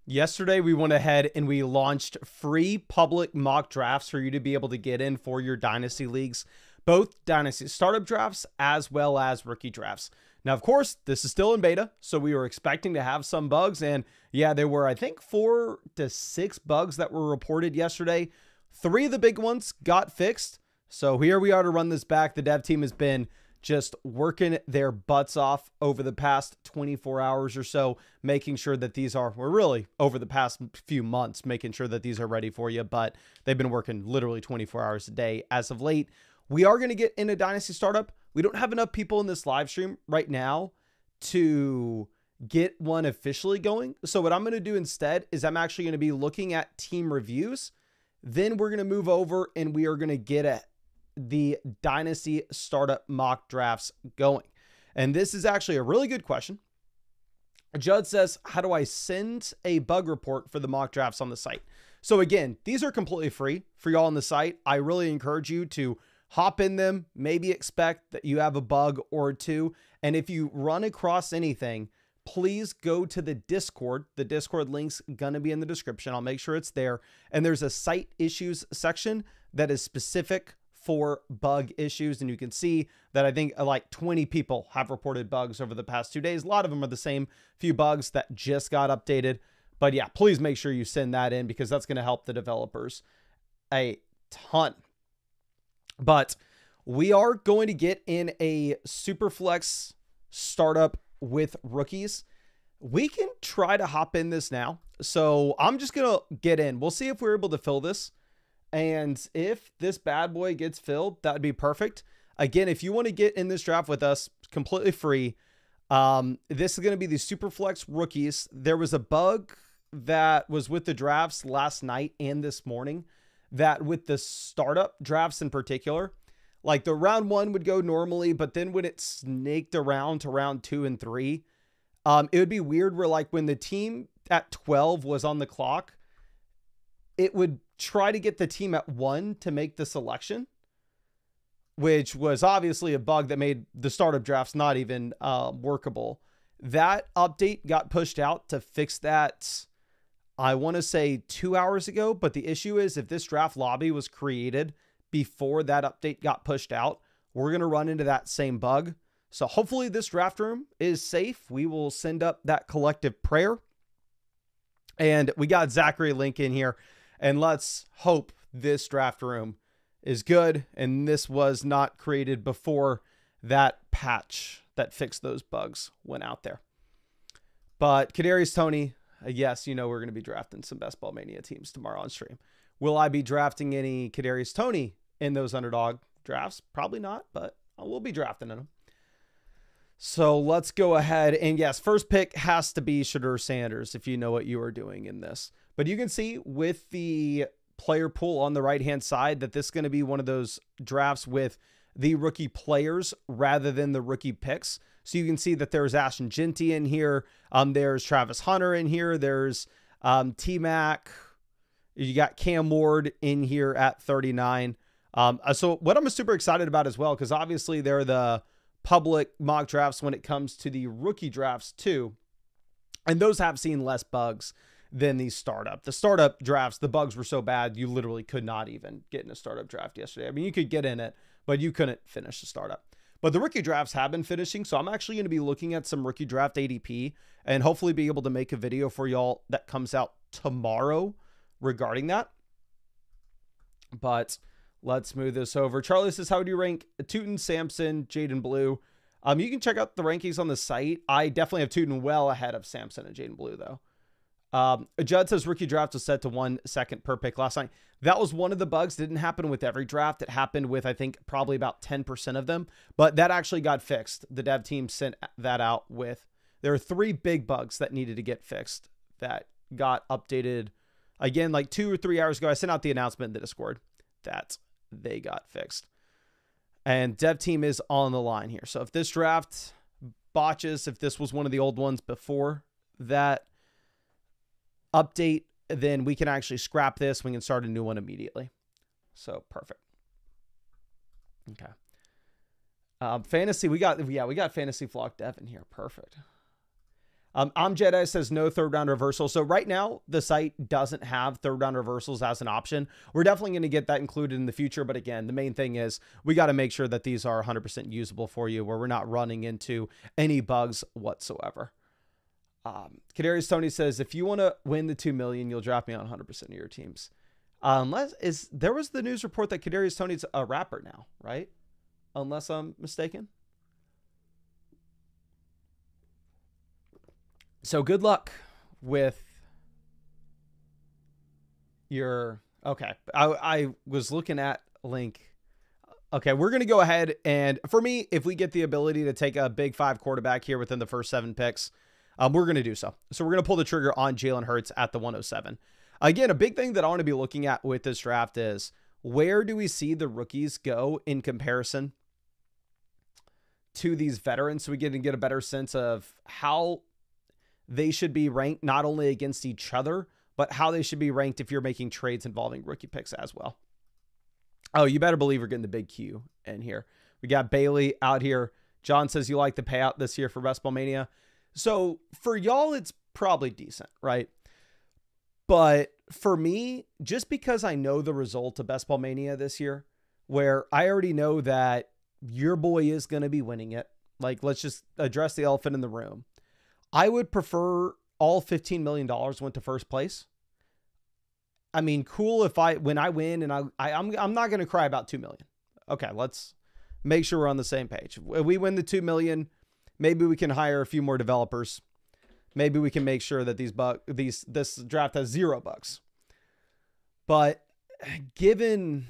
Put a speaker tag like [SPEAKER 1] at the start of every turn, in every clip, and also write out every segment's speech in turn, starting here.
[SPEAKER 1] Yesterday, we went ahead and we launched free public mock drafts for you to be able to get in for your Dynasty leagues, both Dynasty startup drafts as well as rookie drafts. Now, of course, this is still in beta, so we were expecting to have some bugs. And yeah, there were, I think, 4 to 6 bugs that were reported yesterday. 3 of the big ones got fixed. So here we are to run this back. The dev team has been just working their butts off over the past 24 hours or so, making sure that these are, we're really over the past few months, making sure that these are ready for you, but they've been working literally 24 hours a day as of late. We are going to get into Dynasty Startup. We don't have enough people in this live stream right now to get one officially going. So what I'm going to do instead is I'm actually going to be looking at team reviews. Then we're going to move over and we are going to get the Dynasty Startup mock drafts going. And this is actually a really good question. Judd says, how do I send a bug report for the mock drafts on the site? So again, these are completely free for y'all on the site. I really encourage you to hop in them, maybe expect that you have a bug or two. And if you run across anything, please go to the Discord. The Discord link's going to be in the description. I'll make sure it's there. And there's a site issues section that is specific for bug issues. And you can see that I think like 20 people have reported bugs over the past 2 days. A lot of them are the same few bugs that just got updated. But yeah, please make sure you send that in because that's going to help the developers a ton. But we are going to get in a Superflex startup with rookies. We can try to hop in this now. So I'm just going to get in. We'll see if we're able to fill this. And if this bad boy gets filled, that would be perfect. Again, if you want to get in this draft with us, completely free. This is going to be the Superflex rookies. There was a bug that was with the drafts last night and this morning that with the startup drafts in particular, like the round 1 would go normally, but then when it snaked around to round 2 and 3, it would be weird where like when the team at 12 was on the clock, it would try to get the team at 1 to make the selection, which was obviously a bug that made the startup drafts not even workable. That update got pushed out to fix that, I want to say 2 hours ago. But the issue is if this draft lobby was created before that update got pushed out, we're going to run into that same bug. So hopefully this draft room is safe. We will send up that collective prayer. And we got Zachary Link in here. And let's hope this draft room is good. And this was not created before that patch that fixed those bugs went out there. But Kadarius Toney, yes, you know we're going to be drafting some Best Ball Mania teams tomorrow on stream. Will I be drafting any Kadarius Toney in those underdog drafts? Probably not, but I will be drafting in them. So let's go ahead. And yes, first pick has to be Shadur Sanders if you know what you are doing in this. But you can see with the player pool on the right-hand side that this is going to be one of those drafts with the rookie players rather than the rookie picks. So you can see that there's Ashton Jeanty in here. There's Travis Hunter in here. There's T-Mac. You got Cam Ward in here at 39. So what I'm super excited about as well, because obviously they're the public mock drafts when it comes to the rookie drafts too. And those have seen less bugs than the startup. The startup drafts, the bugs were so bad, you literally could not even get in a startup draft yesterday. I mean, you could get in it, but you couldn't finish the startup. But the rookie drafts have been finishing, so I'm actually going to be looking at some rookie draft ADP and hopefully be able to make a video for y'all that comes out tomorrow regarding that. But let's move this over. Charlie says, how do you rank Tootin, Samson, Jaden Blue? You can check out the rankings on the site. I definitely have Tootin well ahead of Samson and Jaden Blue, though. Judd says rookie draft was set to 1 second per pick last night. That was one of the bugs. It didn't happen with every draft. It happened with, I think, probably about 10% of them. But that actually got fixed. The dev team sent that out with. There are 3 big bugs that needed to get fixed that got updated again like 2 or 3 hours ago. I sent out the announcement in the Discord that they got fixed. And dev team is on the line here. So if this draft botches, if this was one of the old ones before that update, then we can actually scrap this. We can start a new one immediately. So perfect. Okay. Fantasy, we got Fantasy Flock Dev in here. Perfect. Jedi says no third round reversal. So right now the site doesn't have third round reversals as an option. We're definitely going to get that included in the future. But again, the main thing is we got to make sure that these are 100% usable for you, where we're not running into any bugs whatsoever. Kadarius Tony says, if you want to win the 2 million, you'll draft me on 100% of your teams. There was the news report that Kadarius Tony's a rapper now, right? Unless I'm mistaken. So good luck with your, okay. I was looking at link. Okay. We're going to go ahead. And for me, if we get the ability to take a big 5 quarterback here within the first 7 picks, we're going to do so. So we're going to pull the trigger on Jalen Hurts at the 107. Again, a big thing that I want to be looking at with this draft is, where do we see the rookies go in comparison to these veterans, so we get a better sense of how they should be ranked, not only against each other, but how they should be ranked if you're making trades involving rookie picks as well. Oh, you better believe we're getting the big Q in here. We got Bailey out here. John says you like the payout this year for WrestleMania. So for y'all, it's probably decent, right? But for me, just because I know the result of Best Ball Mania this year, where I already know that your boy is going to be winning it, like, let's just address the elephant in the room. I would prefer all $15 million went to first place. I mean, cool if when I win, and I'm not going to cry about 2 million. Okay, let's make sure we're on the same page. If we win the 2 million, maybe we can hire a few more developers. Maybe we can make sure that this draft has 0 bugs. But given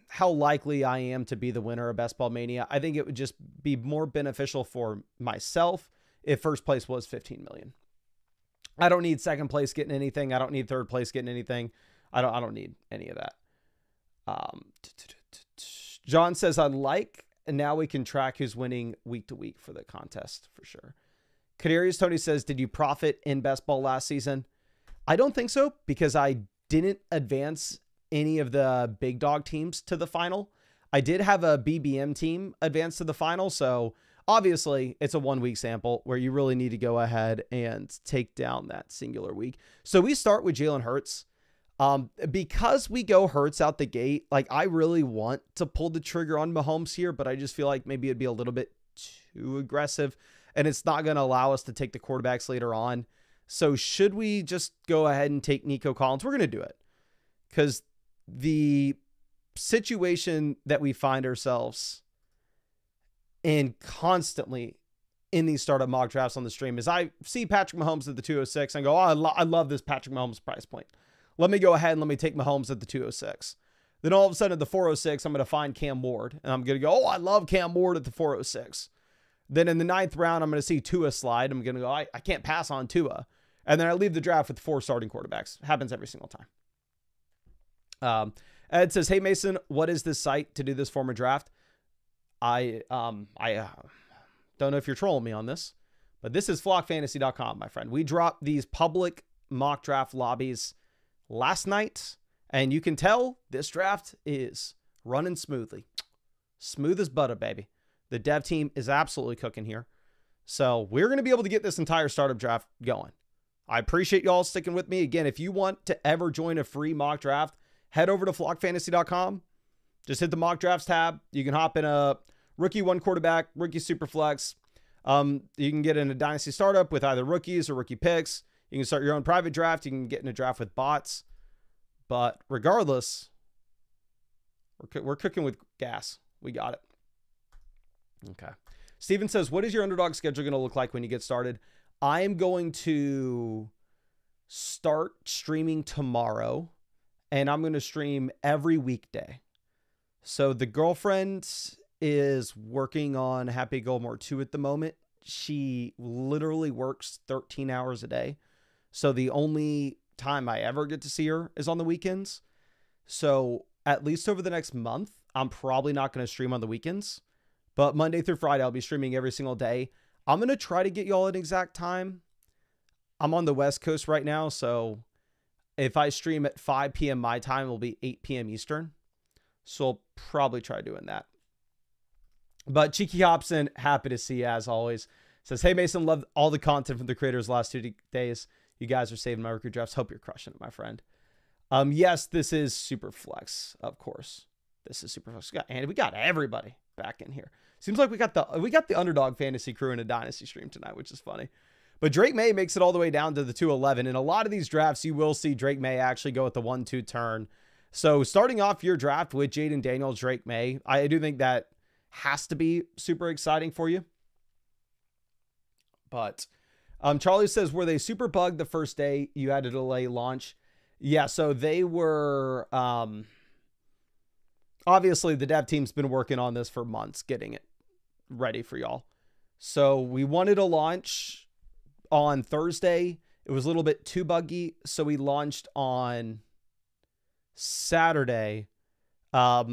[SPEAKER 1] how likely I am to be the winner of Best Ball Mania, I think it would just be more beneficial for myself if first place was 15 million. I don't need second place getting anything. I don't need third place getting anything. I don't need any of that. John says, I like, and now we can track who's winning week to week for the contest for sure. Kadarius Tony says, did you profit in Best Ball last season? I don't think so, because I didn't advance any of the big dog teams to the final. I did have a BBM team advance to the final, so obviously it's a 1-week sample where you really need to go ahead and take down that singular week. So we start with Jalen Hurts. Because we go Hurts out the gate, like, I really want to pull the trigger on Mahomes here, but I just feel like maybe it'd be a little bit too aggressive, and it's not going to allow us to take the quarterbacks later on. So should we just go ahead and take Nico Collins? We're going to do it, because the situation that we find ourselves in constantly in these startup mock drafts on the stream is I see Patrick Mahomes at the 206 and go, oh, I love this Patrick Mahomes price point. Let me go ahead and let me take Mahomes at the 206. Then all of a sudden at the 406, I'm going to find Cam Ward, and I'm going to go, oh, I love Cam Ward at the 406. Then in the 9th round, I'm going to see Tua slide. I'm going to go, I can't pass on Tua. And then I leave the draft with 4 starting quarterbacks. It happens every single time. Ed says, hey, Mason, what is this site to do this form of draft? I don't know if you're trolling me on this, but this is flockfantasy.com, my friend. We dropped these public mock draft lobbies last night, and you can tell this draft is running smoothly. Smooth as butter, baby. The dev team is absolutely cooking here. So we're going to be able to get this entire startup draft going. I appreciate y'all sticking with me. Again, if you want to ever join a free mock draft, head over to flockfantasy.com. Just hit the mock drafts tab. You can hop in a rookie 1 quarterback, rookie super flex. You can get in a dynasty startup with either rookies or rookie picks. You can start your own private draft. You can get in a draft with bots. But regardless, we're cooking with gas. We got it. Okay. Steven says, what is your underdog schedule going to look like when you get started? I am going to start streaming tomorrow, and I'm going to stream every weekday. So the girlfriend is working on Happy Gilmore 2 at the moment. She literally works 13 hours a day. So the only time I ever get to see her is on the weekends. So at least over the next month, I'm probably not going to stream on the weekends. But Monday through Friday, I'll be streaming every single day. I'm going to try to get y'all an exact time. I'm on the West Coast right now, so if I stream at 5 p.m. my time, it'll be 8 p.m. Eastern. So I'll probably try doing that. But Cheeky Hobson, happy to see you as always. Says, hey, Mason, love all the content from the creators the last 2 days. You guys are saving my rookie drafts. Hope you're crushing it, my friend. Yes, this is super flex, of course. This is super flex. We got everybody back in here. Seems like we got the underdog fantasy crew in a dynasty stream tonight, which is funny. But Drake May makes it all the way down to the 211. In a lot of these drafts, you will see Drake May actually go with the 1-2 turn. So starting off your draft with Jaden Daniels, Drake May, I do think that has to be super exciting for you. But Charlie says, were they super bugged the first day you had to delay launch? Yeah, so they were, obviously the dev team's been working on this for months, getting it ready for y'all. So we wanted to launch on Thursday. It was a little bit too buggy, so we launched on Saturday. I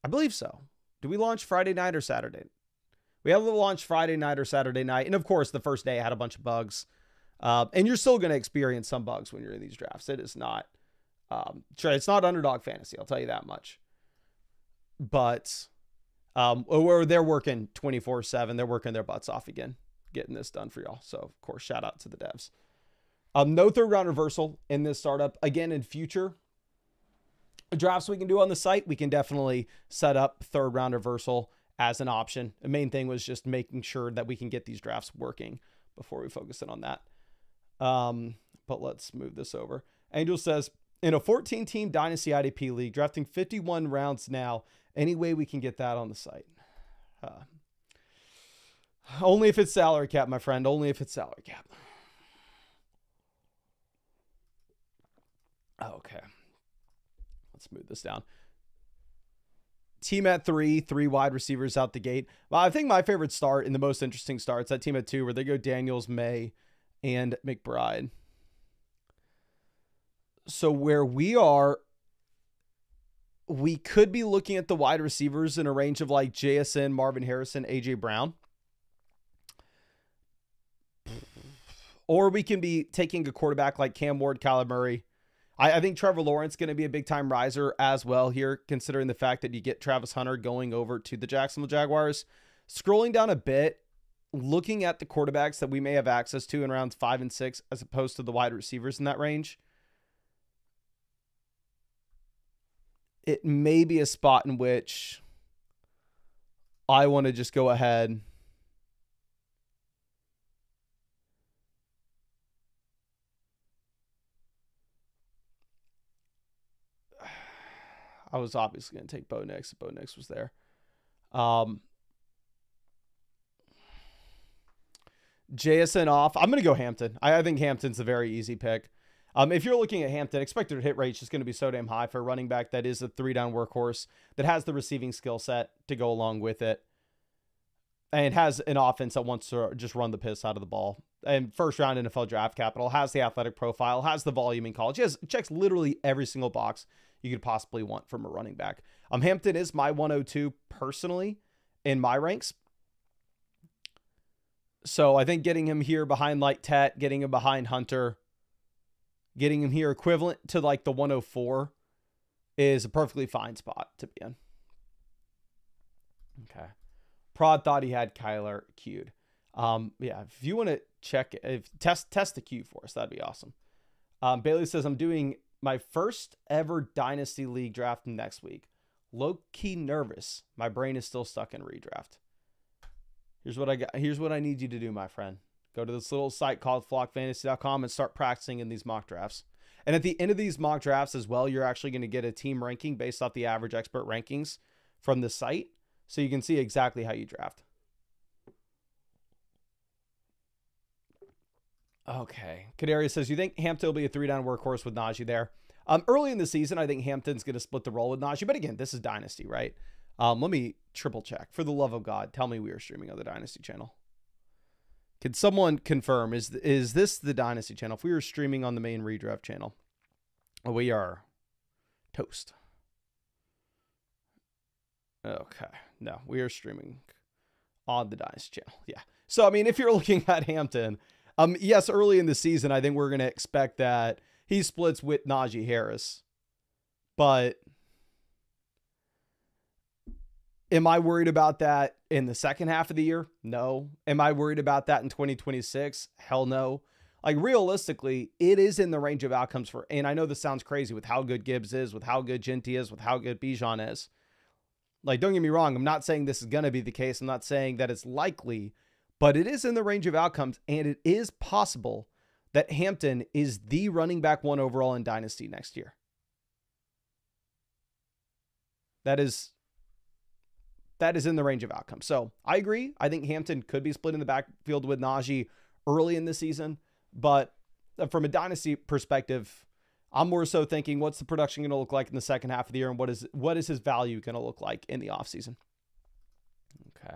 [SPEAKER 1] believe so. Did we launch Friday night or Saturday? We had a little launch Friday night or Saturday night. And of course, the first day had a bunch of bugs. And you're still going to experience some bugs when you're in these drafts. It is not, it's not underdog fantasy. I'll tell you that much. But they're working 24/7. They're working their butts off again, getting this done for y'all. So of course, shout out to the devs. No third round reversal in this startup. Again, in future drafts we can do on the site, we can definitely set up third round reversal as an option. The main thing was just making sure that we can get these drafts working before we focus in on that. But let's move this over. Angel says, in a 14-team Dynasty IDP league, drafting 51 rounds now, any way we can get that on the site? Only if it's salary cap, my friend. Only if it's salary cap. Okay. Let's move this down. Team at 3 wide receivers out the gate. Well, I think my favorite start and the most interesting starts that team at 2 where they go Daniels, May, and McBride. So where we are, we could be looking at the wide receivers in a range of like JSN, Marvin Harrison, AJ Brown. Or we can be taking a quarterback like Cam Ward, Kyler Murray. I think Trevor Lawrence is going to be a big time riser as well here, considering the fact that you get Travis Hunter going over to the Jacksonville Jaguars. Scrolling down a bit, looking at the quarterbacks that we may have access to in rounds 5 and 6, as opposed to the wide receivers in that range, it may be a spot in which I want to just go ahead I was obviously going to take Bo Nix if Bo Nix was there. JSN off. I'm going to go Hampton. I think Hampton's a very easy pick. If you're looking at Hampton, expected hit rate is just going to be so damn high for a running back that is a 3-down workhorse that has the receiving skill set to go along with it. And has an offense that wants to just run the piss out of the ball. And first round NFL draft capital, has the athletic profile, has the volume in college. He checks literally every single box you could possibly want from a running back. Hampton is my 102 personally in my ranks. So I think getting him here behind like Tet, getting him behind Hunter, getting him here equivalent to like the 104 is a perfectly fine spot to be in. Okay. Prod thought he had Kyler queued. Yeah, if you want to check, test the queue for us, that'd be awesome. Bailey says, I'm doing my first ever Dynasty League draft next week. Low-key nervous. My brain is still stuck in redraft. Here's what I got. Here's what I need you to do, my friend. Go to this little site called flockfantasy.com and start practicing in these mock drafts. And at the end of these mock drafts as well, you're actually going to get a team ranking based off the average expert rankings from the site. So you can see exactly how you draft. Okay. Kadarius says, you think Hampton will be a 3-down workhorse with Najee there? Early in the season, I think Hampton's going to split the role with Najee. But again, this is Dynasty, right? Let me triple check. For the love of God, tell me we are streaming on the Dynasty channel. Can someone confirm, is this the Dynasty channel? If we were streaming on the main redraft channel, we are toast. Okay. No, we are streaming on the Dynasty channel. Yeah. So, I mean, if you're looking at Hampton, yes, early in the season, I think we're going to expect that he splits with Najee Harris. But Am I worried about that in the second half of the year? No. Am I worried about that in 2026? Hell no. Like, realistically, it is in the range of outcomes for, and I know this sounds crazy with how good Gibbs is, with how good Genty is, with how good Bijan is. Like, don't get me wrong. I'm not saying this is going to be the case. I'm not saying that it's likely, but it is in the range of outcomes, and it is possible that Hampton is the running back 1 overall in Dynasty next year. That is in the range of outcomes. So I agree. I think Hampton could be split in the backfield with Najee early in the season. But from a Dynasty perspective, I'm more so thinking, what's the production going to look like in the second half of the year, and what is his value going to look like in the offseason? Okay.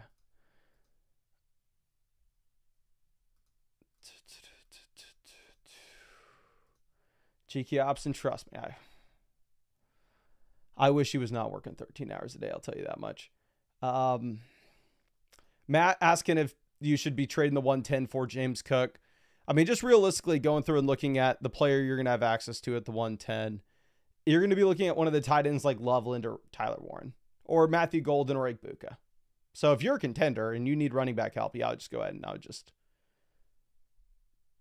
[SPEAKER 1] Cheeky ops, and trust me, I wish he was not working 13 hours a day. I'll tell you that much. Matt asking if you should be trading the 110 for James Cook. I mean, just realistically going through and looking at the player you're going to have access to at the 110, you're going to be looking at one of the tight ends like Loveland or Tyler Warren or Matthew Golden or Igbuka. So if you're a contender and you need running back help, yeah, I'll just go ahead and I would just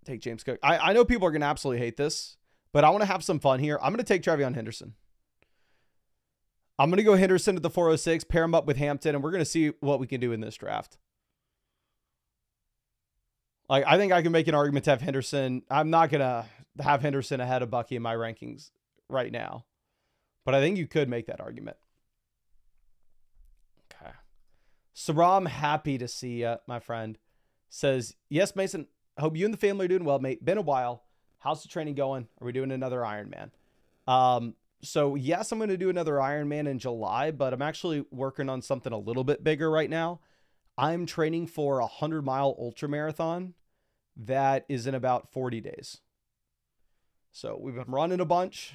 [SPEAKER 1] take James Cook. I know people are going to absolutely hate this, but I want to have some fun here. I'm going to take TreVeyon Henderson. I'm going to go Henderson at the 406, pair him up with Hampton, and we're going to see what we can do in this draft. Like, I think I can make an argument to have Henderson. I'm not going to have Henderson ahead of Bucky in my rankings right now, but I think you could make that argument. Okay. Saram, happy to see you, my friend. Says, yes, Mason, hope you and the family are doing well, mate. Been a while. How's the training going? Are we doing another Ironman? So yes, I'm going to do another Ironman in July, but I'm actually working on something a little bit bigger right now. I'm training for a 100-mile ultra marathon that is in about 40 days. So we've been running a bunch.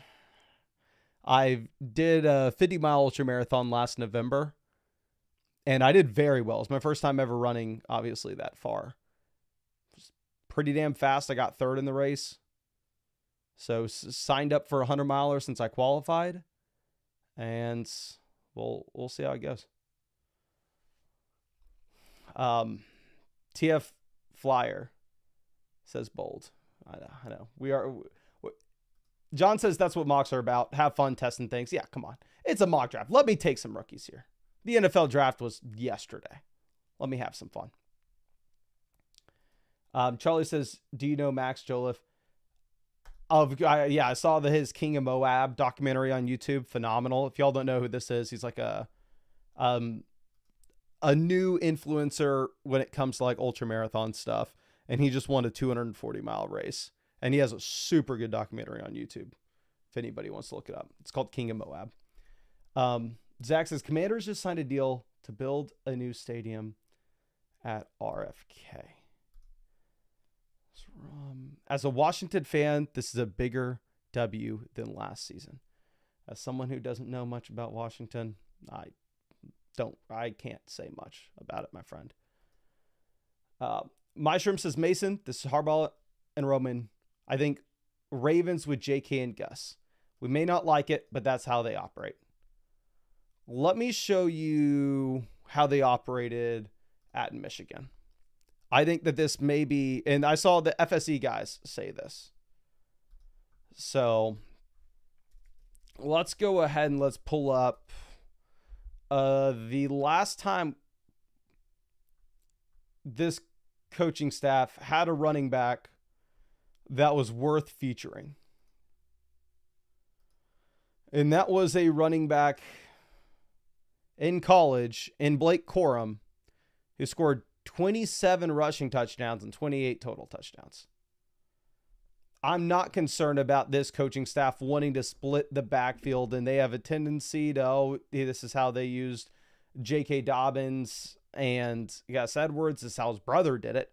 [SPEAKER 1] I did a 50-mile ultra marathon last November, and I did very well. It's my first time ever running, obviously, that far. It was pretty damn fast. I got third in the race. So signed up for a 100-miler since I qualified, and we'll see how it goes. TF Flyer says bold. I know. John says that's what mocks are about. Have fun testing things. Yeah, come on. It's a mock draft. Let me take some rookies here. The NFL draft was yesterday. Let me have some fun. Charlie says, do you know Max Joliffe? I saw his King of Moab documentary on YouTube. Phenomenal. If y'all don't know who this is, he's like a new influencer when it comes to like ultra marathon stuff. And he just won a 240-mile race. And he has a super good documentary on YouTube if anybody wants to look it up. It's called King of Moab. Zach says, Commanders just signed a deal to build a new stadium at RFK. As a Washington fan, this is a bigger W than last season. As someone who doesn't know much about Washington, I can't say much about it, my friend. Myshroom says, Mason, this is Harbaugh and Roman. I think Ravens with JK and Gus. We may not like it, but that's how they operate. Let me show you how they operated at Michigan. I think that this may be, and I saw the FSE guys say this. So let's go ahead and let's pull up the last time this coaching staff had a running back that was worth featuring. And that was a running back in college in Blake Corum who scored 27 rushing touchdowns and 28 total touchdowns. I'm not concerned about this coaching staff wanting to split the backfield, and they have a tendency to, this is how they used J.K. Dobbins and Gus Edwards. This is how his brother did it.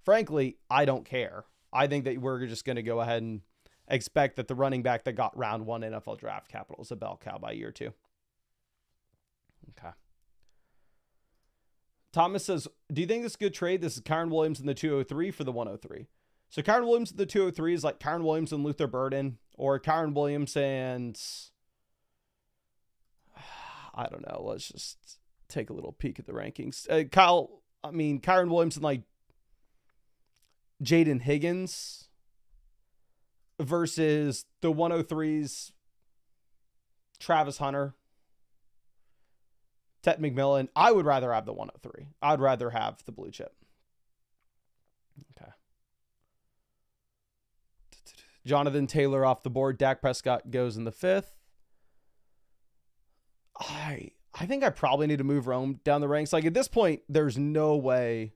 [SPEAKER 1] Frankly, I don't care. I think that we're just going to go ahead and expect that the running back that got round one NFL draft capital is a bell cow by year two. Okay. Thomas says, do you think this is a good trade? This is Kyron Williams in the 203 for the 103. So Kyron Williams in the 203 is like Kyron Williams and Luther Burden, or Kyron Williams and I don't know. Let's just take a little peek at the rankings. Kyron Williamson, like Jaden Higgins versus the 103's Travis Hunter, Tet McMillan. I would rather have the 103. I'd rather have the blue chip. Okay. Jonathan Taylor off the board. Dak Prescott goes in the 5th. I think I probably need to move Rome down the ranks. Like at this point, there's no way.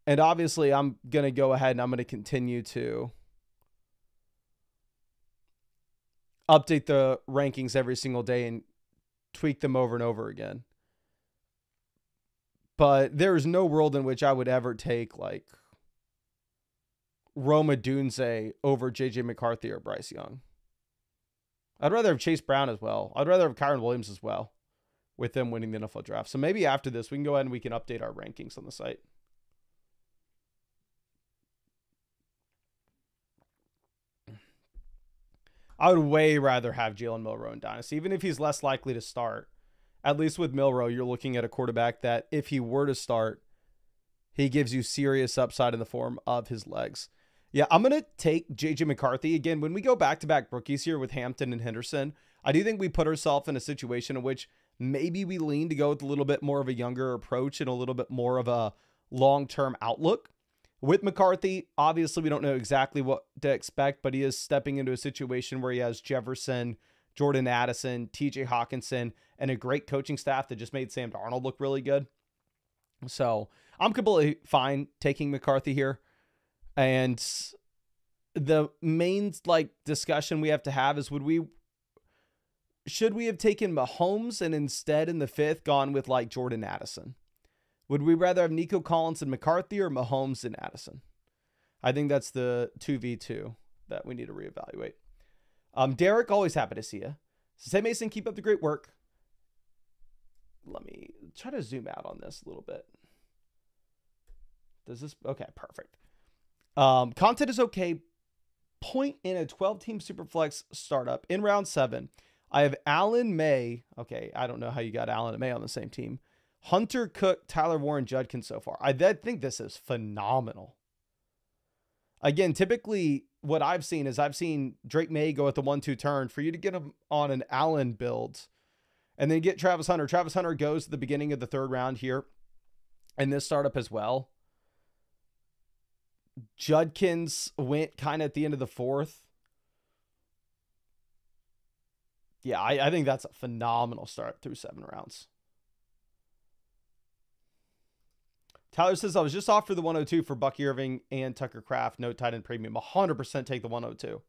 [SPEAKER 1] And obviously, I'm going to go ahead and I'm going to continue to update the rankings every single day and tweak them over and over again. But there's no world in which I would ever take like Rome Odunze over JJ McCarthy or Bryce Young. I'd rather have Chase Brown as well. I'd rather have Kyron Williams as well with them winning the NFL draft. So maybe after this, we can go ahead and we can update our rankings on the site. I would way rather have Jalen Milroe in Dynasty, even if he's less likely to start. At least with Milroe, you're looking at a quarterback that if he were to start, he gives you serious upside in the form of his legs. Yeah, I'm going to take J.J. McCarthy. Again, when we go back-to-back rookies here with Hampton and Henderson, I do think we put ourselves in a situation in which maybe we lean to go with a little bit more of a younger approach and a little bit more of a long-term outlook. With McCarthy, obviously we don't know exactly what to expect, but he is stepping into a situation where he has Jefferson, Jordan Addison, TJ Hawkinson, and a great coaching staff that just made Sam Darnold look really good. So I'm completely fine taking McCarthy here. And the main discussion we have to have is should we have taken Mahomes and instead in the 5th gone with like Jordan Addison? Would we rather have Nico Collins and McCarthy or Mahomes and Addison? I think that's the 2v2 that we need to reevaluate. Derek, always happy to see you. Say Mason, keep up the great work. Let me try to zoom out on this a little bit. Does this? Okay, perfect. Content is okay. Point in a 12-team Superflex startup in round 7. I have Allen May. Okay, I don't know how you got Allen and May on the same team. Hunter, Cook, Tyler Warren, Judkins so far. I think this is phenomenal. Again, typically what I've seen is Drake May go at the 1-2 turn for you to get him on an Allen build and then get Travis Hunter. Travis Hunter goes to the beginning of the 3rd round here in this startup as well. Judkins went kind of at the end of the 4th. Yeah, I think that's a phenomenal start through 7 rounds. Tyler says, I was just off for the 102 for Bucky Irving and Tucker Kraft. No tight end premium. 100% take the 102.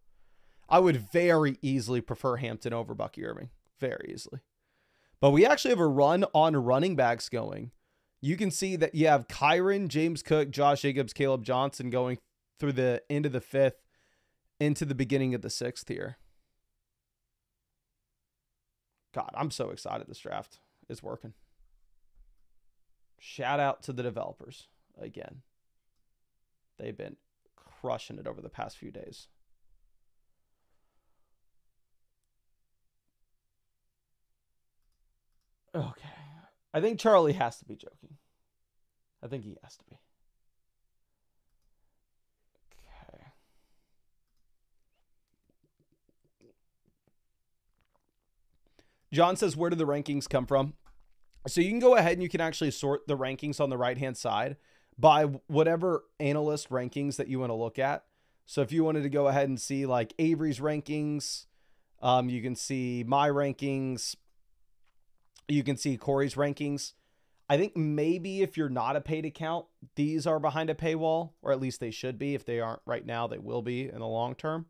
[SPEAKER 1] I would very easily prefer Hampton over Bucky Irving. Very easily. But we actually have a run on running backs going. You can see that you have Kyron, James Cook, Josh Jacobs, Caleb Johnson going through the end of the 5th into the beginning of the 6th here. God, I'm so excited this draft is working. Shout out to the developers again. They've been crushing it over the past few days. Okay. I think Charlie has to be joking. I think he has to be. Okay. John says, where did the rankings come from? So you can go ahead and you can actually sort the rankings on the right-hand side by whatever analyst rankings that you want to look at. So if you wanted to go ahead and see like Avery's rankings, you can see my rankings. You can see Corey's rankings. I think maybe if you're not a paid account, these are behind a paywall, or at least they should be. If they aren't right now, they will be in the long term.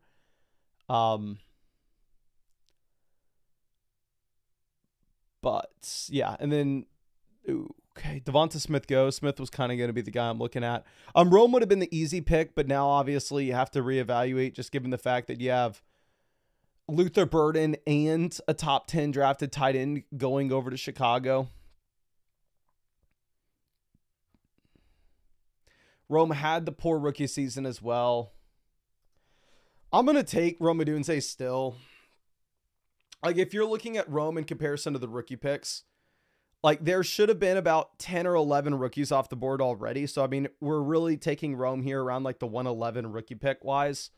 [SPEAKER 1] But yeah, and then okay, Devonta Smith goes. Smith was kind of going to be the guy I'm looking at. Rome would have been the easy pick, but now obviously you have to reevaluate just given the fact that you have Luther Burden and a top 10 drafted tight end going over to Chicago. Rome had the poor rookie season as well. I'm going to take Rome Odunze still. Like, if you're looking at Rome in comparison to the rookie picks, Like, there should have been about 10 or 11 rookies off the board already. So, I mean, we're really taking Rome here around like the 111 rookie pick wise.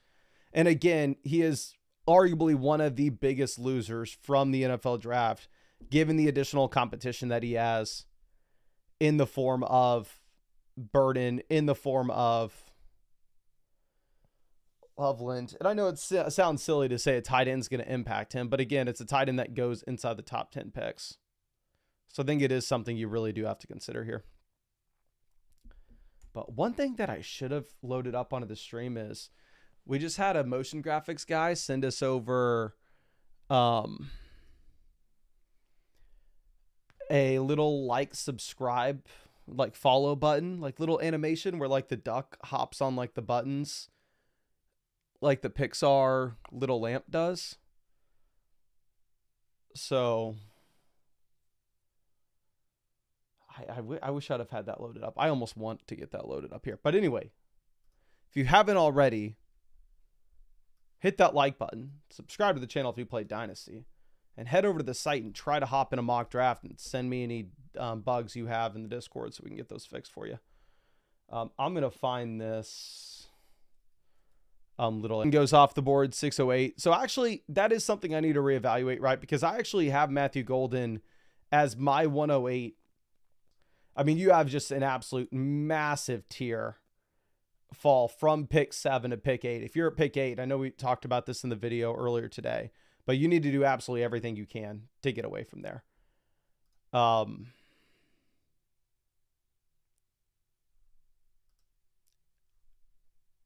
[SPEAKER 1] And again, he is arguably one of the biggest losers from the NFL draft, given the additional competition that he has in the form of Burden, in the form of Loveland. And I know it sounds silly to say a tight end is going to impact him, but again, it's a tight end that goes inside the top 10 picks. So I think it is something you really do have to consider here. But one thing that I should have loaded up onto the stream is we just had a motion graphics guy send us over a little like, subscribe, like follow button, like little animation where like the duck hops on like the buttons, like the Pixar little lamp does. So I wish I'd have had that loaded up. I almost want to get that loaded up here. But anyway, if you haven't already, hit that like button, subscribe to the channel if you play Dynasty, and head over to the site and try to hop in a mock draft and send me any bugs you have in the Discord so we can get those fixed for you. I'm going to find this little... It goes off the board, 608. So actually, that is something I need to reevaluate, right? Because I actually have Matthew Golden as my 108. I mean, you have just an absolute massive tier fall from pick 7 to pick 8. If you're at pick 8, I know we talked about this in the video earlier today, but you need to do absolutely everything you can to get away from there. Not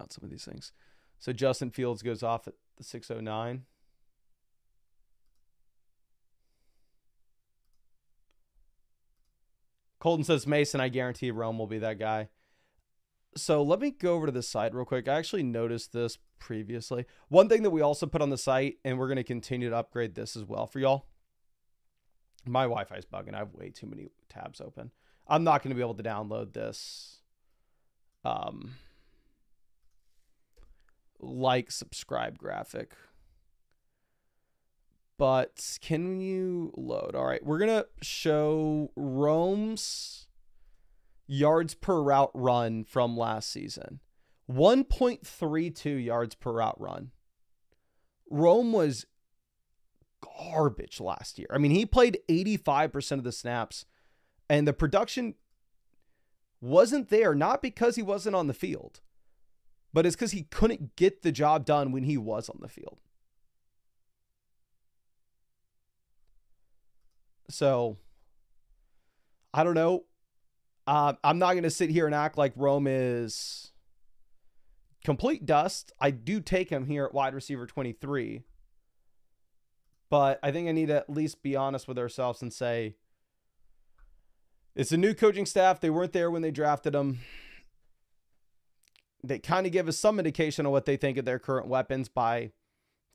[SPEAKER 1] some of these things. So Justin Fields goes off at the 609. Colton says, Mason, I guarantee Rome will be that guy. So let me go over to the site real quick. I actually noticed this previously. One thing that we also put on the site, and we're going to continue to upgrade this as well for y'all. My Wi-Fi is bugging. I have way too many tabs open. I'm not going to be able to download this like, subscribe graphic. But can you load? All right, we're going to show Rome's yards per route run from last season. 1.32 yards per route run. Rome was garbage last year. I mean, he played 85% of the snaps, and the production wasn't there, not because he wasn't on the field, but it's because he couldn't get the job done when he was on the field. So, I don't know. I'm not going to sit here and act like Rome is complete dust. I do take him here at wide receiver 23. But I think I need to at least be honest with ourselves and say, it's a new coaching staff. They weren't there when they drafted him. They kind of give us some indication of what they think of their current weapons by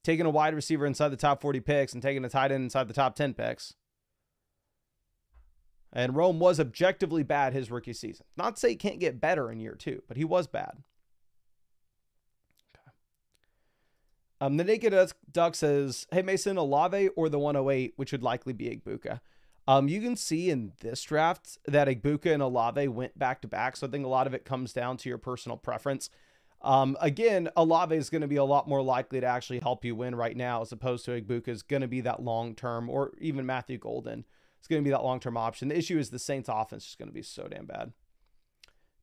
[SPEAKER 1] taking a wide receiver inside the top 40 picks and taking a tight end inside the top 10 picks. And Rome was objectively bad his rookie season. Not to say he can't get better in year 2, but he was bad. Okay. The Naked Duck says, hey, Mason, Olave or the 108, which would likely be Igbuka. You can see in this draft that Igbuka and Olave went back-to-back, so I think a lot of it comes down to your personal preference. Again, Olave is going to be a lot more likely to actually help you win right now, as opposed to Igbuka is going to be that long-term, or even Matthew Golden. It's going to be that long-term option. The issue is the Saints offense is going to be so damn bad.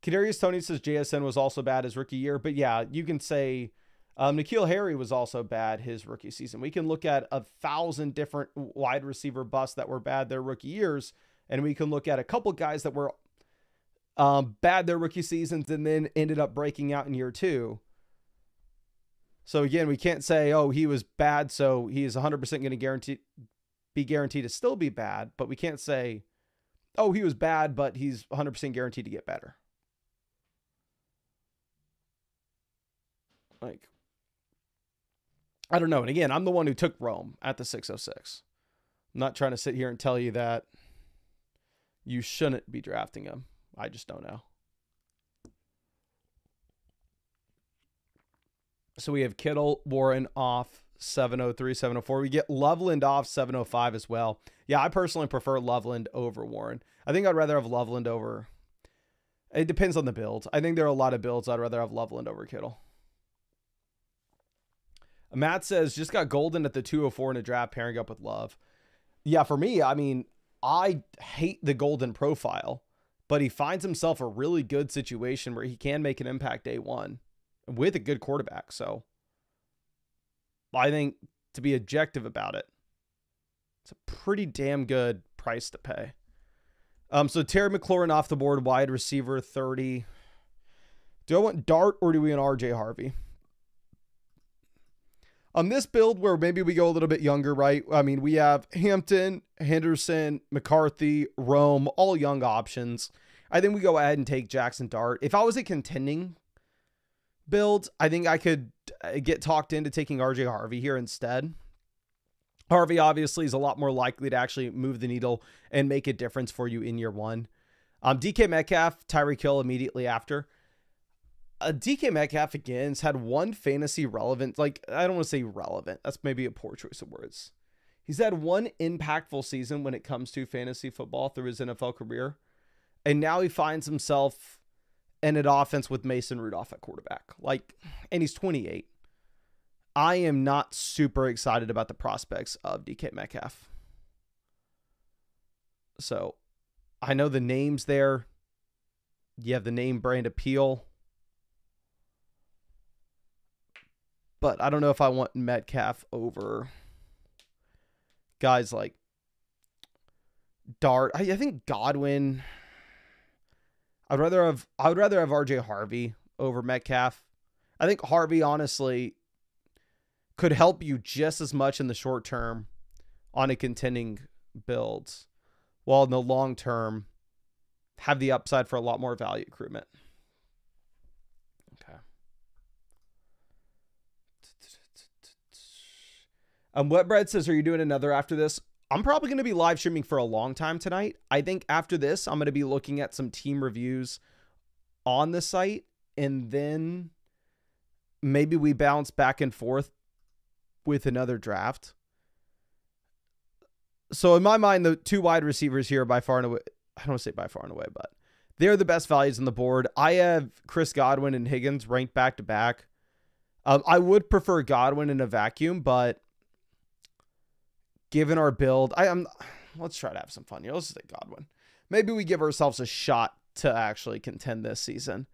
[SPEAKER 1] Kadarius Toney says JSN was also bad his rookie year. But yeah, you can say N'Keal Harry was also bad his rookie season. We can look at 1,000 different wide receiver busts that were bad their rookie years. And we can look at a couple guys that were bad their rookie seasons and then ended up breaking out in year 2. So again, we can't say, oh, he was bad, so he is 100% going to be guaranteed to still be bad, but we can't say, oh, he was bad, but he's 100% guaranteed to get better. Like, I don't know. And again, I'm the one who took Rome at the 606. I'm not trying to sit here and tell you that you shouldn't be drafting him. I just don't know. So we have Kittle, Warren off 703, 704. We get Loveland off 705 as well. Yeah, I personally prefer Loveland over Warren. I think I'd rather have Loveland over. It depends on the build. I think there are a lot of builds I'd rather have Loveland over Kittle. Matt says, just got Golden at the 204 in a draft pairing up with Love. Yeah, for me, I mean, I hate the Golden profile, but he finds himself a really good situation where he can make an impact day one with a good quarterback. So I think, to be objective about it, it's a pretty damn good price to pay. So Terry McLaurin off the board, wide receiver 30. Do I want Dart or do we want RJ Harvey? On this build where maybe we go a little bit younger, right? I mean, we have Hampton, Henderson, McCarthy, Rome, all young options. I think we go ahead and take Jackson Dart. If I was a contending build, I think I could get talked into taking RJ Harvey here instead. Harvey obviously is a lot more likely to actually move the needle and make a difference for you in year one. DK Metcalf, Tyreek Hill immediately after. DK Metcalf, again, has had one fantasy relevant, like, I don't want to say relevant. That's maybe a poor choice of words. He's had one impactful season when it comes to fantasy football through his NFL career. And now he finds himself in an offense with Mason Rudolph at quarterback. Like, and he's 28. I am not super excited about the prospects of DK Metcalf. So, I know the name's there. You have the name brand appeal. But I don't know if I want Metcalf over guys like Dart. I think Godwin. I would rather have RJ Harvey over Metcalf. I think Harvey honestly could help you just as much in the short term on a contending build, while in the long term have the upside for a lot more value accruement. Okay. Wetbread says, are you doing another after this? I'm probably going to be live streaming for a long time tonight. I think after this, I'm going to be looking at some team reviews on the site, and then maybe we bounce back and forth with another draft. So in my mind, the two wide receivers here by far and away, I don't want to say by far and away, but they're the best values on the board. I have Chris Godwin and Higgins ranked back to back. I would prefer Godwin in a vacuum, but given our build, let's try to have some fun here. Let's just say Godwin. Maybe we give ourselves a shot to actually contend this season.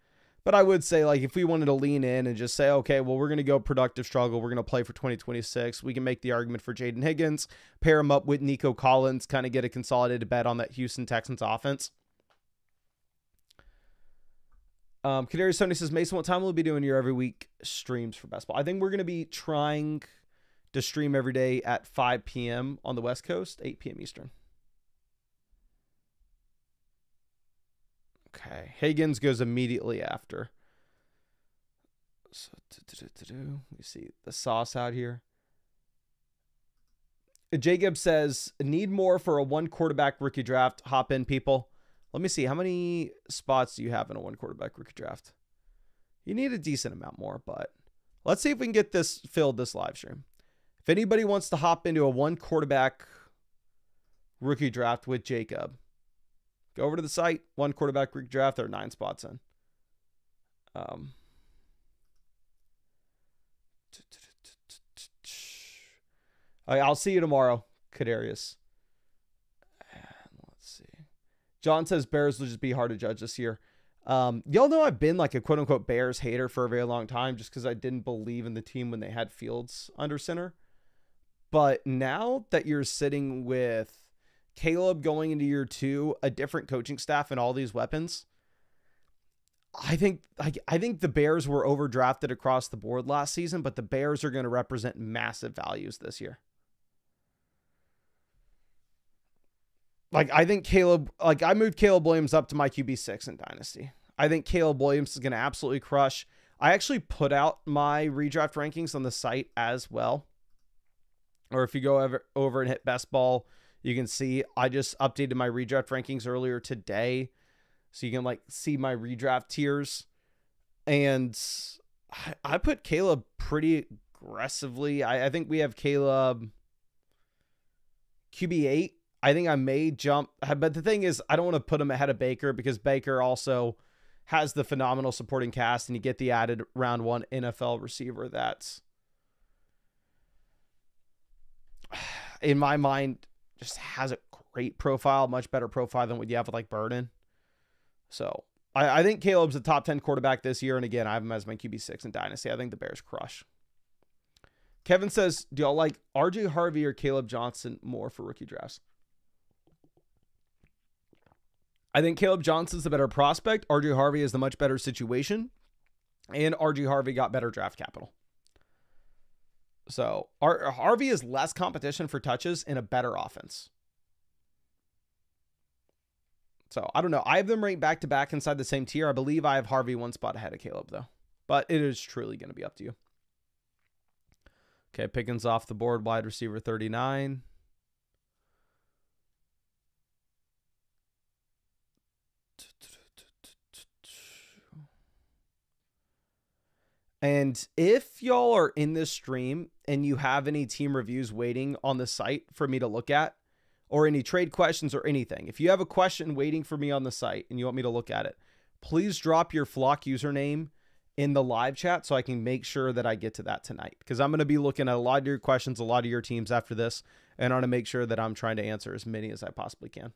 [SPEAKER 1] But I would say, like, if we wanted to lean in and just say, okay, well, we're going to go productive struggle. We're going to play for 2026. We can make the argument for Jaden Higgins, pair him up with Nico Collins, kind of get a consolidated bet on that Houston Texans offense. Kadarius Sony says, Mason, what time will we be doing your every week streams for best ball? I think we're going to be trying to stream every day at 5 p.m. on the West Coast, 8 p.m. Eastern. Okay. Higgins goes immediately after. So, let me see the sauce out here. Jacob says, need more for a one quarterback rookie draft. Hop in, people. Let me see. How many spots do you have in a one quarterback rookie draft? You need a decent amount more, but let's see if we can get this filled this live stream. If anybody wants to hop into a one quarterback rookie draft with Jacob, go over to the site, one quarterback rookie draft. There are 9 spots in. I'll see you tomorrow, Kadarius. Let's see. John says Bears will just be hard to judge this year. Y'all know I've been like a quote-unquote Bears hater for a very long time just because I didn't believe in the team when they had Fields under center. But now that you're sitting with Caleb going into year 2, a different coaching staff, and all these weapons, I think the Bears were overdrafted across the board last season, but the Bears are going to represent massive values this year. Like, I think I moved Caleb Williams up to my QB6 in Dynasty. I think Caleb Williams is going to absolutely crush. I actually put out my redraft rankings on the site as well. Or if you go over and hit best ball, you can see I just updated my redraft rankings earlier today. So you can like see my redraft tiers. And I put Caleb pretty aggressively. I think we have Caleb QB8. I think I may jump, but the thing is, I don't want to put him ahead of Baker because Baker also has the phenomenal supporting cast, and you get the added round 1 NFL receiver that's, in my mind, just has a great profile, much better profile than what you have with like Burden. So I think Caleb's a top 10 quarterback this year. And again, I have him as my QB6 in Dynasty. I think the Bears crush. Kevin says, do y'all like RJ Harvey or Caleb Johnson more for rookie drafts? I think Caleb Johnson's the better prospect. RJ Harvey is the much better situation. And RJ Harvey got better draft capital. So Harvey is less competition for touches in a better offense. So I don't know. I have them ranked back to back inside the same tier. I believe I have Harvey one spot ahead of Caleb though, but it is truly going to be up to you. Okay. Pickens off the board, wide receiver 39. And if y'all are in this stream and you have any team reviews waiting on the site for me to look at, or any trade questions or anything, if you have a question waiting for me on the site and you want me to look at it, please drop your Flock username in the live chat so I can make sure that I get to that tonight. Because I'm going to be looking at a lot of your questions, a lot of your teams after this, and I want to make sure that I'm trying to answer as many as I possibly can.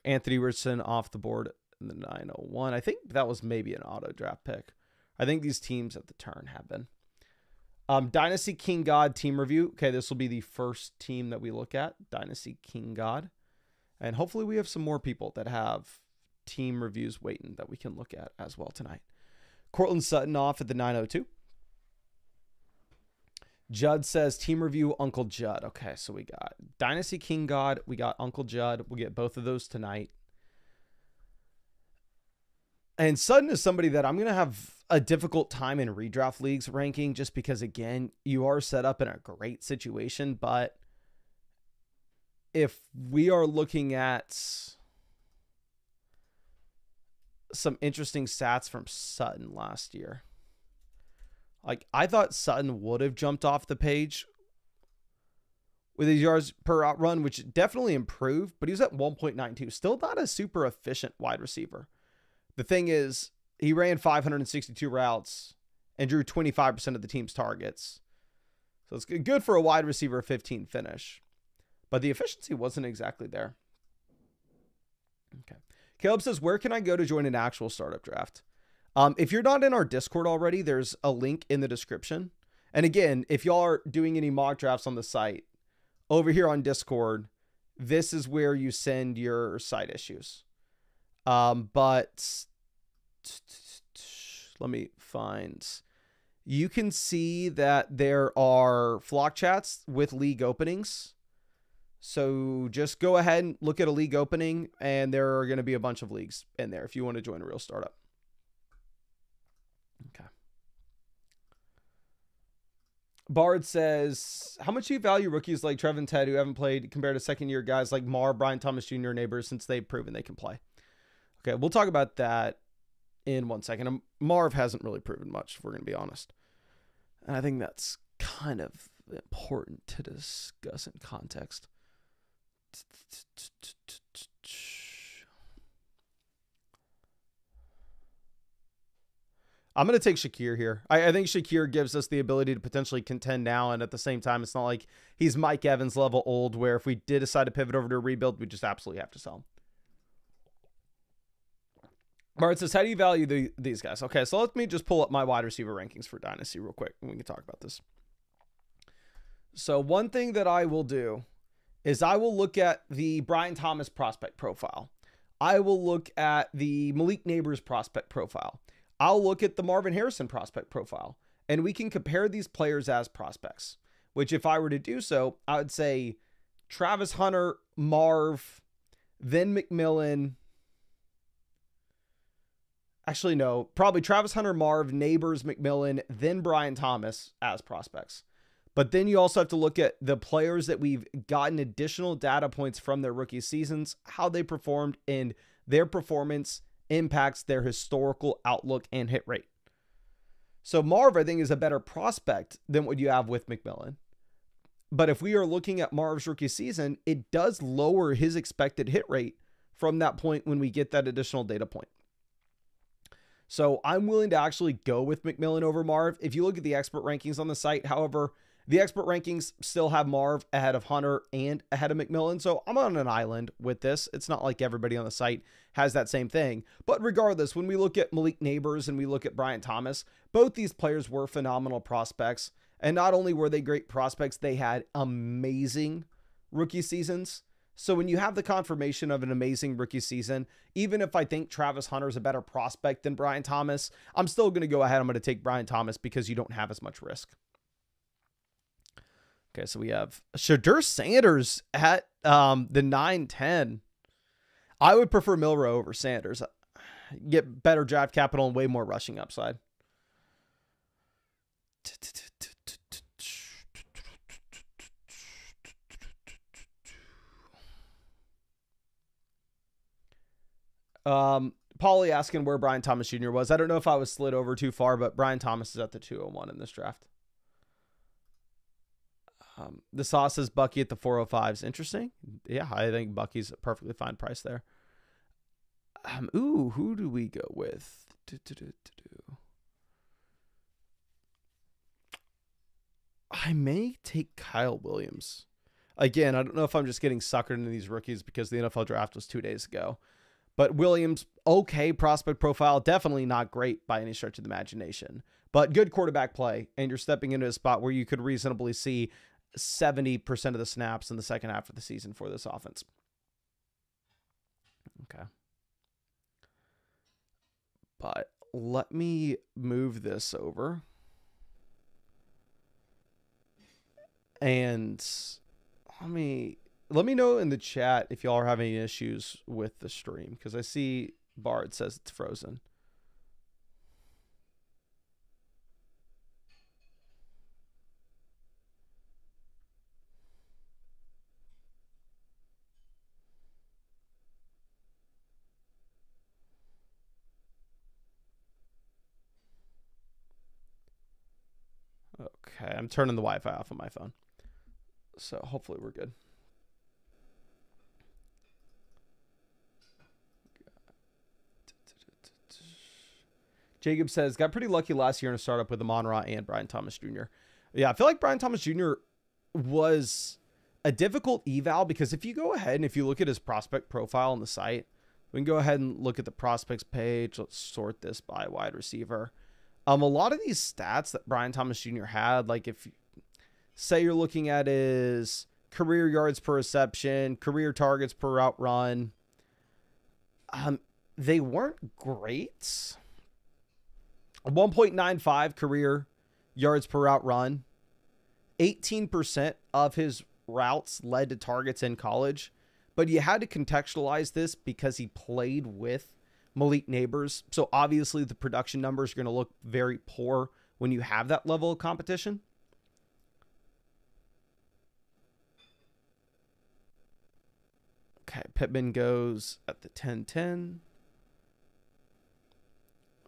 [SPEAKER 1] Anthony Richardson off the board in the 901. I think that was maybe an auto draft pick. I think these teams at the turn have been. Dynasty King God team review. Okay, this will be the first team that we look at. Dynasty King God. And hopefully we have some more people that have team reviews waiting that we can look at as well tonight. Cortland Sutton off at the 902. Judd says team review Uncle Judd. Okay, so we got Dynasty King God. We got Uncle Judd. We'll get both of those tonight. And Sutton is somebody that I'm going to have a difficult time in redraft leagues ranking just because, again, you are set up in a great situation. But if we are looking at some interesting stats from Sutton last year, like I thought Sutton would have jumped off the page with his yards per route run, which definitely improved, but he was at 1.92. Still not a super efficient wide receiver. The thing is, he ran 562 routes and drew 25% of the team's targets. So it's good for a wide receiver 15 finish. But the efficiency wasn't exactly there. Okay. Caleb says, where can I go to join an actual startup draft? If you're not in our Discord already, there's a link in the description. And again, if y'all are doing any mock drafts on the site, over here on Discord, this is where you send your site issues. But let me find, you can see that there are Flock chats with league openings. So just go ahead and look at a league opening, and there are going to be a bunch of leagues in there if you want to join a real startup. Okay. Bard says, how much do you value rookies like Trev and Ted who haven't played compared to second-year guys like Marr, Brian Thomas Jr., neighbors, since they've proven they can play? Okay, we'll talk about that in 1 second. Marv hasn't really proven much, if we're going to be honest. And I think that's kind of important to discuss in context. I'm going to take Shakir here. I think Shakir gives us the ability to potentially contend now, and at the same time, it's not like he's Mike Evans level old, where if we did decide to pivot over to a rebuild, we just absolutely have to sell him. Bart says, how do you value these guys? Okay, so let me just pull up my wide receiver rankings for Dynasty real quick, and we can talk about this. So one thing that I will do is I will look at the Brian Thomas prospect profile. I will look at the Malik Neighbors prospect profile. I'll look at the Marvin Harrison prospect profile, and we can compare these players as prospects, which if I were to do so, I would say Travis Hunter, Marv, then McMillan. Actually, no, probably Travis Hunter, Marv, Neighbors, McMillan, then Brian Thomas as prospects. But then you also have to look at the players that we've gotten additional data points from their rookie seasons, how they performed, and their performance impacts their historical outlook and hit rate. So Marv, I think, is a better prospect than what you have with McMillan. But if we are looking at Marv's rookie season, it does lower his expected hit rate from that point when we get that additional data point. So I'm willing to actually go with McMillan over Marv. If you look at the expert rankings on the site, however, the expert rankings still have Marv ahead of Hunter and ahead of McMillan. So I'm on an island with this. It's not like everybody on the site has that same thing. But regardless, when we look at Malik Neighbors and we look at Brian Thomas, both these players were phenomenal prospects. And not only were they great prospects, they had amazing rookie seasons. So when you have the confirmation of an amazing rookie season, even if I think Travis Hunter is a better prospect than Brian Thomas, I'm still going to go ahead. I'm going to take Brian Thomas because you don't have as much risk. Okay, so we have Shadur Sanders at the 9-10. I would prefer Milroe over Sanders. Get better draft capital and way more rushing upside. Paulie asking where Brian Thomas Jr. was. I don't know if I was slid over too far, but Brian Thomas is at the 201 in this draft. The sauce says Bucky at the 405s. Interesting. Yeah, I think Bucky's a perfectly fine price there. Ooh, who do we go with? I may take Kyle Williams. Again, I don't know if I'm just getting suckered into these rookies because the NFL draft was 2 days ago. But Williams, okay prospect profile, definitely not great by any stretch of the imagination. But good quarterback play, and you're stepping into a spot where you could reasonably see 70% of the snaps in the second half of the season for this offense. Okay. But let me move this over. And let me know in the chat if y'all are having any issues with the stream, because I see Bard says it's frozen. Okay, I'm turning the Wi-Fi off on my phone. So hopefully we're good. Jacob says, got pretty lucky last year in a startup with Amon-Ra and Brian Thomas Jr. Yeah, I feel like Brian Thomas Jr. was a difficult eval because if you go ahead and if you look at his prospect profile on the site, we can go ahead and look at the prospects page. Let's sort this by wide receiver. A lot of these stats that Brian Thomas Jr. had, like if say you're looking at his career yards per reception, career targets per route run, they weren't great. 1.95 career yards per route run. 18% of his routes led to targets in college. But you had to contextualize this because he played with Malik Neighbors. So obviously the production numbers are going to look very poor when you have that level of competition. Okay, Pittman goes at the 10-10.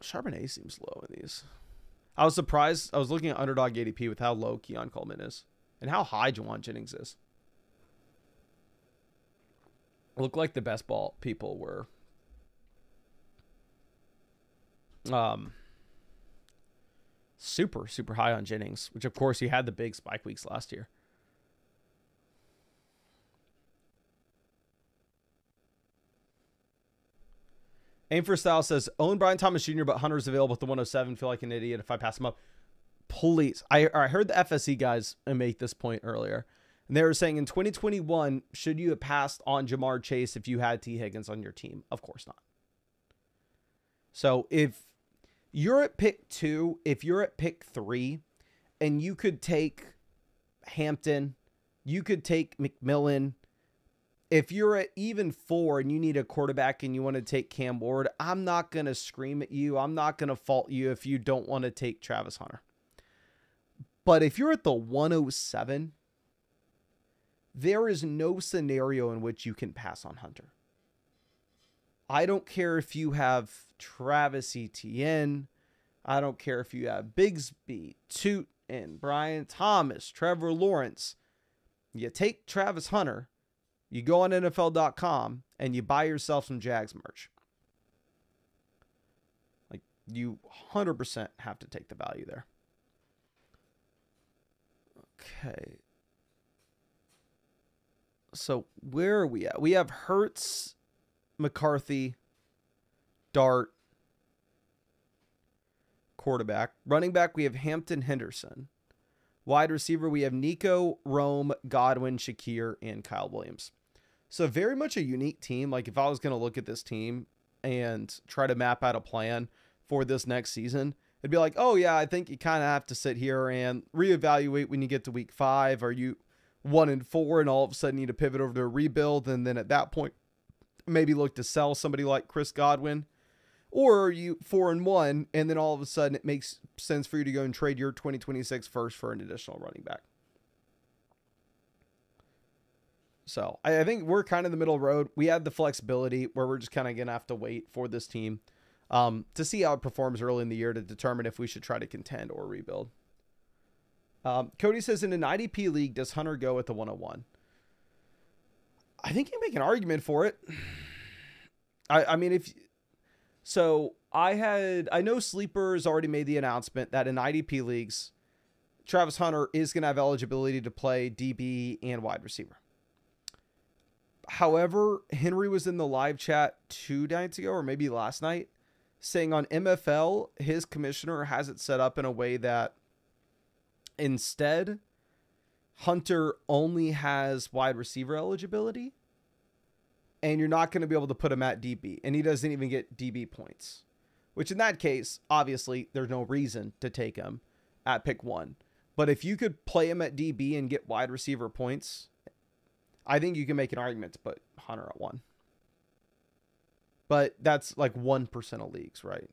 [SPEAKER 1] Charbonnet seems low in these. I was surprised. I was looking at underdog ADP with how low Keon Coleman is and how high Juwan Jennings is. It looked like the best ball people were super high on Jennings, which of course he had the big spike weeks last year. Aim for Style says, own Brian Thomas Jr., but Hunter's available at the 107. Feel like an idiot if I pass him up. Please. I heard the FSC guys make this point earlier. And they were saying in 2021, should you have passed on Jamar Chase if you had T. Higgins on your team? Of course not. So if you're at pick 2, if you're at pick 3, and you could take Hampton, you could take McMillan. If you're at even 4 and you need a quarterback and you want to take Cam Ward, I'm not going to scream at you. I'm not going to fault you if you don't want to take Travis Hunter. But if you're at the 107, there is no scenario in which you can pass on Hunter. I don't care if you have Travis Etienne. I don't care if you have Bigsby, Toot, and Brian Thomas, Trevor Lawrence. You take Travis Hunter, you go on NFL.com, and you buy yourself some Jags merch. Like, you 100% have to take the value there. Okay. So, where are we at? We have Hurts, McCarthy, Dart, quarterback. Running back, we have Hampton, Henderson. Wide receiver, we have Nico, Rome, Godwin, Shakir, and Kyle Williams. So very much a unique team. Like if I was going to look at this team and try to map out a plan for this next season, it'd be like, oh yeah, I think you kind of have to sit here and reevaluate when you get to week 5. Are you 1-4 and all of a sudden need to pivot over to a rebuild? And then at that point, maybe look to sell somebody like Chris Godwin. Or are you 4-1 and then all of a sudden it makes sense for you to go and trade your 2026 first for an additional running back. So I think we're kind of the middle road. We have the flexibility where we're just kind of going to have to wait for this team to see how it performs early in the year to determine if we should try to contend or rebuild. Cody says, in an IDP league, does Hunter go at the 101? I think you make an argument for it. I mean, I know Sleeper's already made the announcement that in IDP leagues, Travis Hunter is going to have eligibility to play DB and wide receiver. However, Henry was in the live chat 2 nights ago, or maybe last night, saying on MFL, his commissioner has it set up in a way that instead, Hunter only has wide receiver eligibility, and you're not going to be able to put him at DB, and he doesn't even get DB points. Which in that case, obviously, there's no reason to take him at pick 1. But if you could play him at DB and get wide receiver points, I think you can make an argument to put Hunter at 1. But that's like 1% of leagues, right?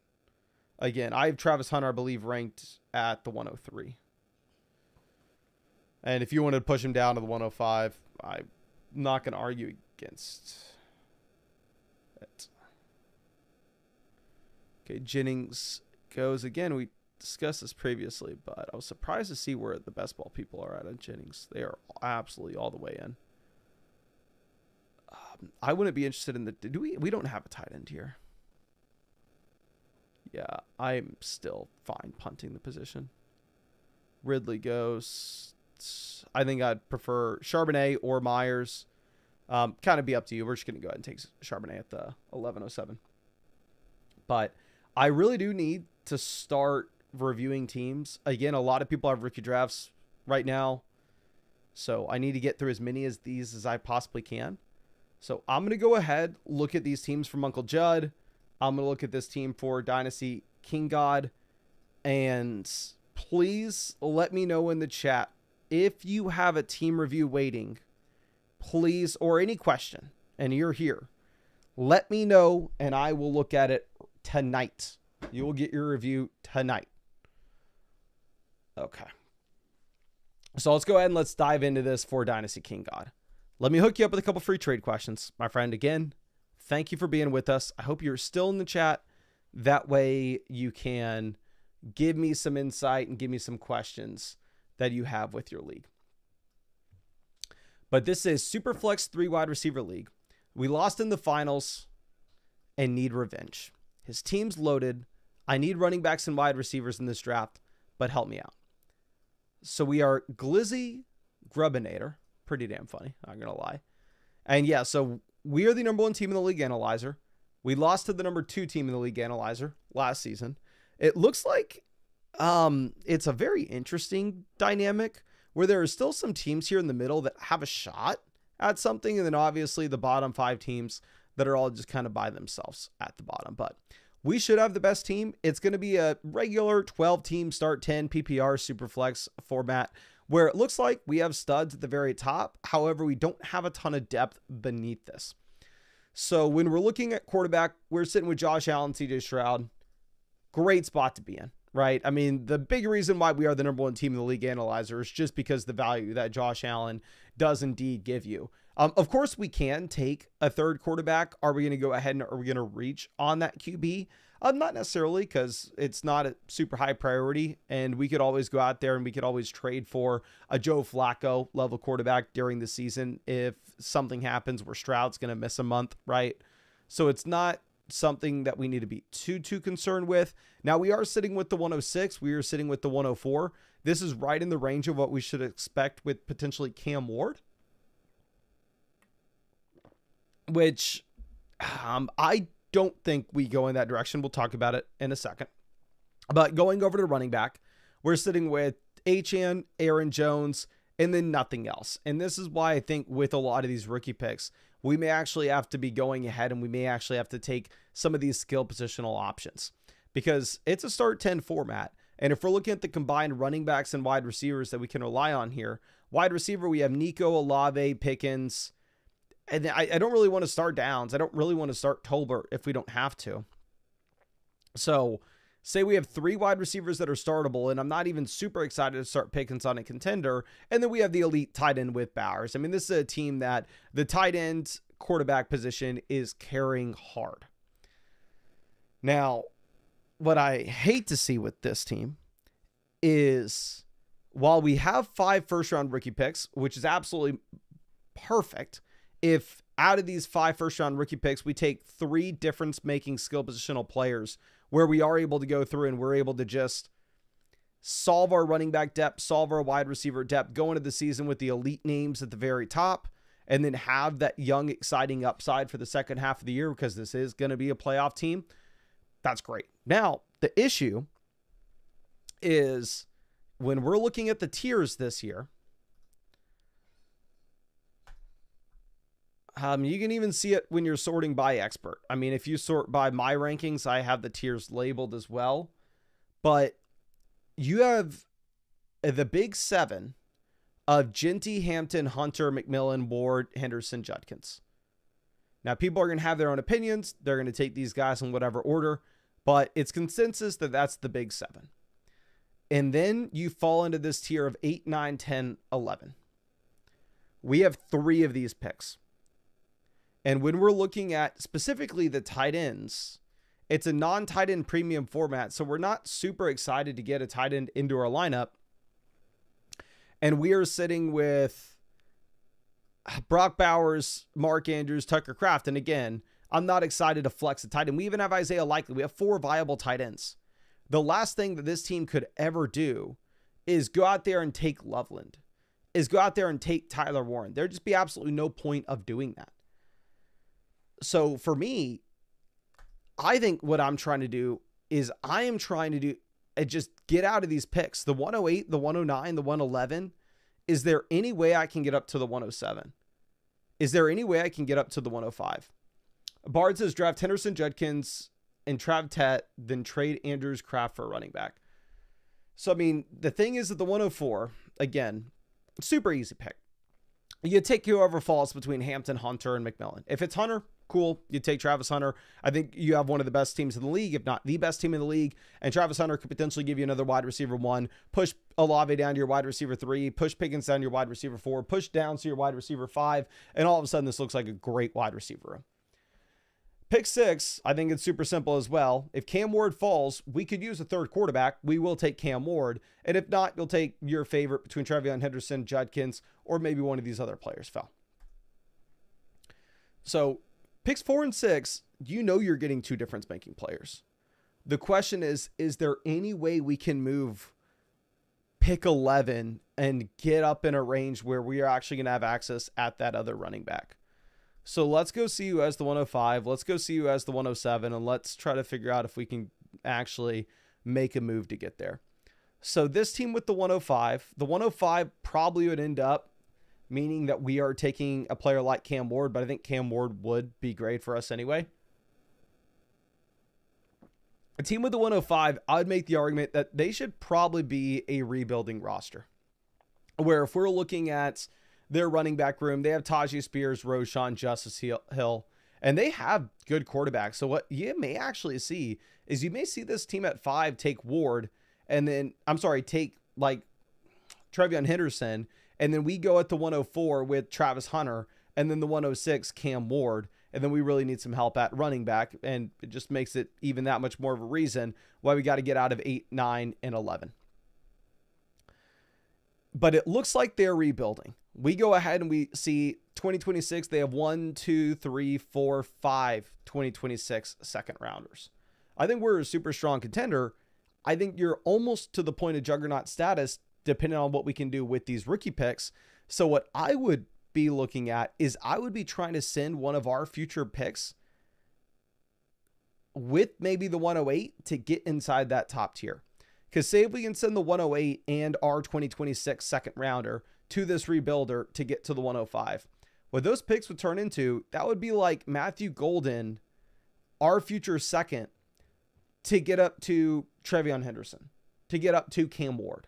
[SPEAKER 1] Again, I have Travis Hunter, I believe, ranked at the 103. And if you wanted to push him down to the 105, I'm not going to argue against it. Okay, Jennings goes again. We discussed this previously, but I was surprised to see where the best ball people are at on Jennings. They are absolutely all the way in. I wouldn't be interested in the... We don't have a tight end here. Yeah, I'm still fine punting the position. Ridley goes... I think I'd prefer Charbonnet or Myers. Kind of be up to you. We're just going to go ahead and take Charbonnet at the 1107. But I really do need to start reviewing teams. Again, a lot of people have rookie drafts right now. So I need to get through as many of these as I possibly can. So I'm going to go ahead, look at these teams from Uncle Judd. I'm going to look at this team for Dynasty King God. And please let me know in the chat if you have a team review waiting, please, or any question, and you're here, let me know and I will look at it tonight. You will get your review tonight. Okay. So let's go ahead and let's dive into this for Dynasty King God. Let me hook you up with a couple free trade questions. My friend, again, thank you for being with us. I hope you're still in the chat. That way you can give me some insight and give me some questions that you have with your league. But this is Superflex 3 wide receiver league. We lost in the finals and need revenge. His team's loaded. I need running backs and wide receivers in this draft, but help me out. So we are Glizzy Grubbinator. Pretty damn funny, not gonna lie. And yeah, so we are the #1 team in the league analyzer. We lost to the #2 team in the league analyzer last season. It looks like it's a very interesting dynamic where there are still some teams here in the middle that have a shot at something, and then obviously the bottom 5 teams that are all just kind of by themselves at the bottom. But we should have the best team. It's going to be a regular 12-team start 10 PPR Superflex format where it looks like we have studs at the very top. However, we don't have a ton of depth beneath this. So when we're looking at quarterback, we're sitting with Josh Allen, CJ Stroud. Great spot to be in, right? I mean, the big reason why we are the #1 team in the league analyzer is just because the value that Josh Allen does indeed give you. Of course, we can take a third quarterback. Are we going to go ahead and are we going to reach on that QB? Not necessarily, because it's not a super high priority, and we could always go out there and we could always trade for a Joe Flacco level quarterback during the season if something happens where Stroud's going to miss a month, right? So it's not something that we need to be too concerned with. Now, we are sitting with the 106. We are sitting with the 104. This is right in the range of what we should expect with potentially Cam Ward, which I don't think we go in that direction. We'll talk about it in a second. But going over to running back, we're sitting with Achane, Aaron Jones, and then nothing else. And this is why I think with a lot of these rookie picks, we may actually have to be going ahead and we may actually have to take some of these skill positional options, because it's a start 10 format. And if we're looking at the combined running backs and wide receivers that we can rely on here, wide receiver, we have Nico, Olave, Pickens. And I don't really want to start Downs. I don't really want to start Tolbert if we don't have to. So say we have 3 wide receivers that are startable, and I'm not even super excited to start Pickens on a contender. And then we have the elite tight end with Bowers. I mean, this is a team that the tight end quarterback position is carrying hard. Now, what I hate to see with this team is, while we have 5 first-round rookie picks, which is absolutely perfect, if out of these 5 first-round rookie picks, we take 3 difference-making skill positional players where we are able to go through and we're able to just solve our running back depth, solve our wide receiver depth, go into the season with the elite names at the very top, and then have that young, exciting upside for the second half of the year, because this is going to be a playoff team, that's great. Now, the issue is when we're looking at the tiers this year, you can even see it when you're sorting by expert. I mean, if you sort by my rankings, I have the tiers labeled as well. But you have the big 7 of Genty, Hampton, Hunter, McMillan, Ward, Henderson, Judkins. Now, people are going to have their own opinions. They're going to take these guys in whatever order. But it's consensus that that's the big 7. And then you fall into this tier of 8, 9, 10, 11. We have 3 of these picks. And when we're looking at specifically the tight ends, it's a non-tight end premium format. So we're not super excited to get a tight end into our lineup. And we are sitting with Brock Bowers, Mark Andrews, Tucker Kraft. And again, I'm not excited to flex a tight end. We even have Isaiah Likely. We have 4 viable tight ends. The last thing that this team could ever do is go out there and take Loveland, is go out there and take Tyler Warren. There'd just be absolutely no point of doing that. So for me, I think what I'm trying to do is I am trying to do just get out of these picks. The 108, the 109, the 111. Is there any way I can get up to the 107? Is there any way I can get up to the 105? Bard says draft Henderson, Judkins, and Trav Tet, then trade Andrews, Kraft for a running back. So, I mean, the thing is that the 104, again, super easy pick. You take whoever falls between Hampton, Hunter, and McMillan. If it's Hunter, cool. You take Travis Hunter. I think you have one of the best teams in the league, if not the best team in the league. And Travis Hunter could potentially give you another wide receiver 1. Push Olave down to your wide receiver 3. Push Pickens down to your wide receiver 4. Push down to your wide receiver 5. And all of a sudden, this looks like a great wide receiver room. Pick 6, I think it's super simple as well. If Cam Ward falls, we could use a third quarterback. We will take Cam Ward. And if not, you'll take your favorite between Trevion Henderson, Judkins, or maybe one of these other players fell. So picks 4 and 6, you know you're getting 2 difference-making players. The question is there any way we can move pick 11 and get up in a range where we are actually going to have access at that other running back? So let's go see who has the 105. Let's go see who has the 107, and let's try to figure out if we can actually make a move to get there. So this team with the 105 probably would end up meaning that we are taking a player like Cam Ward, but I think Cam Ward would be great for us anyway. A team with the 105, I'd make the argument that they should probably be a rebuilding roster, where if we're looking at their running back room, they have Tajay Spears, Roshan, Justice Hill, and they have good quarterbacks. So what you may actually see is you may see this team at 5 take Ward, and then, take like Trevion Henderson, and then we go at the 104 with Travis Hunter, and then the 106 Cam Ward, And then we really need some help at running back. And it just makes it even that much more of a reason why we got to get out of 8, 9, and 11. But it looks like they're rebuilding. We go ahead and we see 2026. They have 1, 2, 3, 4, 5 2026 second rounders. I think we're a super strong contender. I think you're almost to the point of juggernaut status, depending on what we can do with these rookie picks. So what I would be looking at is I would be trying to send one of our future picks with maybe the 108 to get inside that top tier. Because say if we can send the 108 and our 2026 second rounder to this rebuilder to get to the 105, what those picks would turn into, that would be like Matthew Golden, our future second, to get up to Trevion Henderson, to get up to Cam Ward.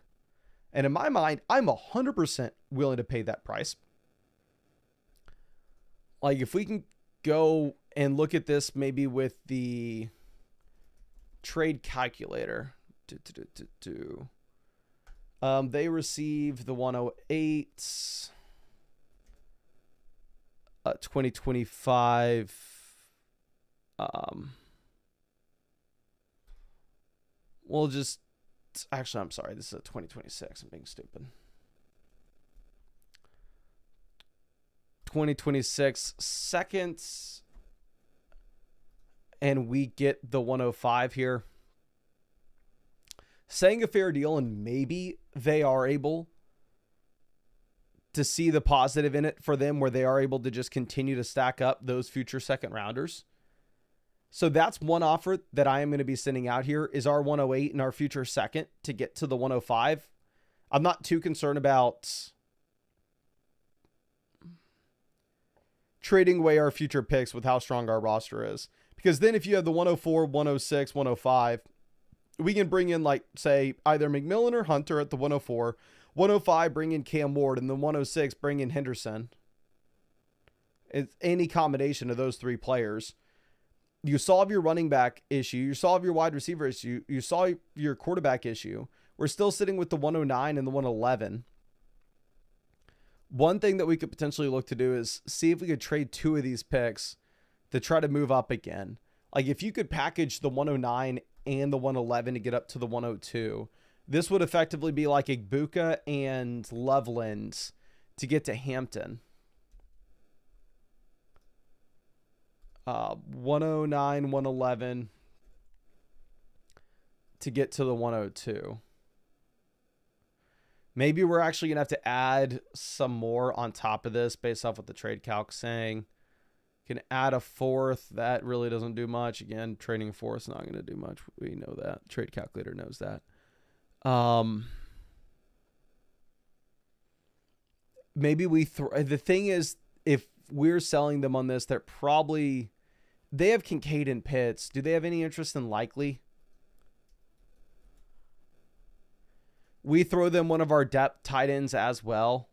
[SPEAKER 1] And in my mind, I'm 100% willing to pay that price. Like if we can go and look at this maybe with the trade calculator. They receive the 108, 2025. We'll just, actually, I'm sorry. This is a 2026. I'm being stupid. 2026 seconds. And we get the 105 here. Saying a fair deal, and maybe they are able to see the positive in it for them where they are able to just continue to stack up those future second rounders. So that's one offer that I am going to be sending out here is our 108 and our future second to get to the 105. I'm not too concerned about trading away our future picks with how strong our roster is. Because then if you have the 104, 106, 105, we can bring in, like, say, either McMillan or Hunter at the 104. 105, bring in Cam Ward, and the 106, bring in Henderson. It's any combination of those three players. You solve your running back issue. You solve your wide receiver issue. You solve your quarterback issue. We're still sitting with the 109 and the 111. One thing that we could potentially look to do is see if we could trade two of these picks to try to move up again. Like if you could package the 109 and the 111 to get up to the 102, this would effectively be like Igbuka and Loveland to get to Hampton. 109, 111 to get to the 102. Maybe we're actually going to have to add some more on top of this based off what the trade calc saying. Can add a fourth. That really doesn't do much. Again, trading a fourth is not going to do much. We know that. Trade calculator knows that. Maybe we the thing is, if we're selling them on this, they're probably, they have Kincaid and Pitts. Do they have any interest in Likely? We throw them one of our depth tight ends as well.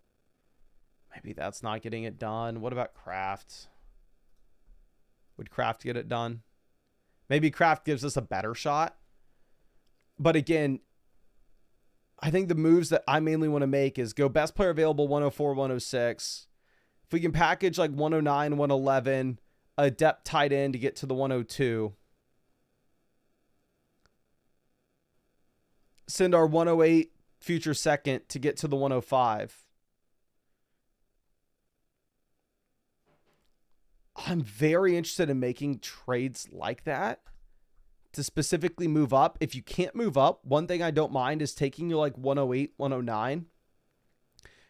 [SPEAKER 1] Maybe that's not getting it done. What about Kraft? Would Kraft get it done? Maybe Kraft gives us a better shot. But again, I think the moves that I mainly want to make is go best player available 104, 106. If we can package like 109, 111, a depth tight end to get to the 102. Send our 108 future second to get to the 105. I'm very interested in making trades like that to specifically move up. If you can't move up, one thing I don't mind is taking you like 108, 109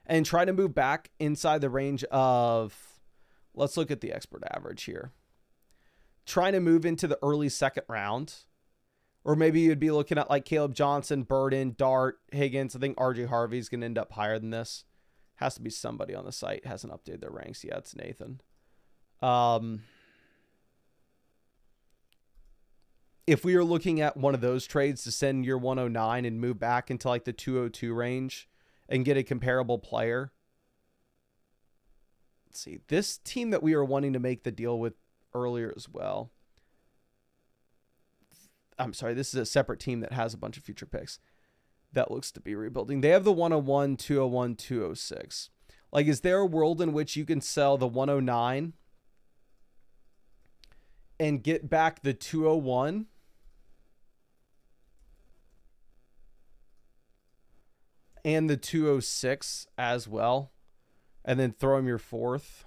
[SPEAKER 1] and try to move back inside the range of, let's look at the expert average here. Trying to move into the early second round. Or maybe you'd be looking at like Caleb Johnson, Burden, Dart, Higgins. I think RJ Harvey's going to end up higher than this. Has to be somebody on the site. Hasn't updated their ranks yet. It's Nathan. If we are looking at one of those trades to send your 109 and move back into like the 202 range and get a comparable player. Let's see. This team that we are wanting to make the deal with earlier as well. I'm sorry, this is a separate team that has a bunch of future picks that looks to be rebuilding. They have the 101, 201, 206. Like, is there a world in which you can sell the 109 and get back the 201 and the 206 as well, and then throw him your 4th.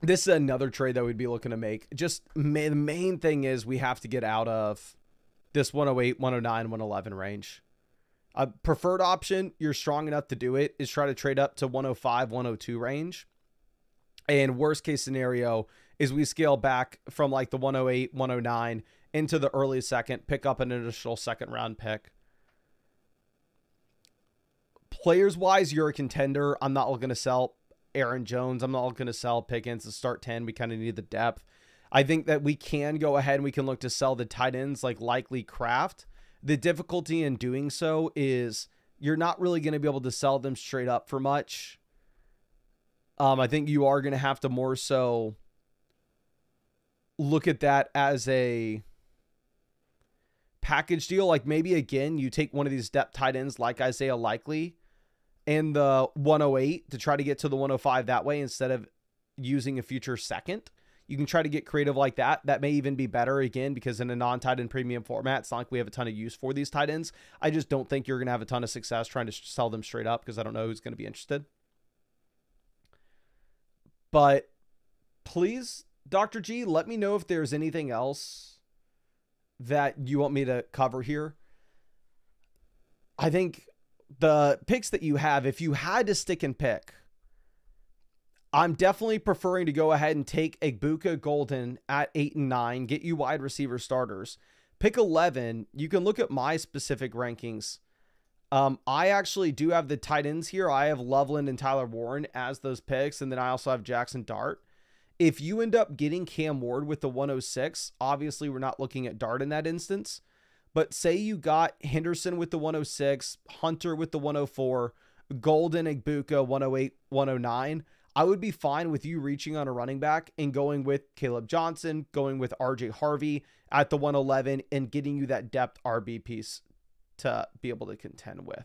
[SPEAKER 1] This is another trade that we'd be looking to make. Just the main thing is we have to get out of this 108, 109, 111 range. A preferred option, you're strong enough to do it, is try to trade up to 105, 102 range. And worst case scenario is we scale back from like the 108, 109 into the early second, pick up an additional second round pick. Players wise, you're a contender. I'm not looking to sell Aaron Jones. I'm not looking to sell Pickens to start 10. We kind of need the depth. I think that we can go ahead and we can look to sell the tight ends like likely Kraft. The difficulty in doing so is you're not really going to be able to sell them straight up for much. I think you are going to have to more so look at that as a package deal. Like maybe again, you take one of these depth tight ends like Isaiah Likely and the 108 to try to get to the 105 that way instead of using a future second. You can try to get creative like that. That may even be better again, because in a non-tight end premium format, it's not like we have a ton of use for these tight ends. I just don't think you're going to have a ton of success trying to sell them straight up, because I don't know who's going to be interested. But please, Dr. G, let me know if there's anything else that you want me to cover here. I think the picks that you have, if you had to stick and pick, I'm definitely preferring to go ahead and take Egbuka, Golden at 8 and 9, get you wide receiver starters. Pick 11, you can look at my specific rankings. I actually do have the tight ends here. I have Loveland and Tyler Warren as those picks, and then I also have Jackson Dart. If you end up getting Cam Ward with the 106, obviously we're not looking at Dart in that instance, but say you got Henderson with the 106, Hunter with the 104, Golden, Egbuka, 108, 109, I would be fine with you reaching on a running back and going with Caleb Johnson, going with RJ Harvey at the 111, and getting you that depth RB piece to be able to contend with.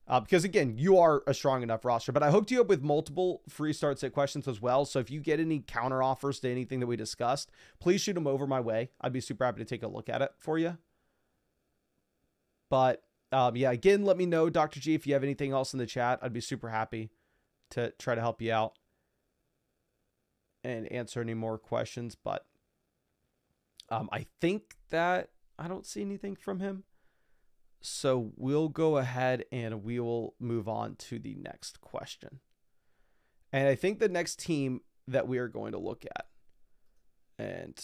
[SPEAKER 1] Because again, you are a strong enough roster, but I hooked you up with multiple free start sit questions as well. So if you get any counter offers to anything that we discussed, please shoot them over my way. I'd be super happy to take a look at it for you. But yeah, again, let me know, Dr. G, if you have anything else in the chat. I'd be super happy to try to help you out and answer any more questions. But I think that I don't see anything from him. So we'll go ahead and we will move on to the next question. And I think the next team that we are going to look at, and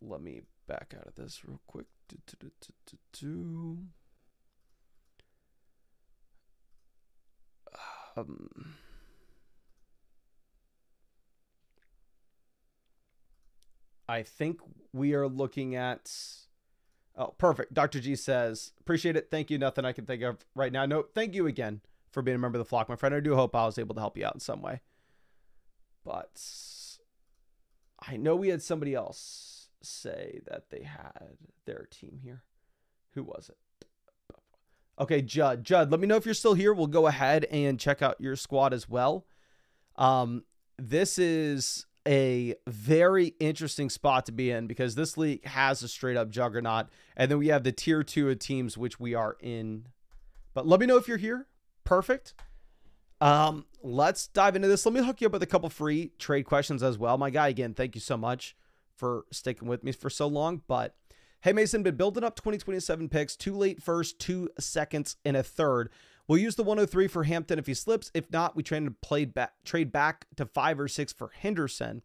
[SPEAKER 1] let me back out of this real quick. I think we are looking at... Oh, perfect. Dr. G says, appreciate it. Thank you. Nothing I can think of right now. No, thank you again for being a member of the flock, my friend. I do hope I was able to help you out in some way. But I know we had somebody else say that they had their team here. Who was it? Okay, Judd. Judd, let me know if you're still here. We'll go ahead and check out your squad as well. This is a very interesting spot to be in, because this league has a straight up juggernaut, and then we have the tier 2 of teams, which we are in. But let me know if you're here. Perfect. Let's dive into this. Let me hook you up with a couple free trade questions as well. My guy, again, thank you so much for sticking with me for so long. But hey, Mason, been building up 2027 picks, 2 late first, 2 seconds, and a third. We'll use the 103 for Hampton if he slips. If not, we trade back to 5 or 6 for Henderson.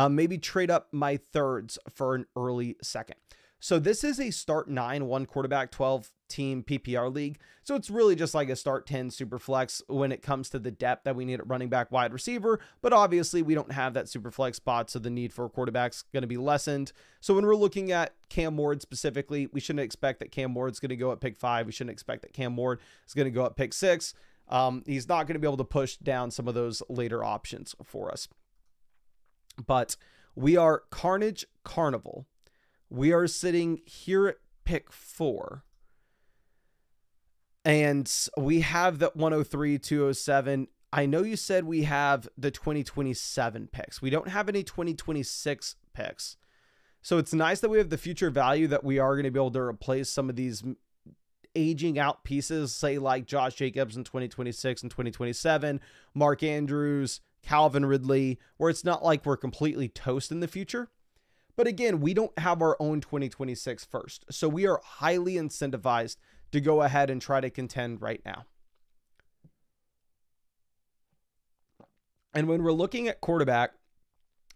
[SPEAKER 1] Maybe trade up my thirds for an early second. So this is a start 9, 1 quarterback, 12 team PPR league. So it's really just like a start 10 super flex when it comes to the depth that we need at running back, wide receiver. But obviously we don't have that super flex spot, so the need for a quarterback's going to be lessened. So when we're looking at Cam Ward specifically, we shouldn't expect that Cam Ward's going to go at pick 5. We shouldn't expect that Cam Ward is going to go at pick 6. He's not going to be able to push down some of those later options for us. But we are Carnage Carnival. We are sitting here at pick 4. And we have the 103, 207. I know you said we have the 2027 picks. We don't have any 2026 picks. So it's nice that we have the future value that we are going to be able to replace some of these aging out pieces, say like Josh Jacobs in 2026 and 2027, Mark Andrews, Calvin Ridley, where it's not like we're completely toast in the future. But again, we don't have our own 2026 first. So we are highly incentivized to go ahead and try to contend right now. And when we're looking at quarterback,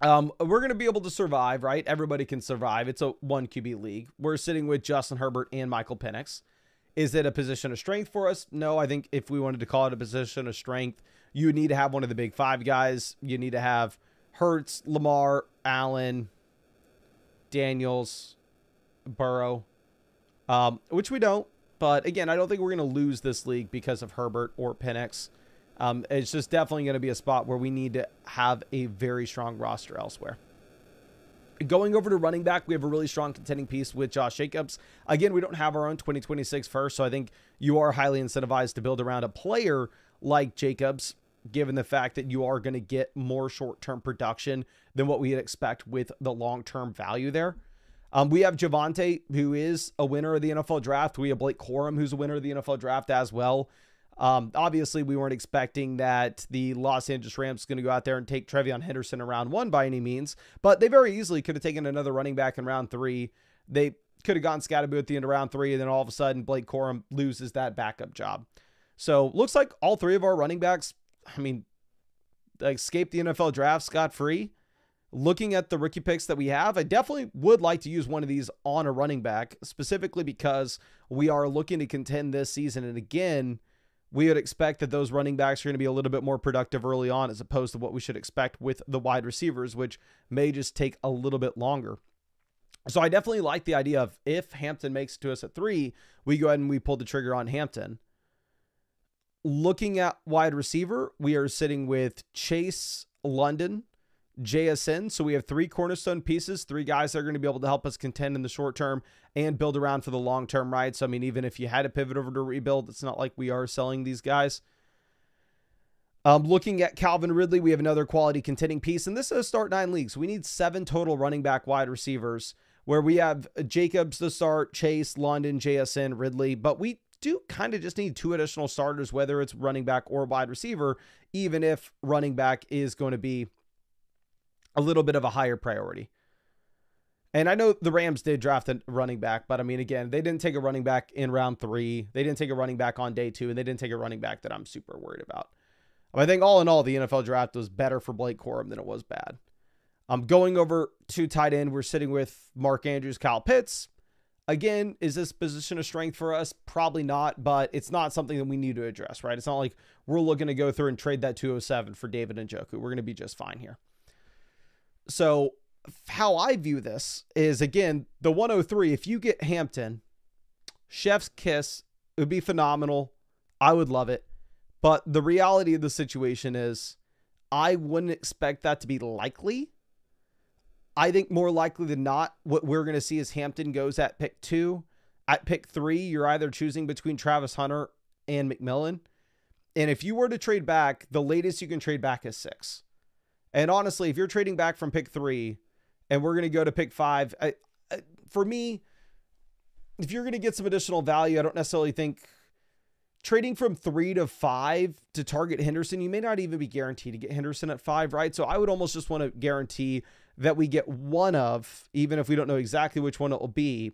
[SPEAKER 1] we're going to be able to survive, right? Everybody can survive. It's a 1 QB league. We're sitting with Justin Herbert and Michael Penix. Is it a position of strength for us? No, I think if we wanted to call it a position of strength, you would need to have one of the big 5 guys. You need to have Hurts, Lamar, Allen, Daniels, Burrow, which we don't. But again, I don't think we're going to lose this league because of Herbert or Penix. It's just definitely going to be a spot where we need to have a very strong roster elsewhere. Going over to running back, we have a really strong contending piece with Josh Jacobs. Again, we don't have our own 2026 first, so I think you are highly incentivized to build around a player like Jacobs, given the fact that you are going to get more short-term production than what we'd expect with the long-term value there. We have Javonte, who is a winner of the NFL draft. We have Blake Corum, who's a winner of the NFL draft as well. Obviously, we weren't expecting that the Los Angeles Rams going to go out there and take Trevion Henderson in round 1 by any means, but they very easily could have taken another running back in round 3. They could have gone Scatterboo at the end of round 3, and then all of a sudden, Blake Corum loses that backup job. So, looks like all 3 of our running backs, I mean, escaped the NFL draft scot-free. Looking at the rookie picks that we have, I definitely would like to use one of these on a running back, specifically because we are looking to contend this season. And again, we would expect that those running backs are going to be a little bit more productive early on as opposed to what we should expect with the wide receivers, which may just take a little bit longer. So I definitely like the idea of if Hampton makes it to us at 3, we go ahead and we pull the trigger on Hampton. Looking at wide receiver, we are sitting with Chase, London, JSN. So we have 3 cornerstone pieces, 3 guys that are going to be able to help us contend in the short term and build around for the long term, right? So, I mean, even if you had to pivot over to rebuild, it's not like we are selling these guys. Looking at Calvin Ridley, we have another quality contending piece, and this is a start 9 leagues. We need 7 total running back wide receivers where we have Jacobs to start, Chase, London, JSN, Ridley, but we do kind of just need 2 additional starters, whether it's running back or wide receiver, even if running back is going to be a little bit of a higher priority. And I know the Rams did draft a running back, but I mean, again, they didn't take a running back in round 3. They didn't take a running back on day 2, and they didn't take a running back that I'm super worried about. I think all in all, the NFL draft was better for Blake Corum than it was bad. Going over to tight end, we're sitting with Mark Andrews, Kyle Pitts. Again, is this position of strength for us? Probably not, but it's not something that we need to address, right? It's not like we're looking to go through and trade that 207 for David Njoku. We're going to be just fine here. So how I view this is, again, the 103, if you get Hampton, chef's kiss, it would be phenomenal. I would love it. But the reality of the situation is I wouldn't expect that to be likely. I think more likely than not, what we're going to see is Hampton goes at pick 2. At pick 3, you're either choosing between Travis Hunter and McMillan. And if you were to trade back, the latest you can trade back is 6. And honestly, if you're trading back from pick 3 and we're going to go to pick 5, for me, if you're going to get some additional value, I don't necessarily think trading from 3 to 5 to target Henderson, you may not even be guaranteed to get Henderson at 5, right? So I would almost just want to guarantee that we get one of, even if we don't know exactly which one it will be,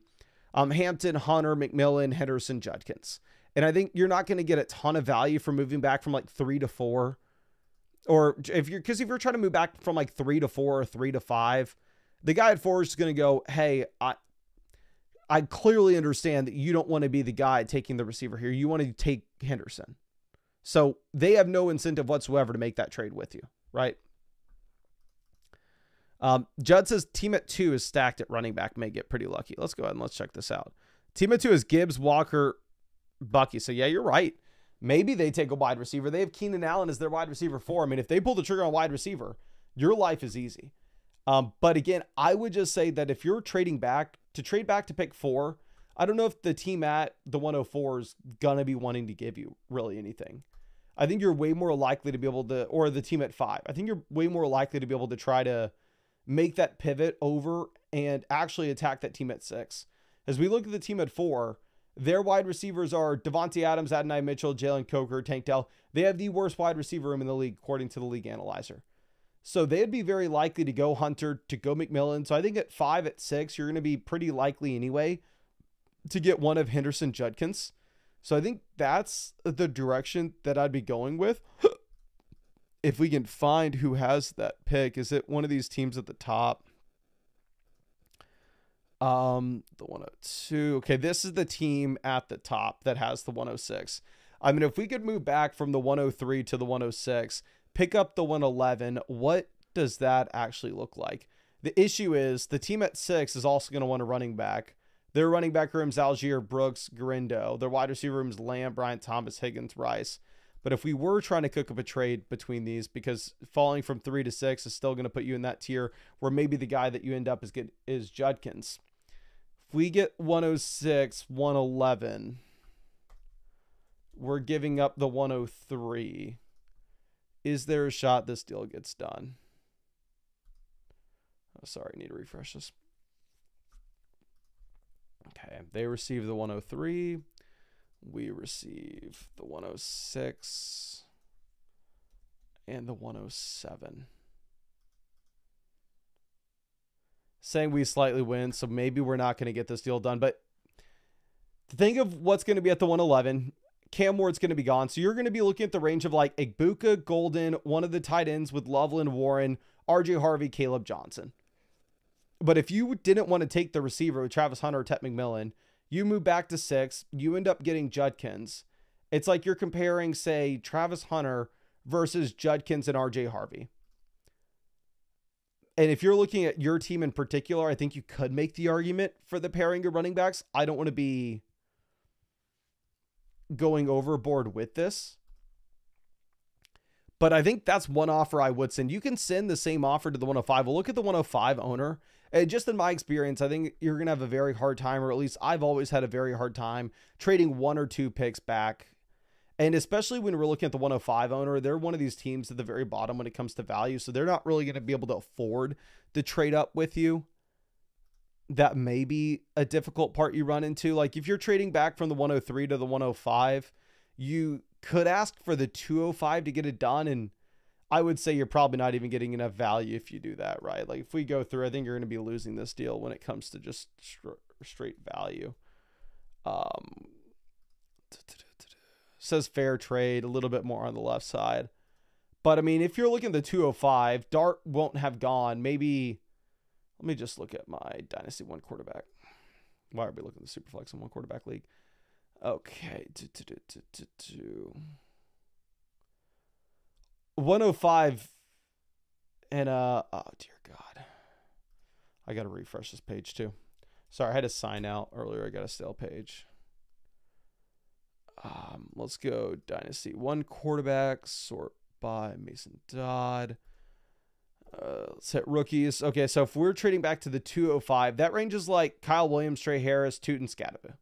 [SPEAKER 1] Hampton, Hunter, McMillan, Henderson, Judkins. And I think you're not going to get a ton of value from moving back from like 3 to 4. Or if you're trying to move back from like 3 to 4 or 3 to 5, the guy at 4 is going to go, hey, I clearly understand that you don't want to be the guy taking the receiver here. You want to take Henderson. So they have no incentive whatsoever to make that trade with you, right? Judd says team at 2 is stacked at running back. May get pretty lucky. Let's go ahead and let's check this out. Team at 2 is Gibbs, Walker, Bucky. So yeah, you're right. Maybe they take a wide receiver. They have Keenan Allen as their wide receiver 4. I mean, if they pull the trigger on wide receiver, your life is easy. But again, I would just say that if you're trading back, to trade back to pick 4, I don't know if the team at the 104 is going to be wanting to give you really anything. I think you're way more likely to be able to, or the team at 5, I think you're way more likely to be able to try to make that pivot over and actually attack that team at 6. As we look at the team at 4, their wide receivers are Devontae Adams, Adonai Mitchell, Jalen Coker, Tank Dell. They have the worst wide receiver room in the league, according to the league analyzer. So they'd be very likely to go Hunter, to go McMillan. So I think at 5, at 6, you're going to be pretty likely anyway to get one of Henderson Judkins. So I think that's the direction that I'd be going with. If we can find who has that pick, is it one of these teams at the top? The 102. Okay, this is the team at the top that has the 106. I mean, if we could move back from the 103 to the 106, pick up the 111, what does that actually look like? The issue is the team at 6 is also going to want a running back. Their running back room's Algier, Brooks, Garindo. Their wide receiver room's Lamb, Bryant, Thomas, Higgins, Rice. But if we were trying to cook up a trade between these, because falling from 3 to 6 is still going to put you in that tier where maybe the guy that you end up is Judkins. If we get 106, 111, we're giving up the 103. Is there a shot this deal gets done? Oh, sorry, I need to refresh this. Okay, they receive the 103. We receive the 106 and the 107. Saying we slightly win, so maybe we're not going to get this deal done. But think of what's going to be at the 111. Cam Ward's going to be gone. So you're going to be looking at the range of like Igbuka, Golden, one of the tight ends with Loveland, Warren, RJ Harvey, Caleb Johnson. But if you didn't want to take the receiver with Travis Hunter or Tet McMillan, you move back to 6, you end up getting Judkins. It's like you're comparing, say, Travis Hunter versus Judkins and RJ Harvey. And if you're looking at your team in particular, I think you could make the argument for the pairing of running backs. I don't want to be going overboard with this. But I think that's one offer I would send. You can send the same offer to the 105. We'll look at the 105 owner. And just in my experience, I think you're going to have a very hard time, or at least I've always had a very hard time trading 1 or 2 picks back. And especially when we're looking at the 105 owner, they're one of these teams at the very bottom when it comes to value. So they're not really going to be able to afford to trade up with you. That may be a difficult part you run into. Like if you're trading back from the 103 to the 105, you could ask for the 205 to get it done. And I would say you're probably not even getting enough value if you do that, right? Like if we go through, I think you're going to be losing this deal when it comes to just straight value. Says fair trade, a little bit more on the left side. But I mean, if you're looking at the 205, Dart won't have gone. Maybe, let me just look at my Dynasty 1 quarterback. Why are we looking at the Superflex in 1 quarterback league? Okay. 105 and oh dear God. I got to refresh this page too. Sorry, I had to sign out earlier. I got a stale page. Let's go Dynasty 1 quarterback, sort by Mason Dodd. Let's hit rookies. Okay, so if we're trading back to the 205, that range is like Kyle Williams, Trey Harris, Tootin Scadaboo.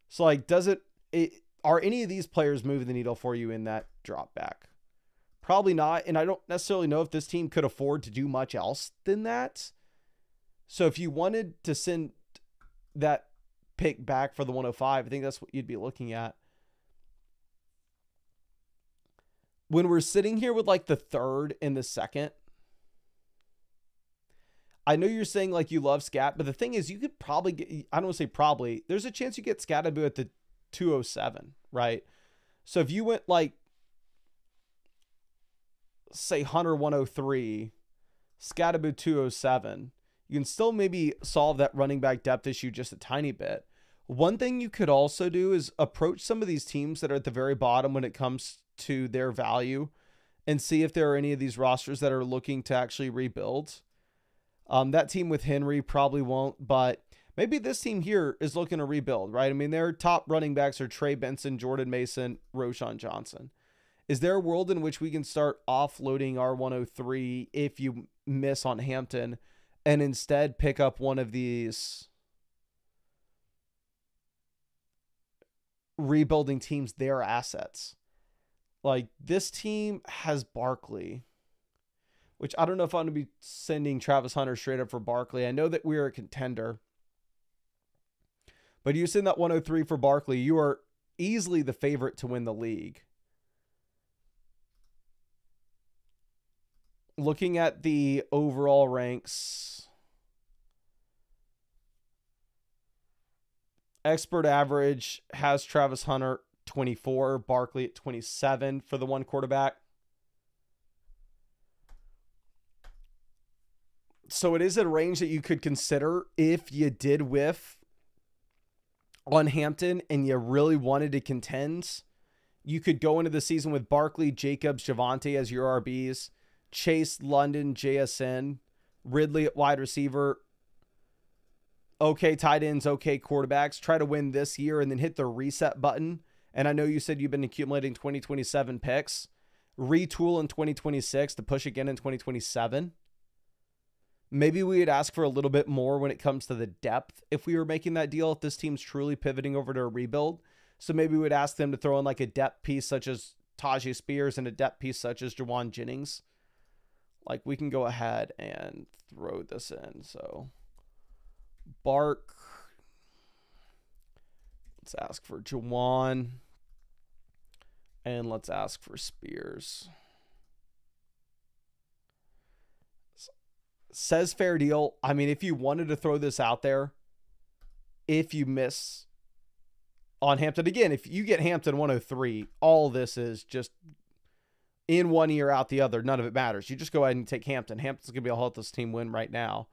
[SPEAKER 1] So like, are any of these players moving the needle for you in that drop back? Probably not. And I don't necessarily know if this team could afford to do much else than that. So if you wanted to send that pick back for the 105, I think that's what you'd be looking at. When we're sitting here with like the 3rd and the 2nd, I know you're saying like you love Scat, but the thing is you could probably get, I don't want to say probably, there's a chance you get Scadaboo at the 207, right? So if you went like, say Hunter 103, Scadaboo 207, you can still maybe solve that running back depth issue just a tiny bit. One thing you could also do is approach some of these teams that are at the very bottom when it comes to their value and see if there are any of these rosters that are looking to actually rebuild. That team with Henry probably won't, but maybe this team here is looking to rebuild, right? I mean, their top running backs are Trey Benson, Jordan Mason, Roschon Johnson. Is there a world in which we can start offloading our 103 if you miss on Hampton and instead pick up one of these rebuilding teams their assets. Like, this team has Barkley, which I don't know if I'm going to be sending Travis Hunter straight up for Barkley. I know that we're a contender, but you send that 103 for Barkley, you are easily the favorite to win the league. Looking at the overall ranks, expert average has Travis Hunter 24, Barkley at 27 for the one quarterback. So it is a range that you could consider if you did whiff on Hampton and you really wanted to contend. You could go into the season with Barkley, Jacobs, Javonte as your RBs, Chase, London, JSN, Ridley at wide receiver. Okay, tight ends, okay, quarterbacks. Try to win this year and then hit the reset button. And I know you said you've been accumulating 2027 picks. Retool in 2026 to push again in 2027. Maybe we would ask for a little bit more when it comes to the depth if we were making that deal, if this team's truly pivoting over to a rebuild. So maybe we would ask them to throw in like a depth piece such as Tajay Spears and a depth piece such as Jawan Jennings. Like, we can go ahead and throw this in. So Bark. Let's ask for Jawan. And let's ask for Spears. Says fair deal. I mean, if you wanted to throw this out there, if you miss on Hampton, again, if you get Hampton 103, all this is just in one ear, out the other. None of it matters. You just go ahead and take Hampton. Hampton's going to be able to help this team win right now.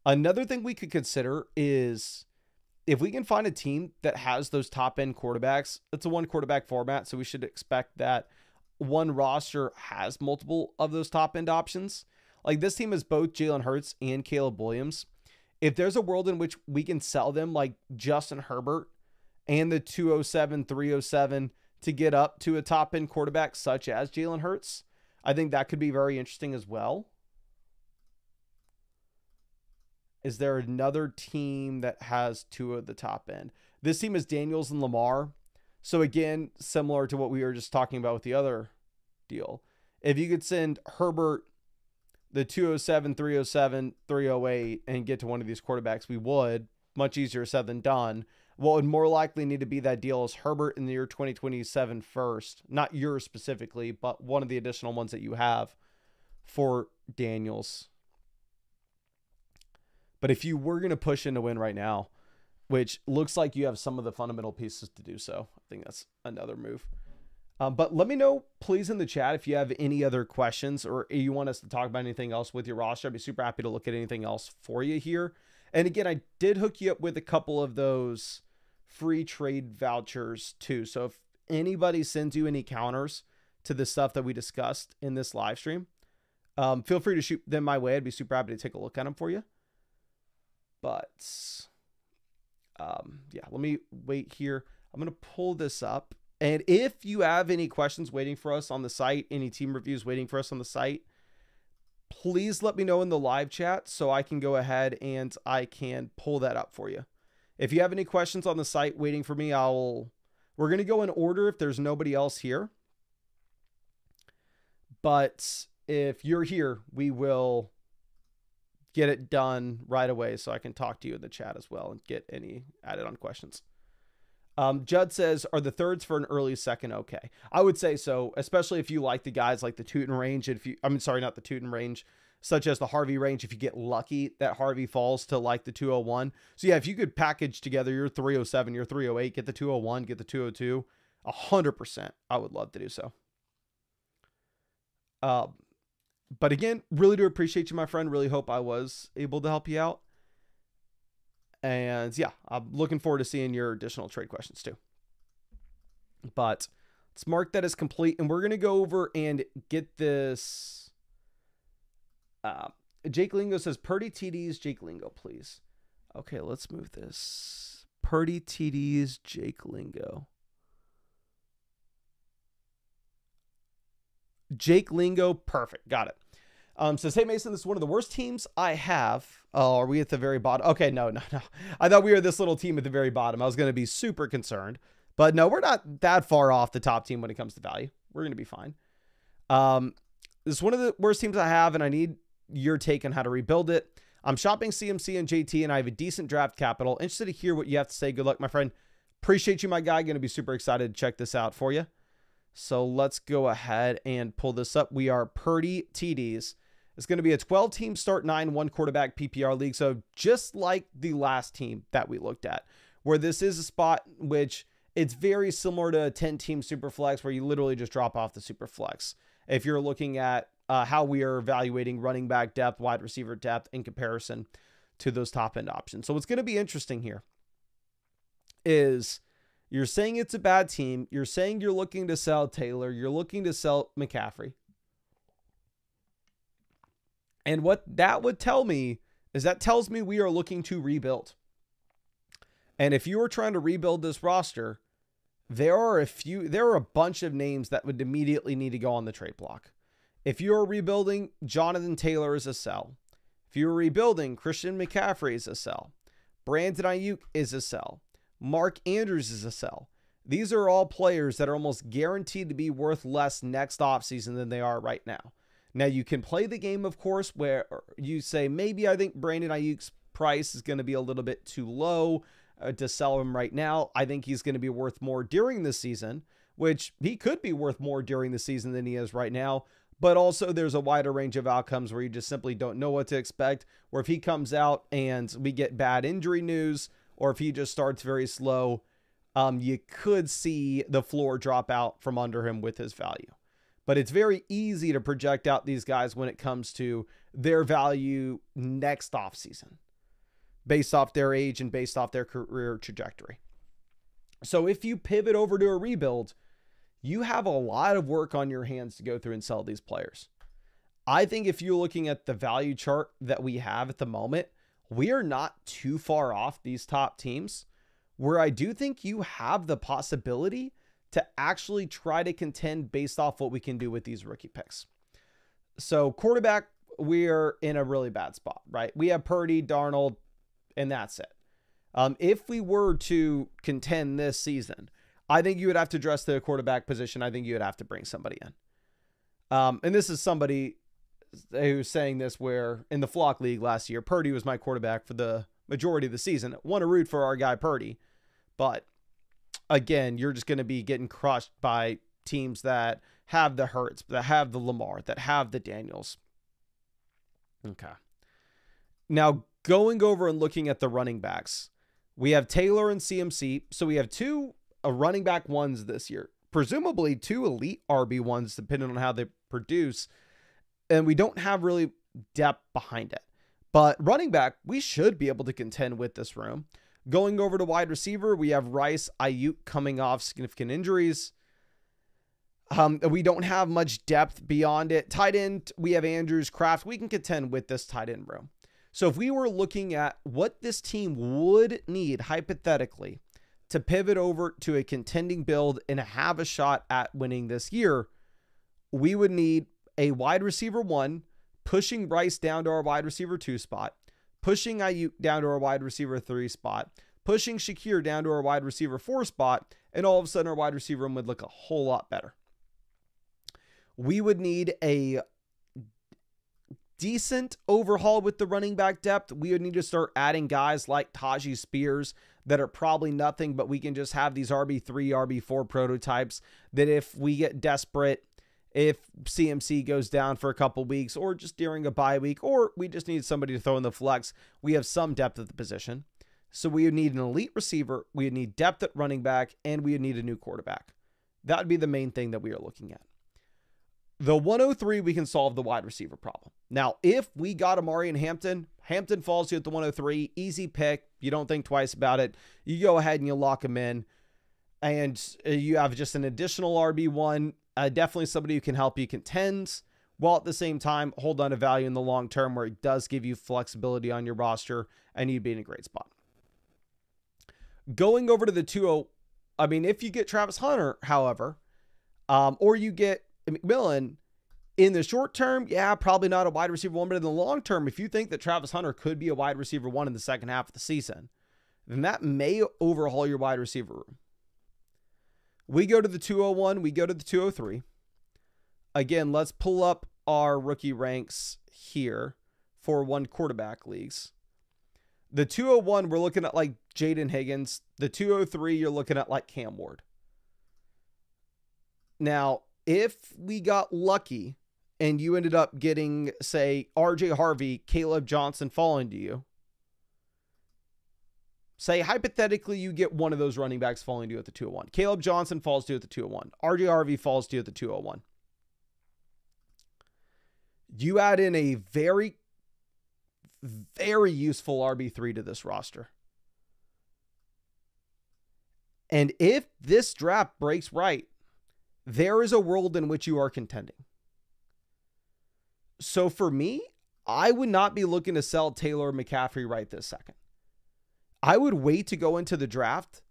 [SPEAKER 1] Another thing we could consider is if we can find a team that has those top-end quarterbacks. It's a one-quarterback format, so we should expect that one roster has multiple of those top-end options. Like, this team is both Jalen Hurts and Caleb Williams. If there's a world in which we can sell them like Justin Herbert and the 207, 307 to get up to a top-end quarterback such as Jalen Hurts, I think that could be very interesting as well. Is there another team that has two of the top end? This team is Daniels and Lamar. So again, similar to what we were just talking about with the other deal. If you could send Herbert the 207, 307, 308 and get to one of these quarterbacks, we would. Much easier said than done. What would more likely need to be that deal is Herbert in the year 2027 first. Not yours specifically, but one of the additional ones that you have for Daniels. But if you were going to push in to win right now, which looks like you have some of the fundamental pieces to do so, I think that's another move. But let me know, please, in the chat if you have any other questions or you want us to talk about anything else with your roster. I'd be super happy to look at anything else for you here. And again, I did hook you up with a couple of those free trade vouchers too. So if anybody sends you any counters to the stuff that we discussed in this live stream, feel free to shoot them my way. I'd be super happy to take a look at them for you. But yeah, let me wait here. I'm going to pull this up. And if you have any questions waiting for us on the site, any team reviews waiting for us on the site, please let me know in the live chat so I can go ahead and I can pull that up for you. If you have any questions on the site waiting for me, we're going to go in order if there's nobody else here. But if you're here, we will get it done right away so I can talk to you in the chat as well and get any added on questions. Judd says, are the thirds for an early second okay? I would say so, especially if you like the guys like the Tootin range. Not the Tootin range, such as the Harvey range. If you get lucky that Harvey falls to like the 201. So yeah, if you could package together your 307, your 308, get the 201, get the 202, 100%, I would love to do so. But again, really do appreciate you, my friend. Really hope I was able to help you out. And yeah, I'm looking forward to seeing your additional trade questions too. But let's mark that as complete. And we're going to go over and get this. Jake Lingo says, Purdy TDs, Jake Lingo, please. Okay, let's move this. Purdy TDs, Jake Lingo. Jake Lingo, perfect. Got it. Says, hey, Mason, this is one of the worst teams I have. Oh, are we at the very bottom? Okay, no. I thought we were this little team at the very bottom. I was going to be super concerned. But no, we're not that far off the top team when it comes to value. We're going to be fine. This is one of the worst teams I have, and I need your take on how to rebuild it. I'm shopping CMC and JT, and I have a decent draft capital. Interested to hear what you have to say. Good luck, my friend. Appreciate you, my guy. Going to be super excited to check this out for you. So let's go ahead and pull this up. We are Purdy TDs. It's going to be a 12-team start 9-1 quarterback PPR league. So just like the last team that we looked at, where this is a spot which it's very similar to a 10-team super flex where you literally just drop off the super flex. If you're looking at how we are evaluating running back depth, wide receiver depth in comparison to those top end options. So what's going to be interesting here is you're saying it's a bad team. You're saying you're looking to sell Taylor. You're looking to sell McCaffrey. And what that would tell me is that tells me we are looking to rebuild. And if you are trying to rebuild this roster, there are a bunch of names that would immediately need to go on the trade block. If you're rebuilding, Jonathan Taylor is a sell. If you're rebuilding, Christian McCaffrey is a sell. Brandon Ayuk is a sell. Mark Andrews is a sell. These are all players that are almost guaranteed to be worth less next offseason than they are right now. Now, you can play the game, of course, where you say, maybe I think Brandon Ayuk's price is going to be a little bit too low to sell him right now. I think he's going to be worth more during the season, which he could be worth more during the season than he is right now. But also there's a wider range of outcomes where you just simply don't know what to expect. Or if he comes out and we get bad injury news, or if he just starts very slow, you could see the floor drop out from under him with his value. But it's very easy to project out these guys when it comes to their value next offseason, based off their age and based off their career trajectory. So if you pivot over to a rebuild, you have a lot of work on your hands to go through and sell these players. I think if you're looking at the value chart that we have at the moment, we are not too far off these top teams, where I do think you have the possibility to actually try to contend based off what we can do with these rookie picks. So quarterback, we're in a really bad spot, right? We have Purdy, Darnold, and that's it. If we were to contend this season, I think you would have to address the quarterback position. I think you would have to bring somebody in. And this is somebody who's saying this where in the Flock League last year, Purdy was my quarterback for the majority of the season. Want to root for our guy Purdy. But again, you're just going to be getting crushed by teams that have the Hurts, that have the Lamar, that have the Daniels. Okay. Now, going over and looking at the running backs, we have Taylor and CMC. So we have two running back ones this year, presumably two elite RB ones, depending on how they produce. And we don't have really depth behind it. But running back, we should be able to contend with this room. Going over to wide receiver, we have Rice, Ayuk coming off significant injuries. We don't have much depth beyond it. Tight end, we have Andrews, Kraft. We can contend with this tight end room. So if we were looking at what this team would need, hypothetically, to pivot over to a contending build and have a shot at winning this year, we would need a wide receiver 1, pushing Rice down to our wide receiver 2 spot, pushing Ayuk down to our wide receiver 3 spot, pushing Shakir down to our wide receiver 4 spot, and all of a sudden our wide receiver room would look a whole lot better. We would need a decent overhaul with the running back depth. We would need to start adding guys like Tajee Spears that are probably nothing, but we can just have these RB3, RB4 prototypes that if we get desperate, if CMC goes down for a couple weeks or just during a bye week, or we just need somebody to throw in the flex, we have some depth at the position. So we would need an elite receiver, we would need depth at running back, and we would need a new quarterback. That would be the main thing that we are looking at. The 103, we can solve the wide receiver problem. Now, if we got Amari and Hampton falls you at the 103, easy pick. You don't think twice about it. You go ahead and you lock him in, and you have just an additional RB1, definitely somebody who can help you contend, while at the same time hold on to value in the long term where it does give you flexibility on your roster, and you'd be in a great spot. Going over to the 2-0, I mean, if you get Travis Hunter, however, or you get McMillan, in the short term, yeah, probably not a wide receiver 1, but in the long term, if you think that Travis Hunter could be a wide receiver 1 in the second half of the season, then that may overhaul your wide receiver room. We go to the 201. We go to the 203. Again, let's pull up our rookie ranks here for one quarterback leagues. The 201, we're looking at like Jaden Higgins. The 203, you're looking at like Cam Ward. Now, if we got lucky and you ended up getting, say, RJ Harvey, Caleb Johnson falling to you, say hypothetically you get one of those running backs falling to you at the 201. Caleb Johnson falls to you at the 201. RJ Harvey falls to you at the 201. You add in a very, very useful RB3 to this roster. And if this draft breaks right, there is a world in which you are contending. So for me, I would not be looking to sell Taylor McCaffrey right this second. I would wait to go into the draft,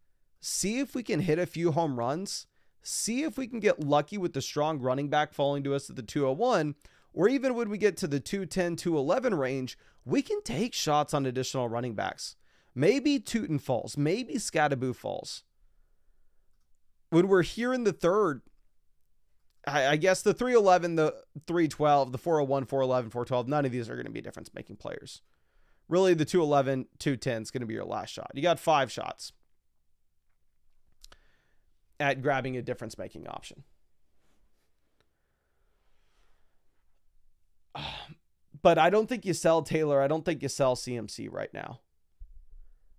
[SPEAKER 1] see if we can hit a few home runs, see if we can get lucky with the strong running back falling to us at the 201, or even when we get to the 210, 211 range, we can take shots on additional running backs. Maybe Tootin falls, maybe Scattaboo falls. When we're here in the third, I guess the 311, the 312, the 401, 411, 412, none of these are going to be difference-making players. Really, the 211, 210 is going to be your last shot. You got 5 shots at grabbing a difference-making option. But I don't think you sell Taylor. I don't think you sell CMC right now.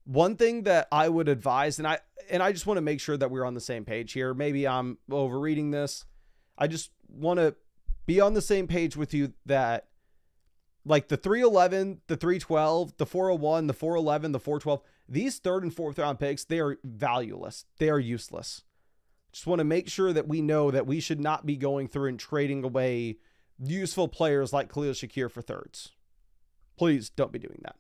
[SPEAKER 1] One thing that I would advise, and I just want to make sure that we're on the same page here. Maybe I'm overreading this. I just want to be on the same page with you that like the 311, the 312, the 401, the 411, the 412, these third and fourth round picks, they are valueless. They are useless. Just want to make sure that we know that we should not be going through and trading away useful players like Khalil Shakir for thirds. Please don't be doing that.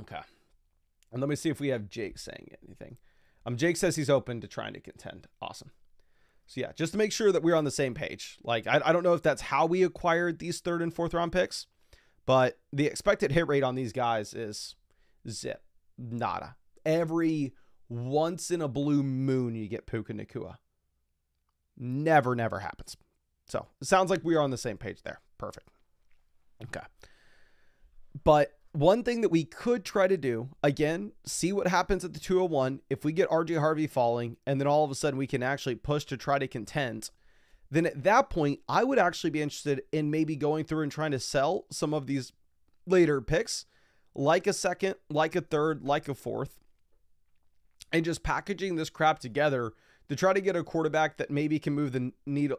[SPEAKER 1] Okay. And let me see if we have Jake saying anything. Jake says he's open to trying to contend. Awesome. So yeah, just to make sure that we're on the same page. Like, I don't know if that's how we acquired these third and fourth round picks, but the expected hit rate on these guys is zip. Nada. Every once in a blue moon, you get Puka Nacua. Never happens. So it sounds like we are on the same page there. Perfect. Okay. But one thing that we could try to do, again, see what happens at the 201. If we get RJ Harvey falling and then all of a sudden we can actually push to try to contend, then at that point, I would actually be interested in maybe going through and trying to sell some of these later picks, like a second, like a third, like a fourth, and just packaging this crap together to try to get a quarterback that maybe can move the needle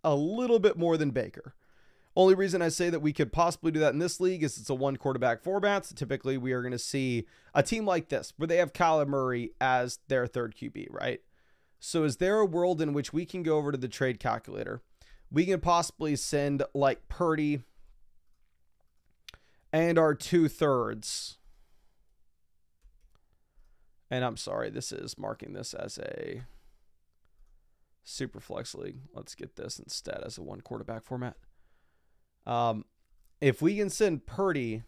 [SPEAKER 1] a little bit more than Baker. Only reason I say that we could possibly do that in this league is it's a one quarterback format. So typically we are going to see a team like this where they have Kyler Murray as their third QB, right? So is there a world in which we can go over to the trade calculator? We can possibly send like Purdy and our 2/3. And I'm sorry, this is marking this as a super flex league. Let's get this instead as a one quarterback format. If we can send Purdy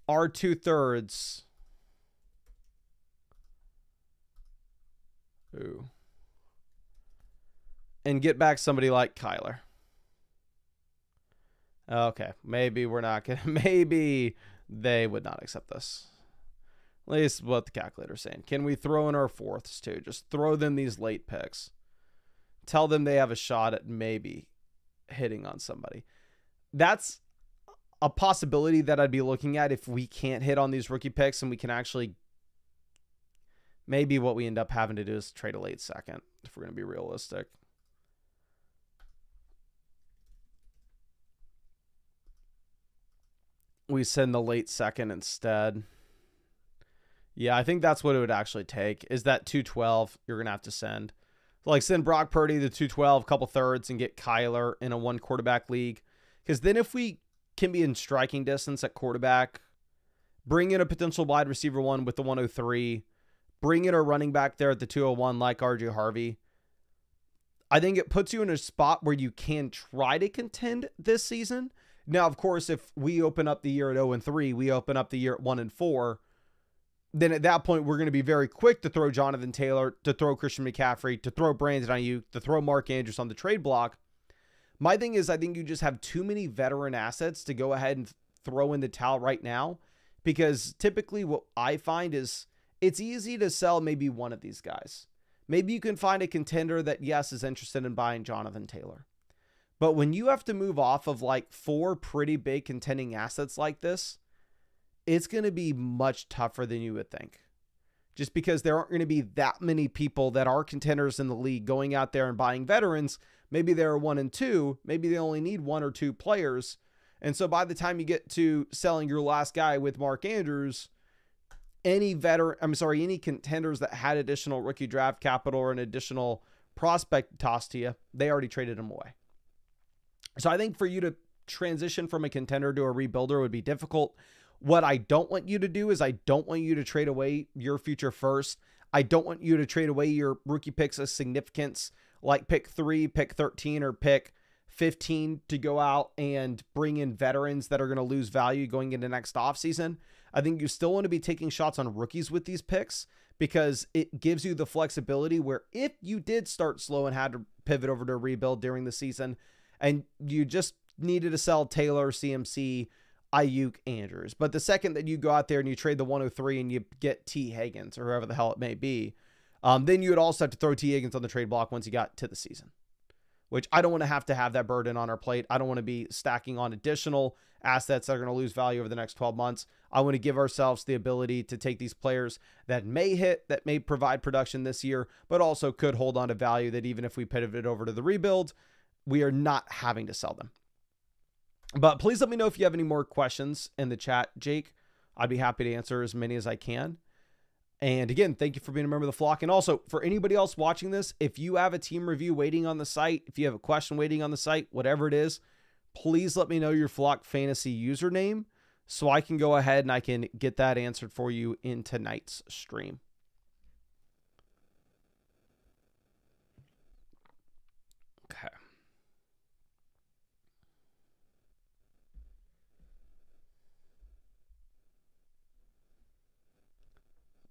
[SPEAKER 1] our 2/3, and get back somebody like Kyler. Okay, maybe we're not gonna. Maybe they would not accept this. At least what the calculator's saying. Can we throw in our fourths too? Just throw them these late picks. Tell them they have a shot at maybe hitting on somebody. That's a possibility that I'd be looking at if we can't hit on these rookie picks and we can actually, maybe what we end up having to do is trade a late second if we're going to be realistic. We send the late second instead. Yeah, I think that's what it would actually take is that 212 you're going to have to send. Like send Brock Purdy the 212, couple thirds, and get Kyler in a one quarterback league. Because then if we can be in striking distance at quarterback, bring in a potential wide receiver one with the 103, bring in a running back there at the 201 like RJ Harvey, I think it puts you in a spot where you can try to contend this season. Now, of course, if we open up the year at 0-3, we open up the year at 1-4, then at that point, we're going to be very quick to throw Jonathan Taylor, to throw Christian McCaffrey, to throw Brandon Ayuk, to throw Mark Andrews on the trade block. My thing is, I think you just have too many veteran assets to go ahead and throw in the towel right now, because typically what I find is it's easy to sell maybe one of these guys. Maybe you can find a contender that, yes, is interested in buying Jonathan Taylor. But when you have to move off of like 4 pretty big contending assets like this, it's going to be much tougher than you would think. Just because there aren't going to be that many people that are contenders in the league going out there and buying veterans. Maybe they're 1 and 2. Maybe they only need 1 or 2 players. And so by the time you get to selling your last guy with Mark Andrews, any contenders that had additional rookie draft capital or an additional prospect tossed to you, they already traded them away. So I think for you to transition from a contender to a rebuilder would be difficult. What I don't want you to do is I don't want you to trade away your future first. I don't want you to trade away your rookie picks of significance, like pick 3, pick 13, or pick 15 to go out and bring in veterans that are going to lose value going into next offseason. I think you still want to be taking shots on rookies with these picks, because it gives you the flexibility where if you did start slow and had to pivot over to a rebuild during the season and you just needed to sell Taylor, CMC, Ayuk, Andrews, but the second that you go out there and you trade the 103 and you get T. Higgins or whoever the hell it may be, then you would also have to throw T. Higgins on the trade block once you got to the season, which I don't want to have that burden on our plate. I don't want to be stacking on additional assets that are going to lose value over the next 12 months. I want to give ourselves the ability to take these players that may hit, that may provide production this year, but also could hold on to value that even if we pivot over to the rebuild, we are not having to sell them. But please let me know if you have any more questions in the chat, Jake. I'd be happy to answer as many as I can. And again, thank you for being a member of the flock. And also, for anybody else watching this, if you have a team review waiting on the site, if you have a question waiting on the site, whatever it is, please let me know your flock fantasy username so I can go ahead and I can get that answered for you in tonight's stream. Okay.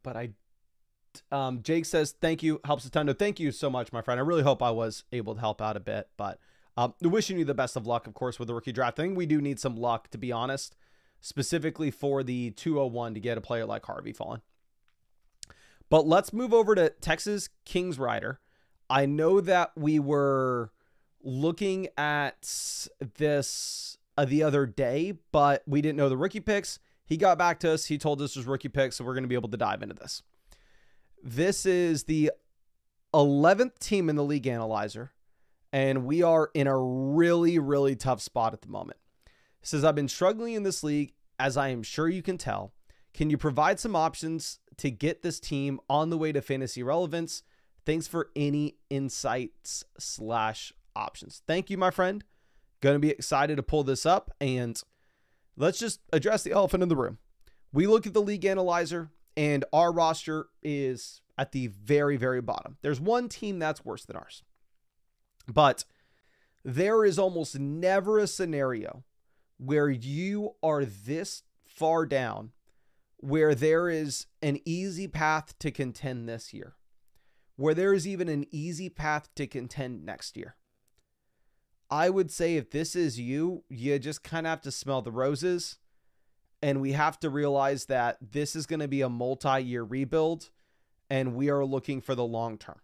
[SPEAKER 1] But Jake says, thank you, helps a ton. No, thank you so much, my friend. I really hope I was able to help out a bit, but wishing you the best of luck, of course, with the rookie draft. I think we do need some luck, to be honest, specifically for the 201 to get a player like Harvey falling. But let's move over to Texas Kings Rider. I know that we were looking at this the other day, but we didn't know the rookie picks. He got back to us. He told us it was rookie picks, so we're going to be able to dive into this. This is the 11th team in the League Analyzer, and we are in a really, really tough spot at the moment. It says, I've been struggling in this league, as I am sure you can tell. Can you provide some options to get this team on the way to fantasy relevance? Thanks for any insights / options. Thank you, my friend. Going to be excited to pull this up, and let's just address the elephant in the room. We look at the League Analyzer, and our roster is at the very, very bottom. There's one team that's worse than ours. But there is almost never a scenario where you are this far down where there is an easy path to contend this year, where there is even an easy path to contend next year. I would say if this is you, you just kind of have to smell the roses, and we have to realize that this is going to be a multi-year rebuild, and we are looking for the long term.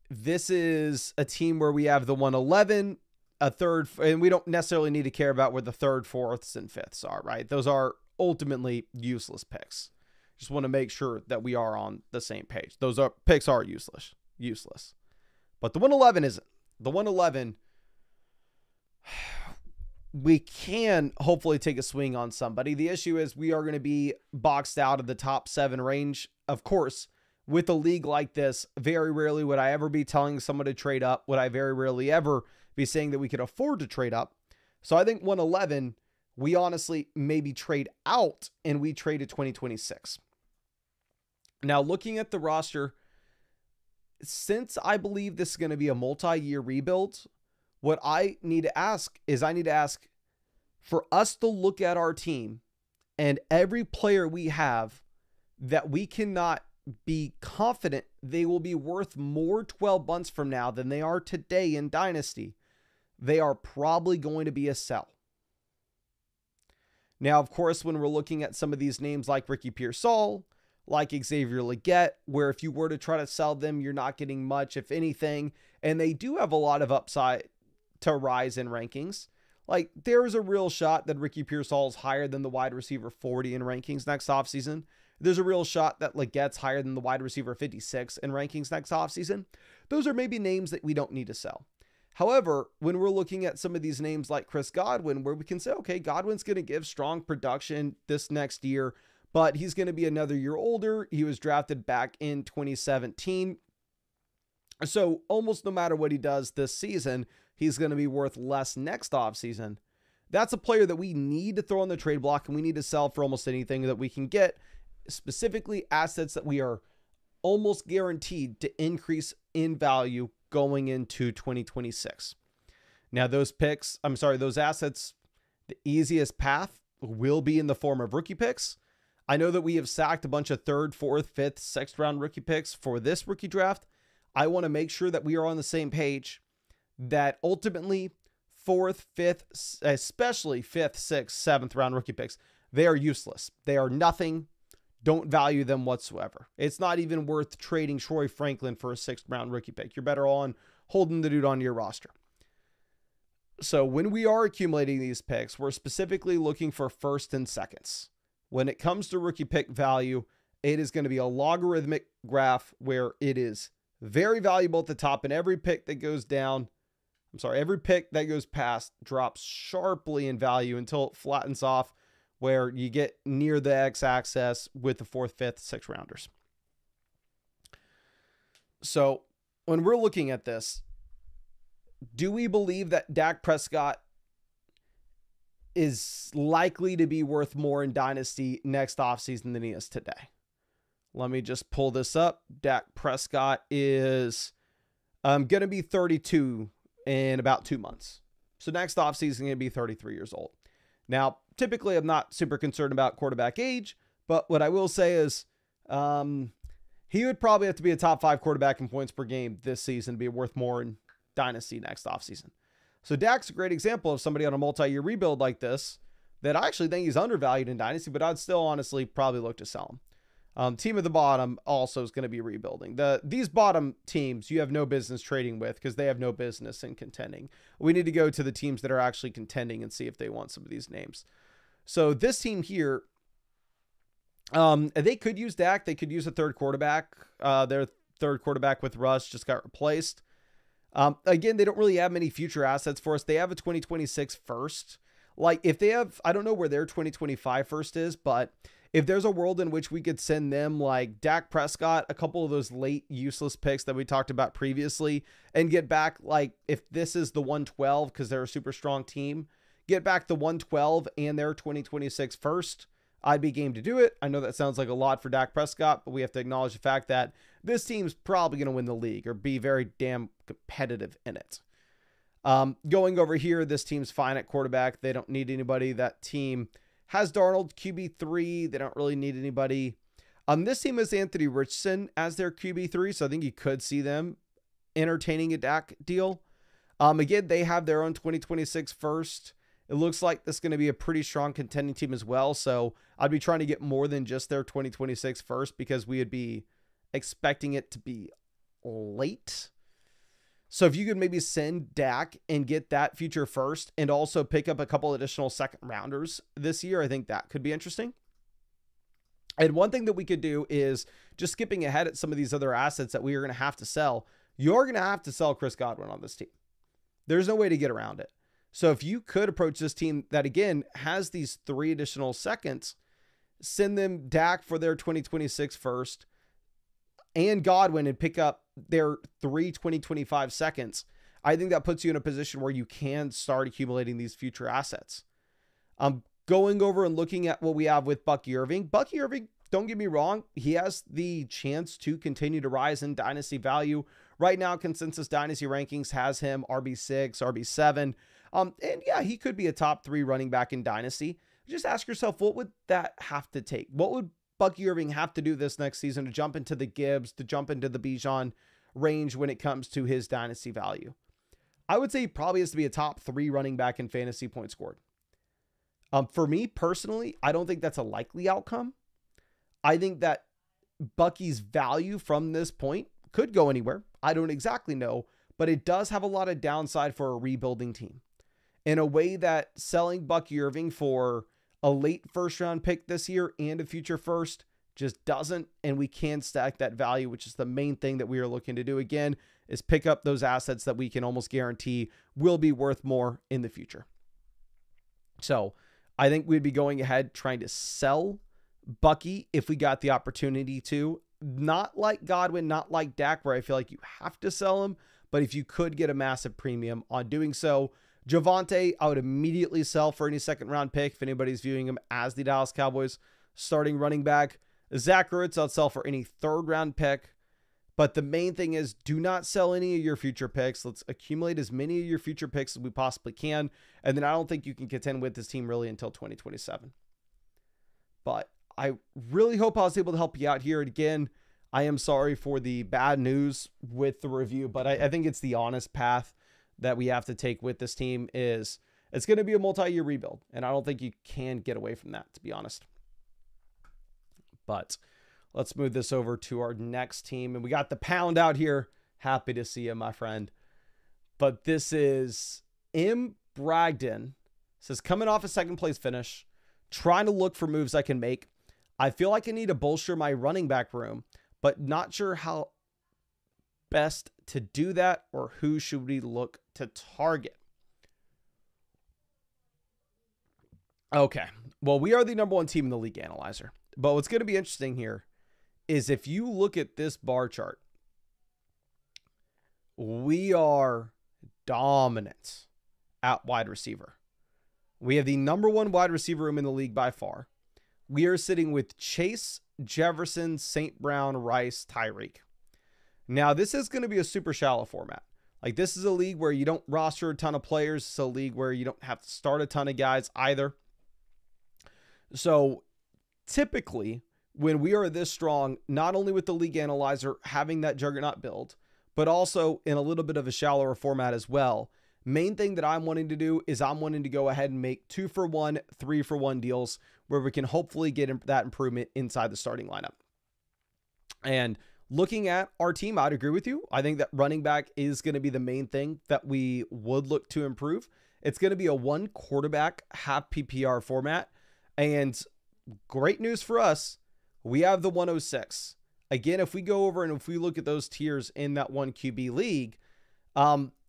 [SPEAKER 1] This is a team where we have the 111, a third, and we don't necessarily need to care about where the 3rd, 4ths, and 5ths are, right? Those are ultimately useless picks. Just want to make sure that we are on the same page. Those picks are useless. But the 111 isn't. The 111, we can hopefully take a swing on somebody. The issue is we are going to be boxed out of the top 7 range. Of course, with a league like this, very rarely would I ever be telling someone to trade up. Would I very rarely ever be saying that we could afford to trade up? So I think 111, we honestly maybe trade out and we trade to 2026. Now, looking at the roster, since I believe this is going to be a multi-year rebuild, What I need to ask is for us to look at our team and every player we have that we cannot be confident they will be worth more 12 months from now than they are today in Dynasty, they are probably going to be a sell. Now, of course, when we're looking at some of these names like Ricky Pearsall, like Xavier Legette, where if you were to try to sell them, you're not getting much, if anything, and they do have a lot of upside to rise in rankings. Like, there's a real shot that Ricky Pearsall is higher than the wide receiver 40 in rankings next offseason. There's a real shot that Legette's higher than the wide receiver 56 in rankings next offseason. Those are maybe names that we don't need to sell. However, when we're looking at some of these names like Chris Godwin, where we can say, okay, Godwin's going to give strong production this next year, but he's going to be another year older. He was drafted back in 2017. So almost no matter what he does this season, he's going to be worth less next offseason. That's a player that we need to throw on the trade block, and we need to sell for almost anything that we can get, specifically assets that we are almost guaranteed to increase in value going into 2026. Now, those assets, the easiest path will be in the form of rookie picks. I know that we have sacked a bunch of 3rd, 4th, 5th, 6th round rookie picks for this rookie draft. I want to make sure that we are on the same page, that ultimately 4th, 5th, especially 5th, 6th, 7th round rookie picks, they are useless. They are nothing. Don't value them whatsoever. It's not even worth trading Troy Franklin for a 6th round rookie pick. You're better on holding the dude on your roster. So when we are accumulating these picks, we're specifically looking for 1st and 2nds. When it comes to rookie pick value, it is going to be a logarithmic graph where it is very valuable at the top, and every pick that goes past drops sharply in value until it flattens off, where you get near the x-axis with the 4th, 5th, 6th rounders. So when we're looking at this, do we believe that Dak Prescott is likely to be worth more in Dynasty next offseason than he is today? Let me just pull this up. Dak Prescott is going to be 32 in about 2 months. So next offseason is going to be 33 years old. Now, typically, I'm not super concerned about quarterback age, but what I will say is he would probably have to be a top 5 quarterback in points per game this season to be worth more in Dynasty next offseason. So Dak's a great example of somebody on a multi-year rebuild like this that I actually think he's undervalued in Dynasty, but I'd still honestly probably look to sell him. Team at the bottom also is going to be rebuilding. These bottom teams you have no business trading with because they have no business in contending. We need to go to the teams that are actually contending and see if they want some of these names. So this team here, they could use Dak. They could use a 3rd quarterback. Their 3rd quarterback with Russ just got replaced. Again, they don't really have many future assets for us. They have a 2026 first. Like if they have, I don't know where their 2025 first is, but if there's a world in which we could send them like Dak Prescott, a couple of those late useless picks that we talked about previously, and get back, like if this is the 112 because they're a super strong team, get back the 112 and their 2026 first, I'd be game to do it. I know that sounds like a lot for Dak Prescott, but we have to acknowledge the fact that this team's probably going to win the league or be very damn competitive in it. Going over here, this team's fine at quarterback. They don't need anybody. That team has Darnold, QB3. They don't really need anybody. This team has Anthony Richardson as their QB3, so I think you could see them entertaining a Dak deal. Again, they have their own 2026 first. It looks like this is going to be a pretty strong contending team as well, so I'd be trying to get more than just their 2026 first because we would be expecting it to be late. So if you could maybe send Dak and get that future first and also pick up a couple additional 2nd rounders this year, I think that could be interesting. And one thing that we could do is just skipping ahead at some of these other assets that we are going to have to sell. You're going to have to sell Chris Godwin on this team. There's no way to get around it. So if you could approach this team that, again, has these 3 additional 2nds, send them Dak for their 2026 first and Godwin and pick up their 3 2025 2nds, I think that puts you in a position where you can start accumulating these future assets. Going over and looking at what we have with Bucky Irving. Bucky Irving, don't get me wrong, he has the chance to continue to rise in Dynasty value Right now, consensus Dynasty rankings has him RB6, RB7. And yeah, he could be a top 3 running back in Dynasty. Just ask yourself, what would that have to take? What would Bucky Irving have to do this next season to jump into the Gibbs, to jump into the Bijan range when it comes to his Dynasty value? I would say he probably has to be a top 3 running back in fantasy points scored. For me personally, I don't think that's a likely outcome. I think that Bucky's value from this point could go anywhere. I don't exactly know, but it does have a lot of downside for a rebuilding team in a way that selling Bucky Irving for a late first round pick this year and a future first just doesn't. And we can stack that value, which is the main thing that we are looking to do again, is pick up those assets that we can almost guarantee will be worth more in the future. So I think we'd be going ahead trying to sell Bucky if we got the opportunity to. Not like Godwin, not like Dak, where I feel like you have to sell him, but if you could get a massive premium on doing so. Javonte, I would immediately sell for any second round pick if anybody's viewing him as the Dallas Cowboys starting running back. Zach Ertz, I'd sell for any third round pick. But the main thing is, do not sell any of your future picks. Let's accumulate as many of your future picks as we possibly can. And then I don't think you can contend with this team really until 2027. But I really hope I was able to help you out here. And again, I am sorry for the bad news with the review, but I think it's the honest path that we have to take with this team. Is it's going to be a multi-year rebuild, and I don't think you can get away from that, to be honest. But let's move this over to our next team, and we got the Pound out here. Happy to see you, my friend. But this is M. Bragdon. Says, coming off a second place finish, trying to look for moves I can make. I feel like I need to bolster my running back room, but not sure how best to do that, or who should we look to target? Okay, well, we are the #1 team in the league analyzer, but what's going to be interesting here is if you look at this bar chart, we are dominant at wide receiver. We have the #1 wide receiver room in the league by far. We are sitting with Chase, Jefferson, St. Brown, Rice, Tyreek. Now, this is going to be a super shallow format. Like, this is a league where you don't roster a ton of players. It's a league where you don't have to start a ton of guys either. So, typically, when we are this strong, not only with the league analyzer having that juggernaut build, but also in a little bit of a shallower format as well, main thing that I'm wanting to do is I'm wanting to go ahead and make 2-for-1, 3-for-1 deals where we can hopefully get that improvement inside the starting lineup. And looking at our team, I'd agree with you. I think that running back is going to be the main thing that we would look to improve. It's going to be a 1 quarterback, half PPR format. And great news for us, we have the 106. Again, if we go over and if we look at those tiers in that 1 QB league,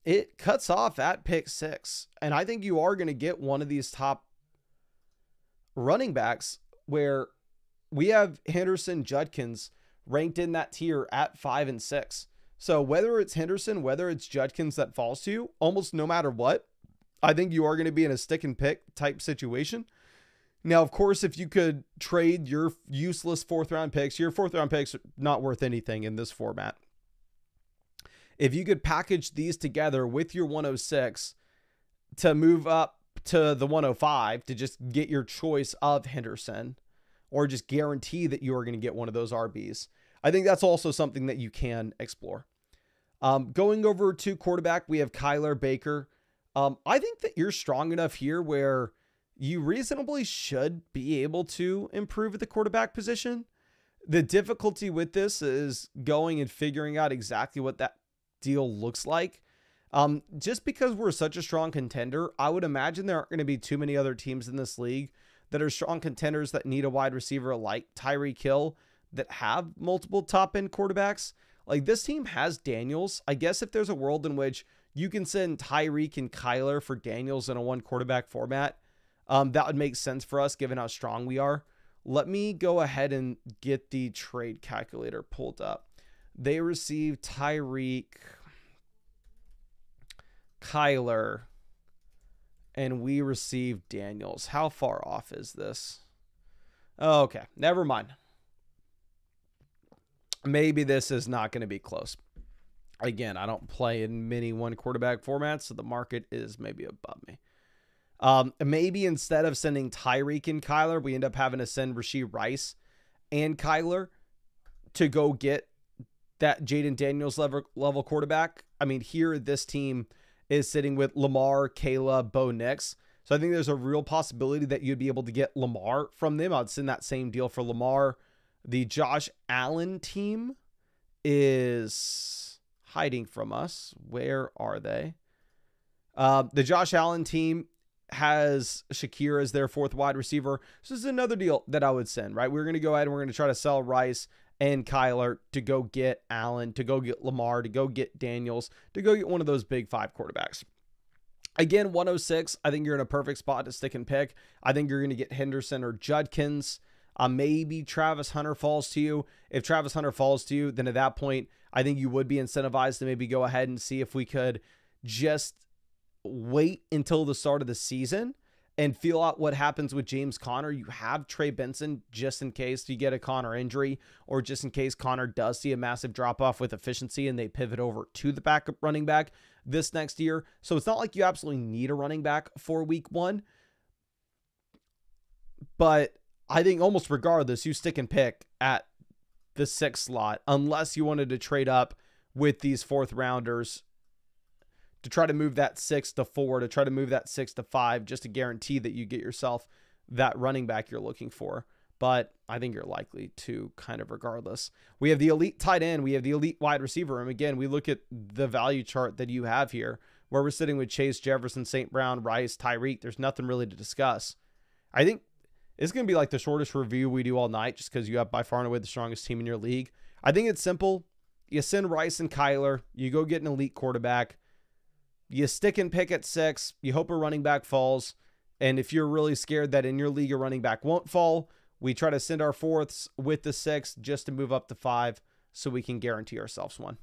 [SPEAKER 1] it cuts off at pick 6. And I think you are going to get one of these top running backs where we have Henderson, Judkins ranked in that tier at 5 and 6. So whether it's Henderson, whether it's Judkins that falls to you, almost no matter what, I think you are going to be in a stick and pick type situation. Now, of course, if you could trade your useless 4th round picks, your 4th round picks are not worth anything in this format. If you could package these together with your 106 to move up to the 105 to just get your choice of Henderson, or just guarantee that you are going to get one of those RBs, I think that's also something that you can explore. Going over to quarterback, we have Kyler, Baker. I think that you're strong enough here where you reasonably should be able to improve at the quarterback position. The difficulty with this is going and figuring out exactly what that deal looks like. Just because we're such a strong contender, I would imagine there aren't going to be too many other teams in this league that are strong contenders that need a wide receiver like Tyreek Hill that have multiple top end quarterbacks. Like, this team has Daniels. I guess if there's a world in which you can send Tyreek and Kyler for Daniels in a 1 quarterback format, that would make sense for us given how strong we are. Let me go ahead and get the trade calculator pulled up. They received Tyreek, Kyler, and we received Daniels. How far off is this? Oh, okay, never mind. Maybe this is not going to be close. Again, I don't play in many one quarterback formats, so the market is maybe above me. Maybe instead of sending Tyreek and Kyler, we end up having to send Rashee Rice and Kyler to go get that Jaden Daniels level quarterback. I mean, here this team is sitting with Lamar, Caleb, Bo Nix. So I think there's a real possibility that you'd be able to get Lamar from them. I'd send that same deal for Lamar. The Josh Allen team is hiding from us. Where are they? The Josh Allen team has Shakir as their fourth wide receiver. So this is another deal that I would send, right? We're going to go ahead and we're going to try to sell Rice and Kyler to go get Allen, to go get Lamar, to go get Daniels, to go get one of those big five quarterbacks. Again, 106, I think you're in a perfect spot to stick and pick. I think you're going to get Henderson or Judkins. Maybe Travis Hunter falls to you. If Travis Hunter falls to you, then at that point, I think you would be incentivized to maybe go ahead and see if we could just wait until the start of the season and feel out what happens with James Conner. You have Trey Benson just in case you get a Conner injury, or just in case Conner does see a massive drop-off with efficiency and they pivot over to the backup running back this next year. So it's not like you absolutely need a running back for week one. But I think almost regardless, you stick and pick at the 6th slot, unless you wanted to trade up with these 4th rounders to try to move that 6 to 4, to try to move that 6 to 5, just to guarantee that you get yourself that running back you're looking for. But I think you're likely to kind of regardless. We have the elite tight end. We have the elite wide receiver. And again, we look at the value chart that you have here, where we're sitting with Chase, Jefferson, St. Brown, Rice, Tyreek. There's nothing really to discuss. I think it's going to be like the shortest review we do all night, just because you have by far and away the strongest team in your league. I think it's simple. You send Rice and Kyler. You go get an elite quarterback. You stick and pick at 6. You hope a running back falls. And if you're really scared that in your league a running back won't fall, we try to send our 4ths with the 6 just to move up to 5 so we can guarantee ourselves one.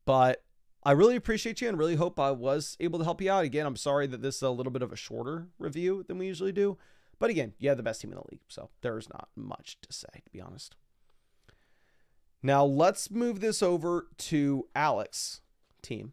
[SPEAKER 1] But I really appreciate you and really hope I was able to help you out. Again, I'm sorry that this is a little bit of a shorter review than we usually do. But again, you have the best team in the league, so there's not much to say, to be honest. Now, let's move this over to Alex. Team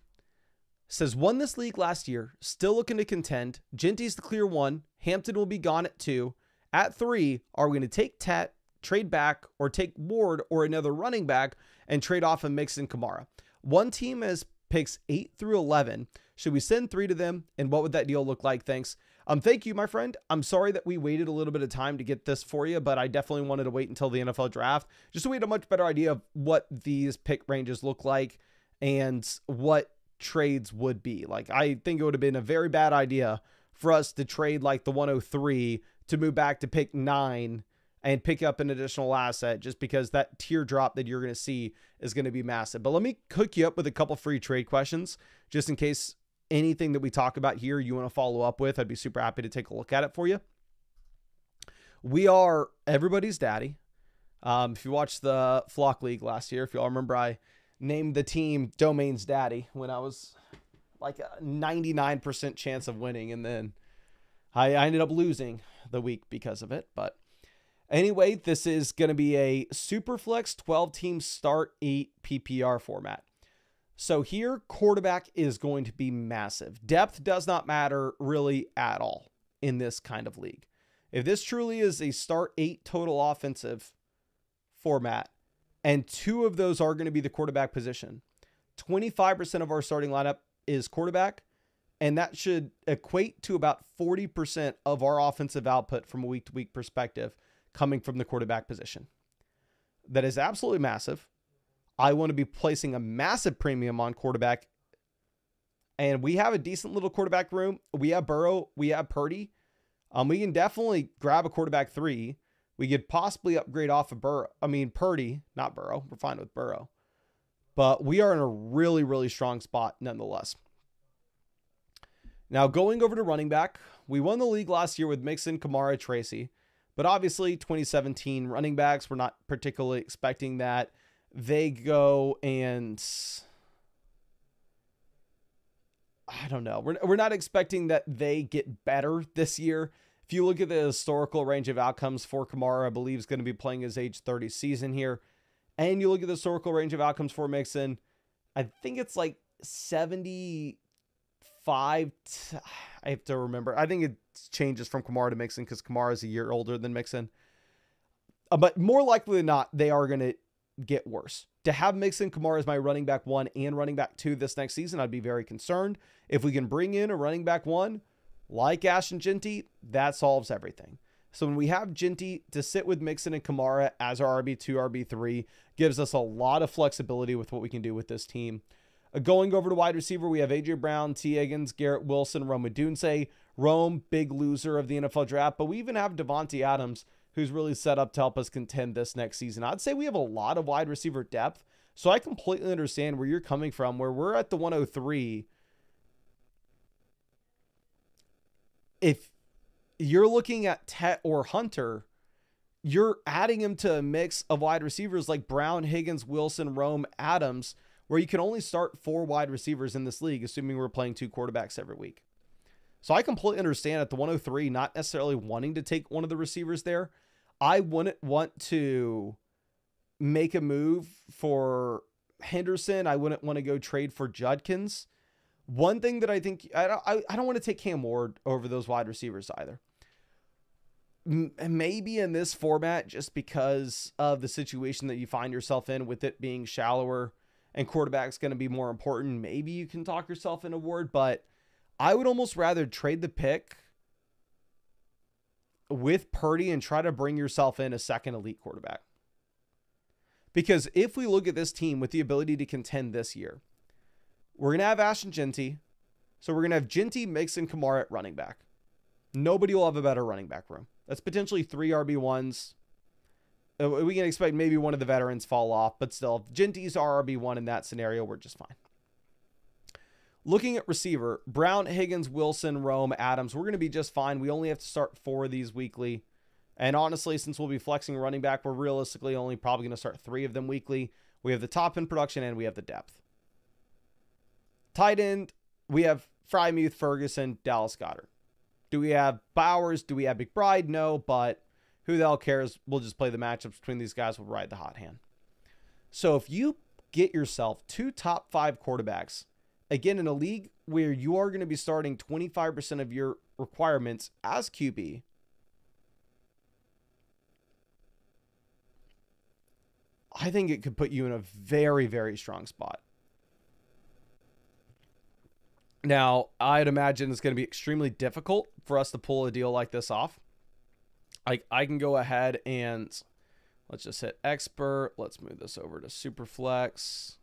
[SPEAKER 1] says, won this league last year, still looking to contend. Genty's the clear 1. Hampton will be gone at 2. At 3, are we going to take Tet, trade back, or take Ward or another running back and trade off a Mixon Kamara? One team has picks 8 through 11. Should we send 3 to them? And what would that deal look like? Thanks. Thank you, my friend. I'm sorry that we waited a little bit of time to get this for you, but I definitely wanted to wait until the NFL draft just so we had a much better idea of what these pick ranges look like and what trades would be. Like, I think it would have been a very bad idea for us to trade like the 103 to move back to pick 9 and pick up an additional asset, just because that teardrop that you're going to see is going to be massive. But let me hook you up with a couple free trade questions, just in case anything that we talk about here you want to follow up with. I'd be super happy to take a look at it for you. We are everybody's daddy. If you watched the Flock League last year, if you all remember, I named the team Domain's Daddy when I was like a 99% chance of winning. And then I ended up losing the week because of it. But anyway, this is going to be a Superflex 12-team start 8 PPR format. So here, quarterback is going to be massive. Depth does not matter really at all in this kind of league. If this truly is a start 8 total offensive format, and 2 of those are going to be the quarterback position, 25% of our starting lineup is quarterback, and that should equate to about 40% of our offensive output from a week-to-week perspective coming from the quarterback position. That is absolutely massive. I want to be placing a massive premium on quarterback, and we have a decent little quarterback room. We have Burrow, we have Purdy. We can definitely grab a quarterback 3. We could possibly upgrade off of Purdy, not Burrow. We're fine with Burrow. But we are in a really, really strong spot nonetheless. Now, going over to running back, we won the league last year with Mixon, Kamara, Tracy. But obviously, 2017 running backs, we're not particularly expecting that they go and, I don't know. We're not expecting that they get better this year. If you look at the historical range of outcomes for Kamara, I believe is going to be playing his age 30 season here. and you look at the historical range of outcomes for Mixon, I think it's like 75. I have to remember. I think it changes from Kamara to Mixon because Kamara is a year older than Mixon. But more likely than not, they are going to get worse. To have Mixon, Kamara as my running back 1 and running back 2 this next season, I'd be very concerned. If we can bring in a running back 1 like Ashton Jeanty, that solves everything. So when we have Jeanty to sit with Mixon and Kamara as our RB2, RB3, gives us a lot of flexibility with what we can do with this team. Going over to wide receiver, we have A.J. Brown, T. Higgins, Garrett Wilson, Rome Odunze. Rome, big loser of the NFL draft, but we even have Devontae Adams, who's really set up to help us contend this next season. I'd say we have a lot of wide receiver depth, so I completely understand where you're coming from, where we're at the 103. If you're looking at Tet or Hunter, you're adding him to a mix of wide receivers like Brown, Higgins, Wilson, Rome, Adams, where you can only start 4 wide receivers in this league, assuming we're playing 2 quarterbacks every week. So I completely understand at the 103, not necessarily wanting to take one of the receivers there. I wouldn't want to make a move for Henderson. I wouldn't want to go trade for Judkins. One thing that I think, I don't want to take Cam Ward over those wide receivers either. Maybe in this format, just because of the situation that you find yourself in with it being shallower and quarterback's going to be more important, maybe you can talk yourself into Ward, but I would almost rather trade the pick with Purdy and try to bring yourself in a second elite quarterback. Because if we look at this team with the ability to contend this year, we're going to have Ashton Jeanty. So we're going to have Jeanty, Mixon, Kamara at running back. Nobody will have a better running back room. That's potentially 3 RB1s. We can expect maybe one of the veterans fall off, but still, if Jeanty's our RB1 in that scenario, we're just fine. Looking at receiver, Brown, Higgins, Wilson, Rome, Adams, we're going to be just fine. We only have to start 4 of these weekly. And honestly, since we'll be flexing running back, we're realistically only probably going to start 3 of them weekly. We have the top end production and we have the depth. Tight end, we have Freiermuth, Ferguson, Dallas Goedert. Do we have Bowers? Do we have McBride? No, but who the hell cares? We'll just play the matchups between these guys. We'll ride the hot hand. So if you get yourself 2 top 5 quarterbacks, again, in a league where you are going to be starting 25% of your requirements as QB, I think it could put you in a very, very strong spot. Now, I'd imagine it's going to be extremely difficult for us to pull a deal like this off. I can go ahead and let's just hit expert. Let's move this over to Superflex.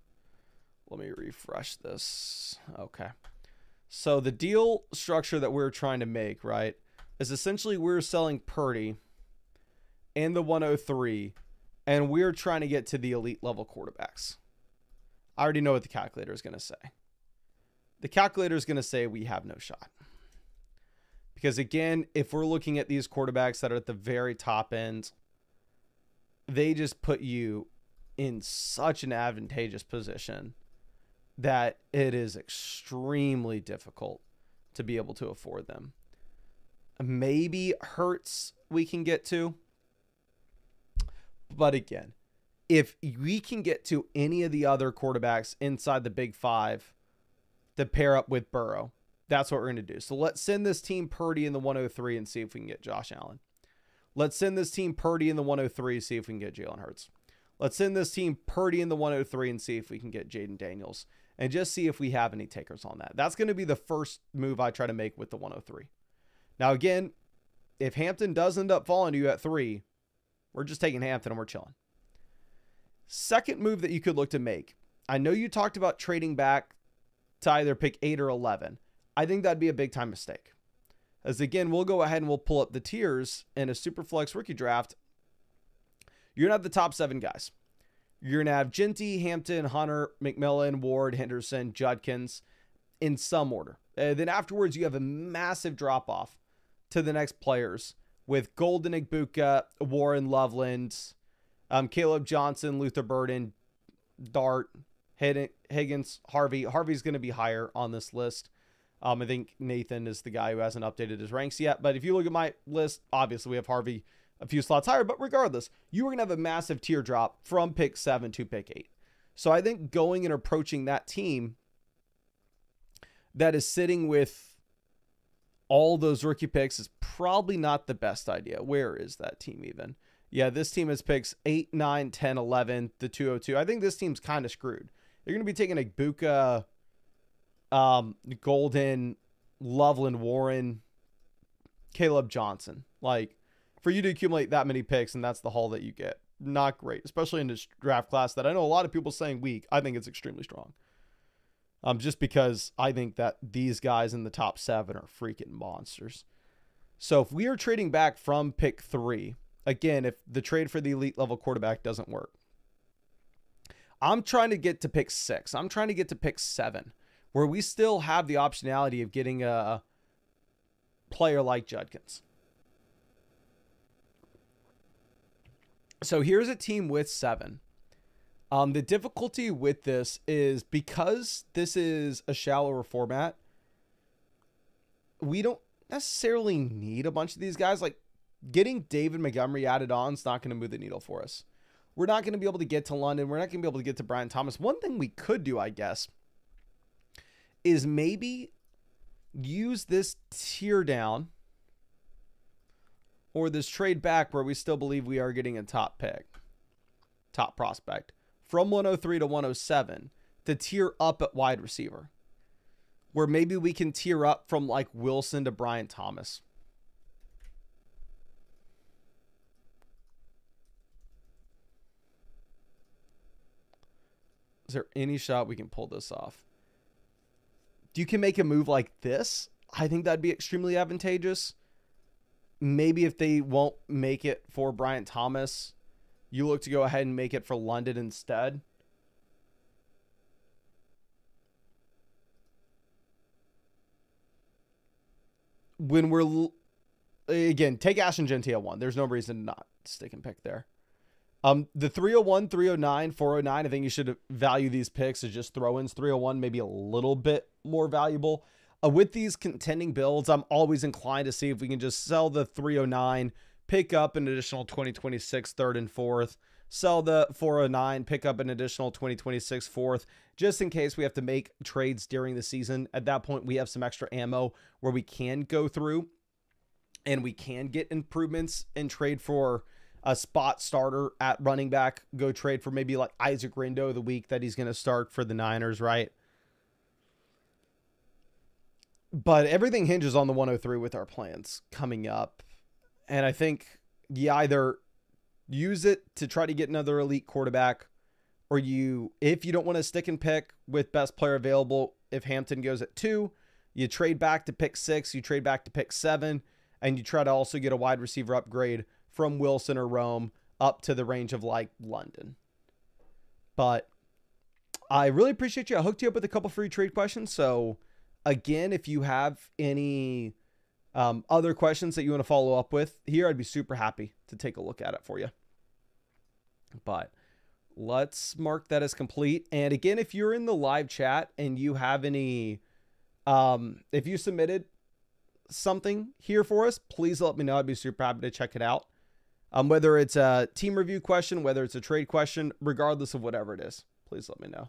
[SPEAKER 1] Let me refresh this. Okay. So the deal structure that we're trying to make, right, is essentially we're selling Purdy and the 103, and we're trying to get to the elite level quarterbacks. I already know what the calculator is going to say. The calculator is going to say we have no shot. Because again, if we're looking at these quarterbacks that are at the very top end, they just put you in such an advantageous position that it is extremely difficult to be able to afford them. Maybe Hurts we can get to. But again, if we can get to any of the other quarterbacks inside the big 5 to pair up with Burrow, that's what we're going to do. So let's send this team Purdy in the 103 and see if we can get Josh Allen. Let's send this team Purdy in the 103 and see if we can get Jalen Hurts. Let's send this team Purdy in the 103 and see if we can get Jaden Daniels. And just see if we have any takers on that. That's going to be the first move I try to make with the 103. Now again, if Hampton does end up falling to you at 3, we're just taking Hampton and we're chilling. Second move that you could look to make. I know you talked about trading back to either pick 8 or 11. I think that'd be a big time mistake. As again, we'll go ahead and we'll pull up the tiers in a Superflex rookie draft. You're going to have the top 7 guys. You're going to have Jeanty, Hampton, Hunter, McMillan, Ward, Henderson, Judkins in some order. Then afterwards, you have a massive drop-off to the next players with Golden Igbuka, Warren Loveland, Caleb Johnson, Luther Burden, Dart, Higgins, Harvey. Harvey's going to be higher on this list. I think Nathan is the guy who hasn't updated his ranks yet. But if you look at my list, obviously we have Harvey a few slots higher. But regardless, you were going to have a massive tier drop from pick 7 to pick 8. So I think going and approaching that team that is sitting with all those rookie picks is probably not the best idea. Where is that team even? Yeah, this team has picks 8, 9, 10, 11, the 202. I think this team's kind of screwed. You're going to be taking a Buka, Golden, Loveland, Warren, Caleb Johnson. Like, for you to accumulate that many picks and that's the haul that you get, not great, especially in this draft class that I know a lot of people saying weak. I think it's extremely strong. Just because I think that these guys in the top 7 are freaking monsters. So if we are trading back from pick 3, again, if the trade for the elite level quarterback doesn't work, I'm trying to get to pick 6. I'm trying to get to pick 7, where we still have the optionality of getting a player like Judkins. So here's a team with 7. The difficulty with this is because this is a shallower format, we don't necessarily need a bunch of these guys. Like, getting David Montgomery added on is not going to move the needle for us. We're not going to be able to get to London. We're not going to be able to get to Brian Thomas. One thing we could do, I guess, is maybe use this tier down or this trade back where we still believe we are getting a top pick, top prospect, from 103 to 107 to tier up at wide receiver, where maybe we can tier up from like Wilson to Brian Thomas. Is there any shot we can pull this off? You can make a move like this. I think that'd be extremely advantageous. Maybe if they won't make it for Brian Thomas, you look to go ahead and make it for London instead. When we're, again, take Ashton Gentile 1. There's no reason to not stick and pick there. The 301, 309, 409, I think you should value these picks as just throw-ins. 301 maybe a little bit more valuable. With these contending builds, I'm always inclined to see if we can just sell the 309, pick up an additional 2026 third and fourth, sell the 409, pick up an additional 2026 fourth, just in case we have to make trades during the season. At that point, we have some extra ammo where we can go through and we can get improvements and trade for a spot starter at running back, go trade for maybe like Isaac Rindo the week that he's going to start for the Niners, right? But everything hinges on the 103 with our plans coming up. And I think you either use it to try to get another elite quarterback, or if you don't want to stick and pick with best player available, if Hampton goes at 2, you trade back to pick 6, you trade back to pick 7, and you try to also get a wide receiver upgrade from Wilson or Rome up to the range of like London. But I really appreciate you. I hooked you up with a couple free trade questions. So again, if you have any other questions that you want to follow up with here, I'd be super happy to take a look at it for you. But let's mark that as complete. And again, if you're in the live chat and you have any, if you submitted something here for us, please let me know. I'd be super happy to check it out. Whether it's a team review question, whether it's a trade question, regardless of whatever it is, please let me know.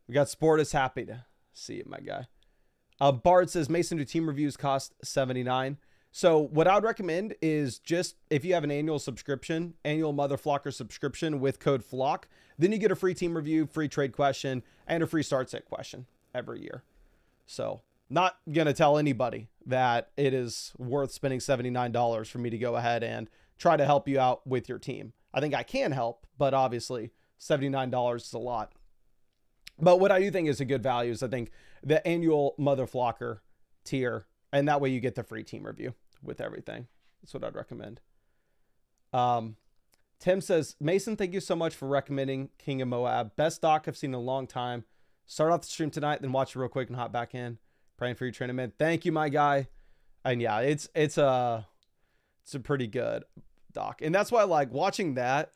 [SPEAKER 1] We got Sport is happy to see it, my guy. Bard says, Mason, do team reviews cost $79? So what I would recommend is just if you have an annual subscription, annual Mother Flocker subscription with code FLOCK, then you get a free team review, free trade question, and a free start set question every year. So not going to tell anybody that it is worth spending $79 for me to go ahead and try to help you out with your team. I think I can help, but obviously $79 is a lot. But what I do think is a good value is I think the annual Mother Flocker tier, and that way you get the free team review with everything. That's what I'd recommend. Tim says, Mason, thank you so much for recommending King of Moab. Best doc I've seen in a long time. Start off the stream tonight, then watch it real quick and hop back in. Praying for your tournament. Thank you, my guy. And yeah, it's a pretty good doc. And that's why I like watching that.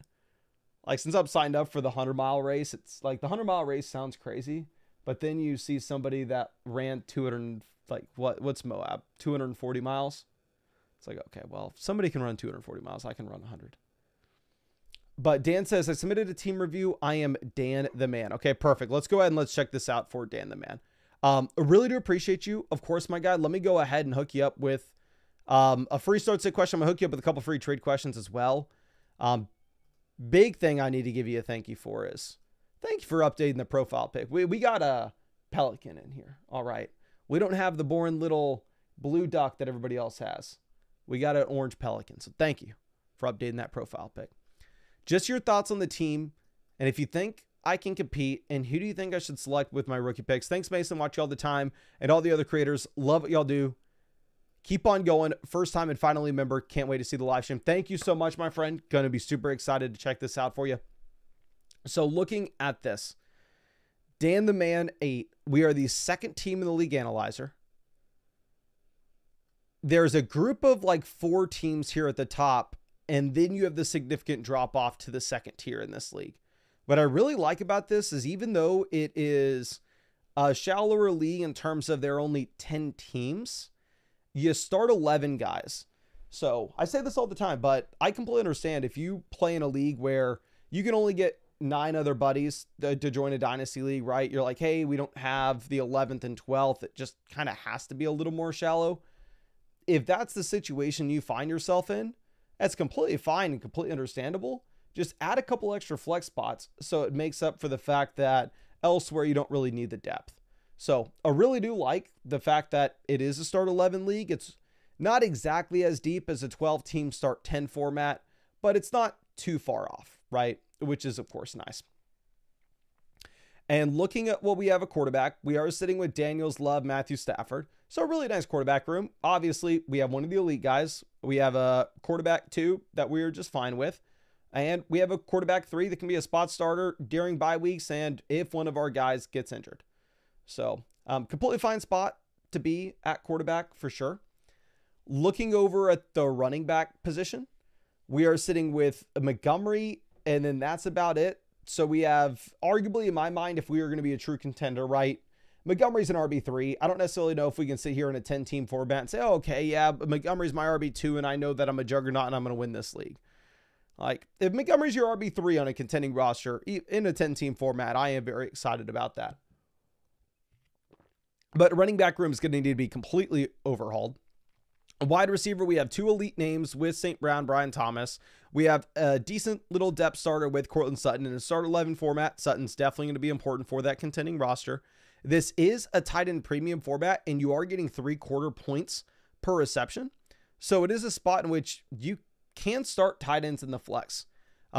[SPEAKER 1] Like, since I'm signed up for the 100-mile race, it's like the 100-mile race sounds crazy, but then you see somebody that ran 200, like what's Moab? 240 miles. It's like, okay, well, if somebody can run 240 miles, I can run 100. But Dan says, I submitted a team review. I am Dan the Man. Okay, perfect. Let's go ahead and let's check this out for Dan the Man. I really do appreciate you. Of course, my guy, let me go ahead and hook you up with a free start sit question. I'm going to hook you up with a couple free trade questions as well. Big thing I need to give you a thank you for is thank you for updating the profile pic. We got a pelican in here. All right. We don't have the boring little blue duck that everybody else has. We got an orange pelican. So thank you for updating that profile pic. Just your thoughts on the team. And if you think I can compete, and who do you think I should select with my rookie picks? Thanks, Mason. Watch you all the time. And all the other creators. Love what y'all do. Keep on going. First time and finally member. Can't wait to see the live stream. Thank you so much, my friend. Going to be super excited to check this out for you. So looking at this, Dan the Man 8. We are the second team in the league analyzer. There's a group of like 4 teams here at the top, and then you have the significant drop off to the second tier in this league. What I really like about this is even though it is a shallower league in terms of there are only 10 teams, you start 11 guys. So I say this all the time, but I completely understand if you play in a league where you can only get 9 other buddies to join a dynasty league, right? You're like, hey, we don't have the 11th and 12th. It just kind of has to be a little more shallow. If that's the situation you find yourself in, that's completely fine and completely understandable. Just add a couple extra flex spots so it makes up for the fact that elsewhere you don't really need the depth. So I really do like the fact that it is a start 11 league. It's not exactly as deep as a 12 team start 10 format, but it's not too far off, right? Which is of course nice. And looking at what we have a quarterback, we are sitting with Daniels, Love, Matthew Stafford. So a really nice quarterback room. Obviously, we have one of the elite guys. We have a quarterback 2 that we are just fine with. And we have a quarterback 3 that can be a spot starter during bye weeks and if one of our guys gets injured. So completely fine spot to be at quarterback for sure. Looking over at the running back position, we are sitting with Montgomery, and then that's about it. So we have, arguably in my mind, if we were going to be a true contender, right? Montgomery's an RB3. I don't necessarily know if we can sit here in a 10-team format and say, oh, okay, yeah, but Montgomery's my RB2, and I know that I'm a juggernaut and I'm going to win this league. Like, if Montgomery's your RB3 on a contending roster in a 10-team format, I am very excited about that. But running back room is going to need to be completely overhauled. A wide receiver, we have 2 elite names with St. Brown, Brian Thomas. We have a decent little depth starter with Cortland Sutton. In a start 11 format, Sutton's definitely going to be important for that contending roster. This is a tight end premium format, and you are getting 3/4 points per reception. So it is a spot in which you can start tight ends in the flex.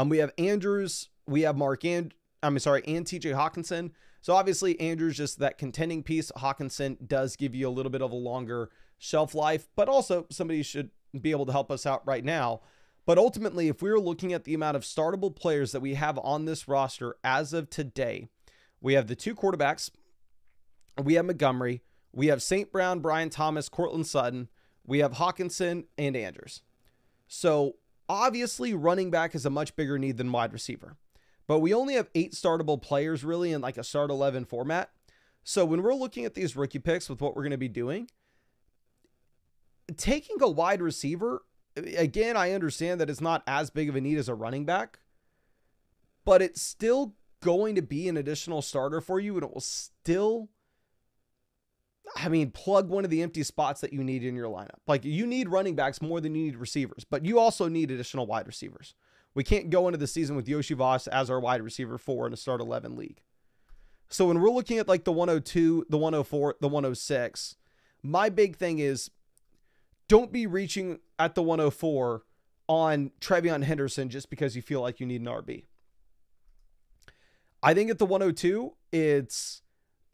[SPEAKER 1] We have Andrews, we have and TJ Hawkinson. So obviously Andrews just that contending piece. Hawkinson does give you a little bit of a longer shelf life, but also somebody should be able to help us out right now. But ultimately, if we were looking at the amount of startable players that we have on this roster as of today, we have the 2 quarterbacks. We have Montgomery. We have St. Brown, Brian Thomas, Cortland Sutton. We have Hawkinson and Andrews. So obviously running back is a much bigger need than wide receiver, but we only have 8 startable players really in like a start 11 format. So when we're looking at these rookie picks with what we're going to be doing, taking a wide receiver, again, I understand that it's not as big of a need as a running back, but it's still going to be an additional starter for you. And it will still, plug one of the empty spots that you need in your lineup. Like you need running backs more than you need receivers, but you also need additional wide receivers. We can't go into the season with Yoshi Voss as our wide receiver 4 in a start 11 league. So when we're looking at like the 102, the 104, the 106, my big thing is don't be reaching at the 104 on Trevion Henderson just because you feel like you need an RB. I think at the 102, it's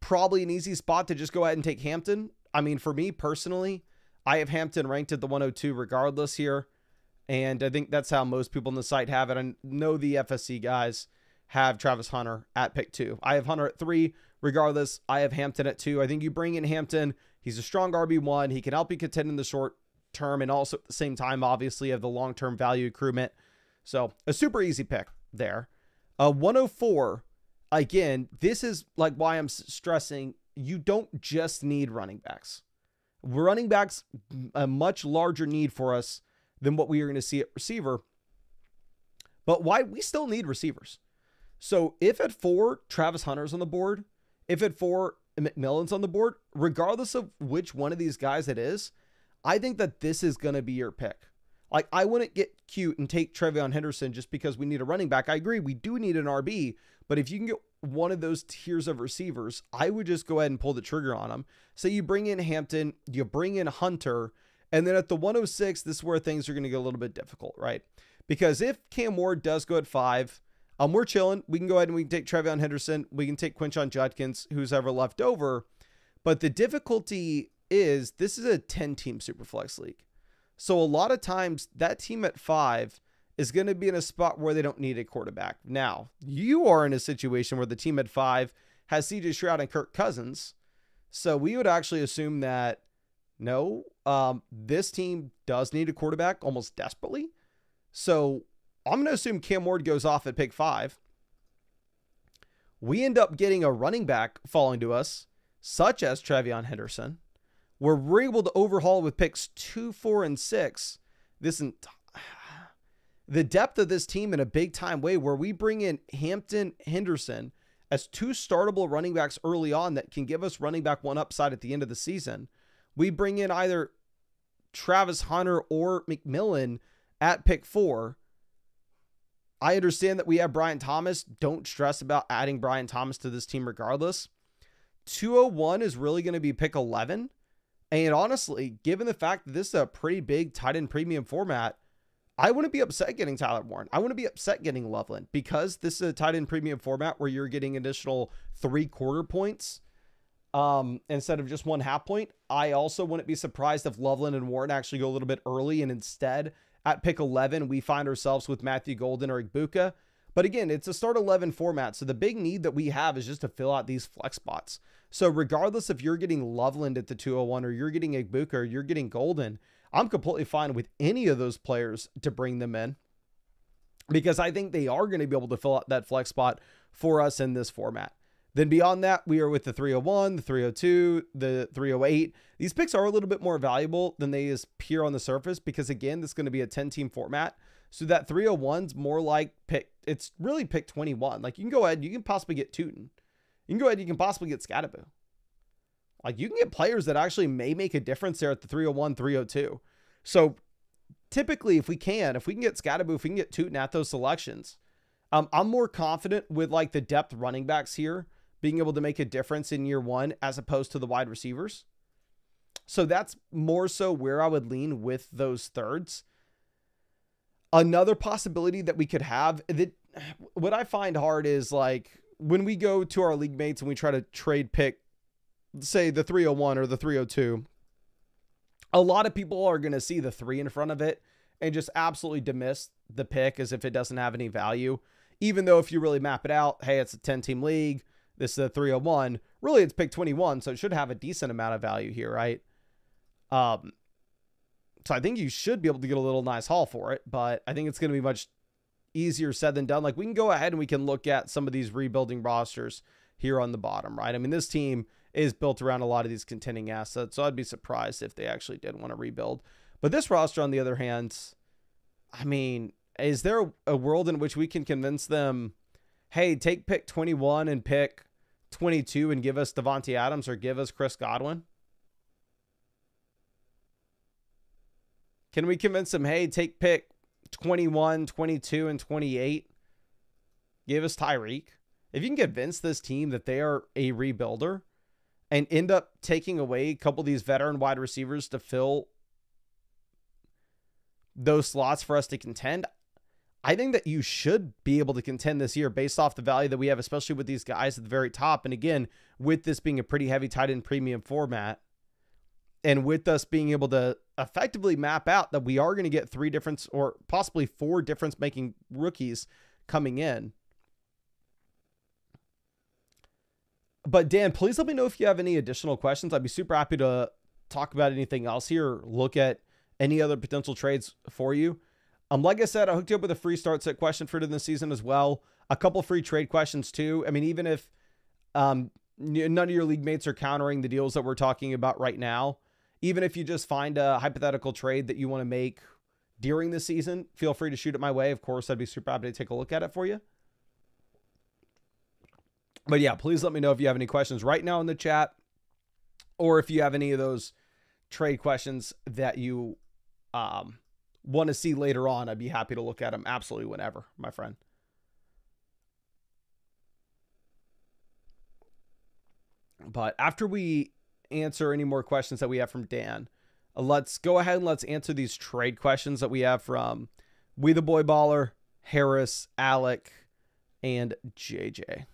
[SPEAKER 1] probably an easy spot to just go ahead and take Hampton. For me personally, I have Hampton ranked at the 102 regardless here. And I think that's how most people on the site have it. I know the FSC guys have Travis Hunter at pick 2. I have Hunter at 3. Regardless, I have Hampton at 2. I think you bring in Hampton. He's a strong RB1. He can help you contend in the short term and also at the same time, obviously, have the long-term value accruement. So a super easy pick there. 104, again, this is like why I'm stressing you don't just need running backs. Running backs, a much larger need for us than what we are going to see at receiver. But why? We still need receivers. So if at 4, Travis Hunter's on the board, if at 4, McMillan's on the board, regardless of which one of these guys it is, I think that this is going to be your pick. Like, I wouldn't get cute and take Trevion Henderson just because we need a running back. I agree, we do need an RB, but if you can get one of those tiers of receivers, I would just go ahead and pull the trigger on them. So you bring in Hampton, you bring in Hunter, and then at the 106, this is where things are going to get a little bit difficult, right? Because if Cam Ward does go at 5, we're chilling. We can go ahead and we can take Trevion Henderson. We can take Quinshon Judkins, who's ever left over. But the difficulty is this is a 10-team Superflex league. So a lot of times that team at 5 is going to be in a spot where they don't need a quarterback. Now, you are in a situation where the team at 5 has CJ Stroud and Kirk Cousins. So we would actually assume that, no, this team does need a quarterback almost desperately. So I'm going to assume Cam Ward goes off at pick 5. We end up getting a running back falling to us, such as Trevion Henderson, where we're able to overhaul with picks 2, 4, and 6. The depth of this team in a big time way where we bring in Hampton, Henderson as 2 startable running backs early on that can give us running back 1 upside at the end of the season. We bring in either Travis Hunter or McMillan at pick 4. I understand that we have Brian Thomas. Don't stress about adding Brian Thomas to this team regardless. 201 is really going to be pick 11. And honestly, given the fact that this is a pretty big tight end premium format, I wouldn't be upset getting Tyler Warren. I wouldn't be upset getting Loveland because this is a tight end premium format where you're getting additional 3 quarter points instead of just 1/2 point. I also wouldn't be surprised if Loveland and Warren actually go a little bit early and instead at pick 11, we find ourselves with Matthew Golden or Igbuka. But again, it's a start 11 format. So the big need that we have is just to fill out these flex spots. So regardless if you're getting Loveland at the 201 or you're getting Igbuka or you're getting Golden, I'm completely fine with any of those players to bring them in because I think they are going to be able to fill out that flex spot for us in this format. Then beyond that, we are with the 301, the 302, the 308. These picks are a little bit more valuable than they appear on the surface because, again, this is going to be a 10-team format. So that 301's more like pick. It's really pick 21. Like, you can go ahead, you can possibly get Tootin. You can go ahead, you can possibly get Scadaboo. Like, you can get players that actually may make a difference there at the 301, 302. So typically, if we can get Scadaboo, if we can get Tootin at those selections, I'm more confident with like the depth running backs here being able to make a difference in year 1 as opposed to the wide receivers. So that's more so where I would lean with those thirds. Another possibility that we could have that what I find hard is like when we go to our league mates and we try to trade pick, say the 301 or the 302, a lot of people are going to see the 3 in front of it and just absolutely dismiss the pick as if it doesn't have any value. Even though if you really map it out, hey, it's a 10-team league. This is a 301. Really, it's pick 21, so it should have a decent amount of value here, right? So I think you should be able to get a little nice haul for it, but I think it's going to be much easier said than done. Like, we can go ahead and we can look at some of these rebuilding rosters here on the bottom, right? I mean, this team is built around a lot of these contending assets, so I'd be surprised if they actually did want to rebuild. But this roster, on the other hand, I mean, is there a world in which we can convince them, hey, take pick 21 and pick 22 and give us Devontae Adams or give us Chris Godwin? Can we convince them, hey, take pick 21, 22, and 28? Give us Tyreek. If you can convince this team that they are a rebuilder and end up taking away a couple of these veteran wide receivers to fill those slots for us to contend, I think that you should be able to contend this year based off the value that we have, especially with these guys at the very top. And again, with this being a pretty heavy tight end premium format, and with us being able to effectively map out that we are going to get 3 difference or possibly 4 difference making rookies coming in. But Dan, please let me know if you have any additional questions. I'd be super happy to talk about anything else here, or look at any other potential trades for you. Like I said, I hooked you up with a free start set question for the season as well. A couple free trade questions too. I mean, even if none of your league mates are countering the deals that we're talking about right now, Even if you just find a hypothetical trade that you want to make during the season, feel free to shoot it my way. Of course, I'd be super happy to take a look at it for you. But yeah, please let me know if you have any questions right now in the chat, or if you have any of those trade questions that you want to see later on. I'd be happy to look at them absolutely whenever, my friend. But after we answer any more questions that we have from Dan, let's go ahead and let's answer these trade questions that we have from We the Boy Baller, Harris, Alec, and JJ.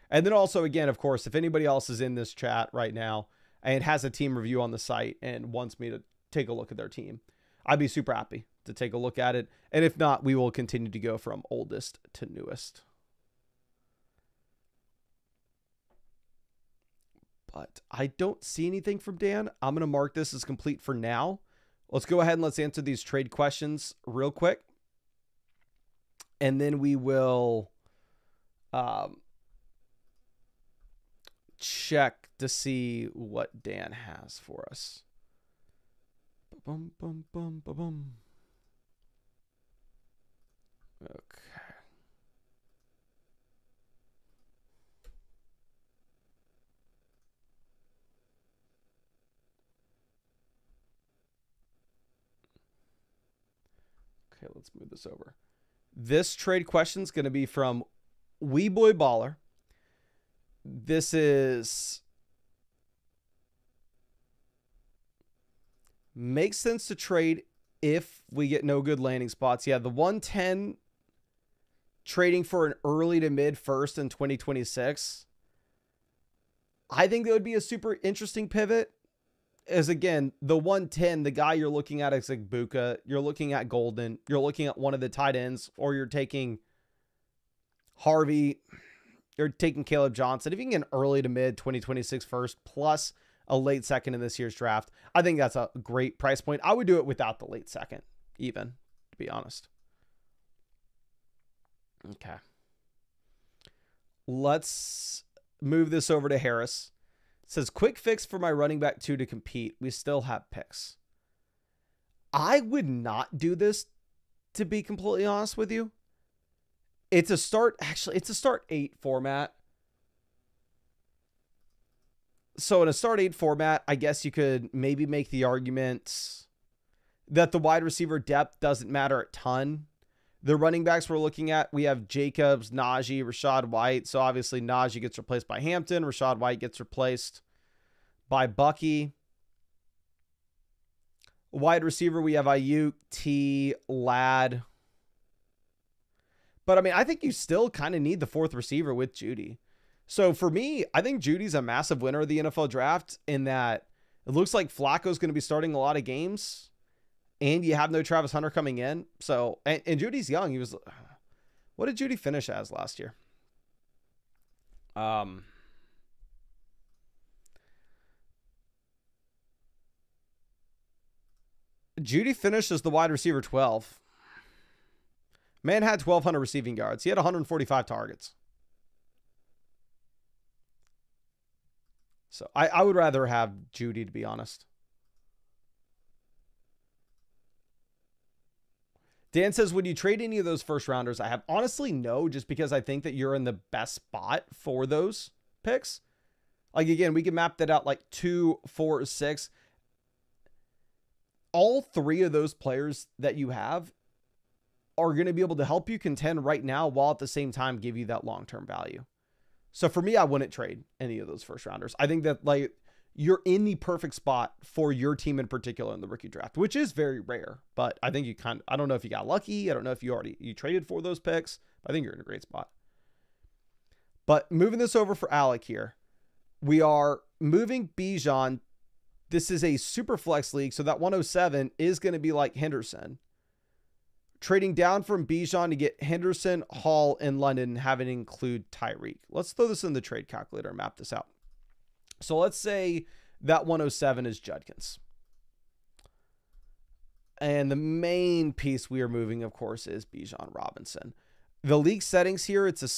[SPEAKER 1] And then also, again, of course, if anybody else is in this chat right now and has a team review on the site and wants me to take a look at their team, I'd be super happy to take a look at it. And if not, we will continue to go from oldest to newest. But I don't see anything from Dan. I'm going to mark this as complete for now. Let's go ahead and let's answer these trade questions real quick. And then we will check to see what Dan has for us. Bum, bum, bum, bum, bum. Okay. Okay, let's move this over. This trade question is going to be from Wee Boy Baller. This is makes sense to trade if we get no good landing spots. Yeah, the 110 trading for an early to mid first in 2026. I think that would be a super interesting pivot. Is again, the 110, the guy you're looking at is like Buka, you're looking at Golden, you're looking at one of the tight ends, or you're taking Harvey, you're taking Caleb Johnson. If you can get an early to mid 2026 first plus a late second in this year's draft, I think that's a great price point. I would do it without the late second, even, to be honest. Okay. Let's move this over to Harris. It says, quick fix for my running back 2 to compete. We still have picks. I would not do this, to be completely honest with you. It's a start, actually, it's a start 8 format. So in a start 8 format, I guess you could maybe make the argument that the wide receiver depth doesn't matter a ton. The running backs we're looking at, we have Jacobs, Najee, Rachaad White. So obviously Najee gets replaced by Hampton. Rachaad White gets replaced by Bucky. Wide receiver, we have Ayuk, T, Ladd. But I mean, I think you still kind of need the 4th receiver with Judy. So for me, I think Judy's a massive winner of the NFL draft in that it looks like Flacco's going to be starting a lot of games. And you have no Travis Hunter coming in. So, and Judy's young. He was, what did Judy finish as last year? Judy finished as the wide receiver 12. Man had 1,200 receiving yards. He had 145 targets. So I would rather have Judy, to be honest. Dan says, would you trade any of those first rounders? I have honestly no, just because I think that you're in the best spot for those picks. Like, again, we can map that out like 2, 4, 6. All 3 of those players that you have are going to be able to help you contend right now while at the same time give you that long-term value. So for me, I wouldn't trade any of those first rounders. I think that like you're in the perfect spot for your team in particular in the rookie draft, which is very rare, but I think you I don't know if you got lucky. I don't know if you traded for those picks. I think you're in a great spot. But moving this over for Alec here, we are moving Bijan. This is a super flex league. So that 107 is going to be like Henderson. Trading down from Bijan to get Henderson, Hall, and London, and having to include Tyreek. Let's throw this in the trade calculator and map this out. So let's say that 107 is Judkins. And the main piece we are moving, of course, is Bijan Robinson. The league settings here, it's a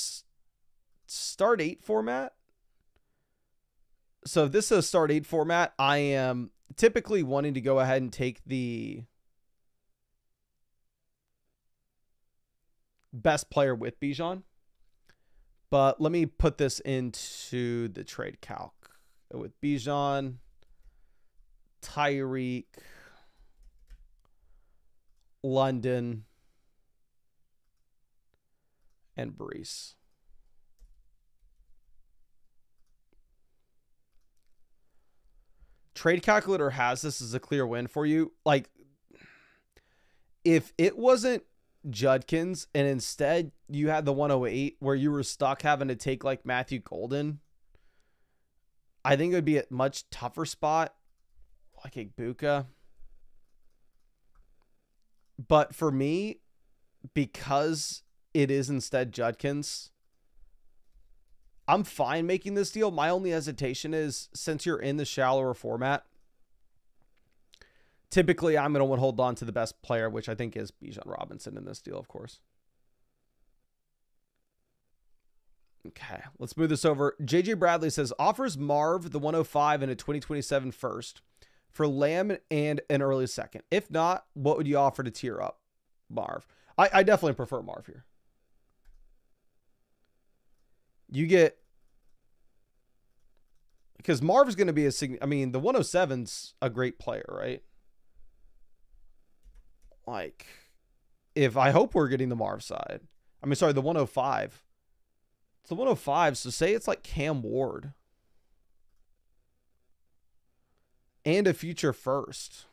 [SPEAKER 1] start 8 format. So if this is a start 8 format, I am typically wanting to go ahead and take the best player with Bijan. But let me put this into the trade calc. With Bijan, Tyreek, London, and Brees. Trade calculator has this as a clear win for you. Like, if it wasn't Judkins and instead you had the 108 where you were stuck having to take like Matthew Golden, I think it would be a much tougher spot, like Igbuka. But for me, because it is instead Judkins, I'm fine making this deal. My only hesitation is, since you're in the shallower format, typically I'm going to want to hold on to the best player, which I think is Bijan Robinson in this deal, of course. Okay, let's move this over. JJ Bradley says, offers Marv the 105 and a 2027 first for Lamb and an early second. If not, what would you offer to tier up Marv? I definitely prefer Marv here. You get, because Marv is going to be I mean, the 107's a great player, right? Like, if I hope we're getting the Marv side. I mean, sorry, the 105. It's the 105, so say it's like Cam Ward. And a future first.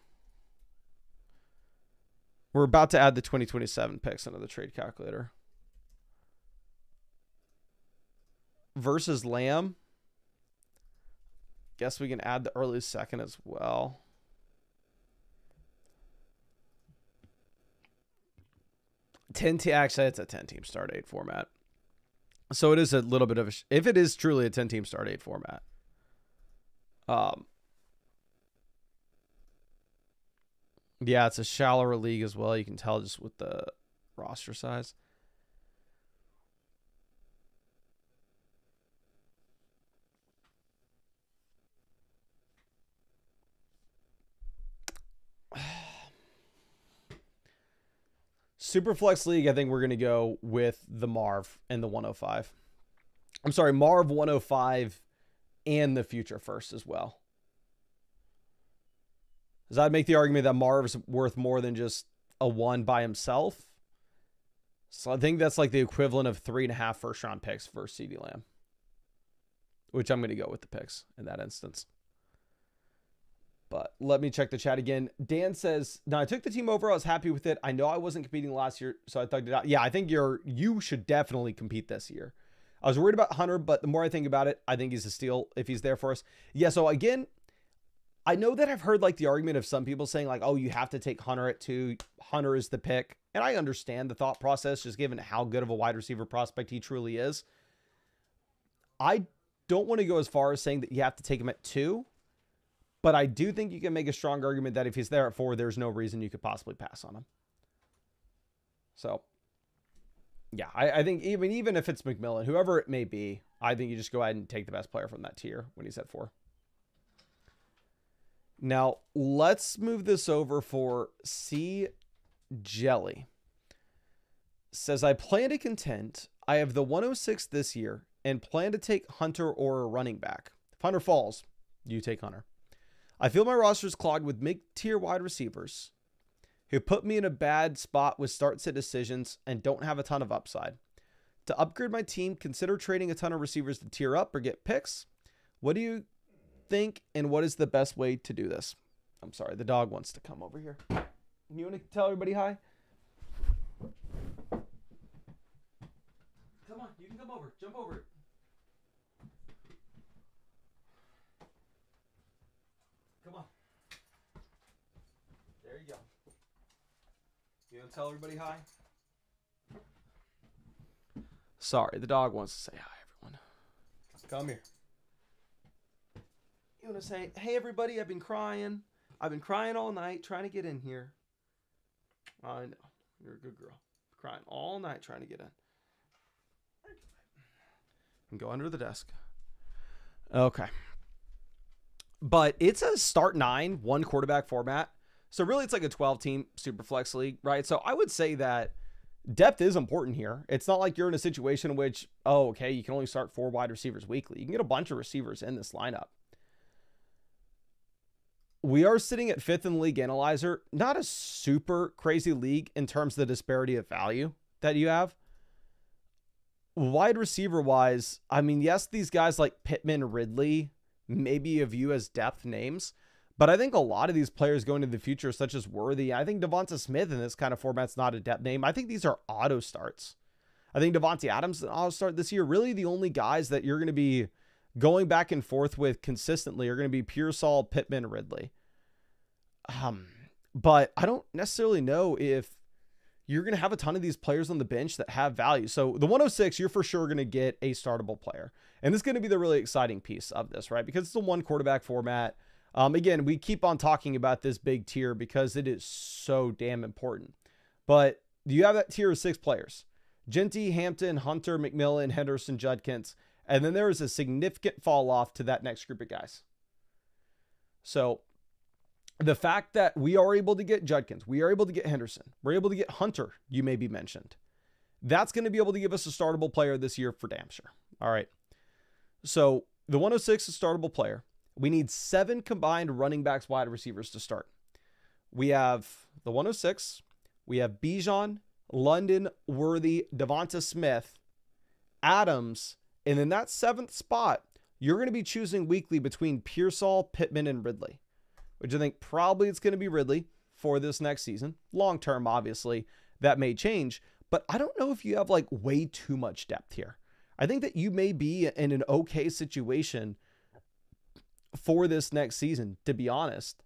[SPEAKER 1] We're about to add the 2027 picks into the trade calculator. Versus Lamb. Guess we can add the early second as well. Actually, it's a 10-team start 8 format. So it is a little bit of a, if it is truly a 10-team start 8 format. Yeah, it's a shallower league as well. You can tell just with the roster size. Superflex League, I think we're going to go with the Marv and the 105. I'm sorry, Marv 105 and the future first as well. Does that make the argument that Marv's worth more than just a 1 by himself? So I think that's like the equivalent of 3.5 first-round picks for CeeDee Lamb, which I'm going to go with the picks in that instance. But let me check the chat again. Dan says, "Now I took the team over. I was happy with it. I know I wasn't competing last year, so I thugged it out." Yeah, I think you should definitely compete this year. I was worried about Hunter, but the more I think about it, I think he's a steal if he's there for us. Yeah, so again, I know that I've heard like the argument of some people saying like, oh, you have to take Hunter at 2. Hunter is the pick. And I understand the thought process, just given how good of a wide receiver prospect he truly is. I don't want to go as far as saying that you have to take him at 2. But I do think you can make a strong argument that if he's there at 4, there's no reason you could possibly pass on him. So, yeah, I think even if it's McMillan, whoever it may be, I think you just go ahead and take the best player from that tier when he's at 4. Now, let's move this over for C. Jelly. Says, I plan to contend. I have the 106 this year and plan to take Hunter or a running back. If Hunter falls, you take Hunter. I feel my roster is clogged with mid-tier wide receivers who put me in a bad spot with start-sit decisions and don't have a ton of upside. To upgrade my team, consider trading a ton of receivers to tier up or get picks. What do you think, and what is the best way to do this? I'm sorry, the dog wants to come over here. You want to tell everybody hi? Come on, you can come over. Jump over it. Come on. There you go. You want to tell everybody hi? Sorry, the dog wants to say hi, everyone. Come here. You want to say, hey, everybody, I've been crying. I've been crying all night trying to get in here. I know. You're a good girl. Crying all night trying to get in. And go under the desk. Okay. but it's a start 9, 1 quarterback format. So really it's like a 12-team super flex league, right? So I would say that depth is important here. It's not like you're in a situation in which, oh, okay, you can only start 4 wide receivers weekly. You can get a bunch of receivers in this lineup. We are sitting at 5th in the league analyzer. Not a super crazy league in terms of the disparity of value that you have. Wide receiver wise, I mean, yes, these guys like Pittman, Ridley, maybe a view as depth names, but I think a lot of these players going into the future, such as Worthy, I think Devonta Smith in this kind of format's not a depth name. I think these are auto starts. I think Devontae Adams is an auto start this year. Really the only guys that you're going to be going back and forth with consistently are going to be Pearsall, Pittman, Ridley. But I don't necessarily know if you're going to have a ton of these players on the bench that have value. So the 106, you're for sure going to get a startable player. And this is going to be the really exciting piece of this, right? Because it's a 1 quarterback format. Again, we keep on talking about this big tier because it is so damn important. But you have that tier of 6 players: Genty, Hampton, Hunter, McMillan, Henderson, Judkins. And then there is a significant fall off to that next group of guys. So the fact that we are able to get Judkins, we are able to get Henderson, we're able to get Hunter, you may be mentioned, that's going to be able to give us a startable player this year for damn sure. All right. So the 106 is a startable player. We need 7 combined running backs, wide receivers to start. We have the 106. We have Bijan, London, Worthy, Devonta Smith, Adams. And in that 7th spot, you're going to be choosing weekly between Pearsall, Pittman, and Ridley, which I think probably it's going to be Ridley for this next season. Long term, obviously, that may change. But I don't know if you have like way too much depth here. I think that you may be in an okay situation for this next season, to be honest.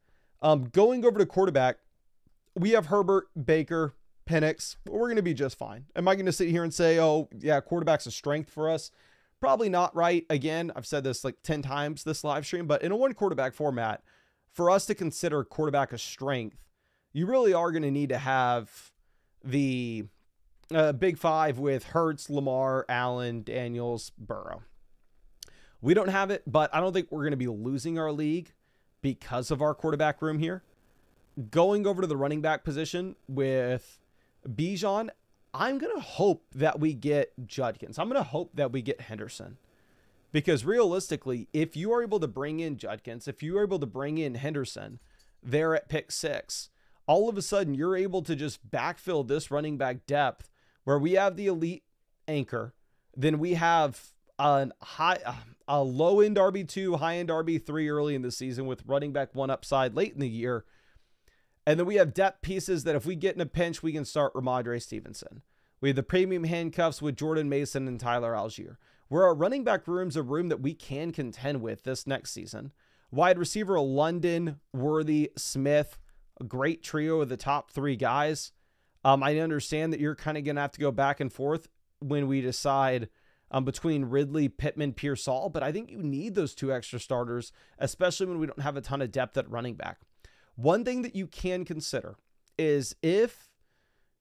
[SPEAKER 1] Going over to quarterback, we have Herbert, Baker, Penix. We're going to be just fine. Am I going to sit here and say, oh, yeah, quarterback's a strength for us? Probably not, right? Again, I've said this like 10 times this live stream, but in a 1 quarterback format, for us to consider quarterback a strength, you really are going to need to have the big 5 with Hurts, Lamar, Allen, Daniels, Burrow. We don't have it, but I don't think we're going to be losing our league because of our quarterback room here. Going over to the running back position with Bijan, I'm going to hope that we get Judkins. I'm going to hope that we get Henderson. Because realistically, if you are able to bring in Judkins, if you are able to bring in Henderson there at pick 6, all of a sudden you're able to just backfill this running back depth where we have the elite anchor. Then we have a low-end RB2, high-end RB3 early in the season with running back 1 upside late in the year. And then we have depth pieces that if we get in a pinch, we can start Ramondre Stevenson. We have the premium handcuffs with Jordan Mason and Tyler Algier, where our running back room's a room that we can contend with this next season. Wide receiver, London, Worthy, Smith, a great trio of the top 3 guys. I understand that you're kind of going to have to go back and forth when we decide between Ridley, Pittman, Pearsall, but I think you need those 2 extra starters, especially when we don't have a ton of depth at running back. One thing that you can consider is if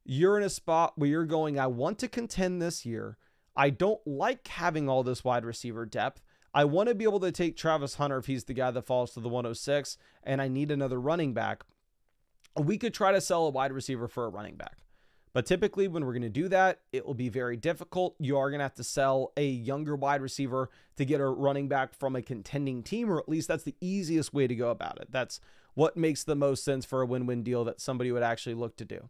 [SPEAKER 1] you're in a spot where you're going, I want to contend this year, I don't like having all this wide receiver depth, I want to be able to take Travis Hunter if he's the guy that falls to the 106, and I need another running back, we could try to sell a wide receiver for a running back. But typically when we're going to do that, it will be very difficult. You are going to have to sell a younger wide receiver to get a running back from a contending team, or at least that's the easiest way to go about it. That's what makes the most sense for a win-win deal that somebody would actually look to do.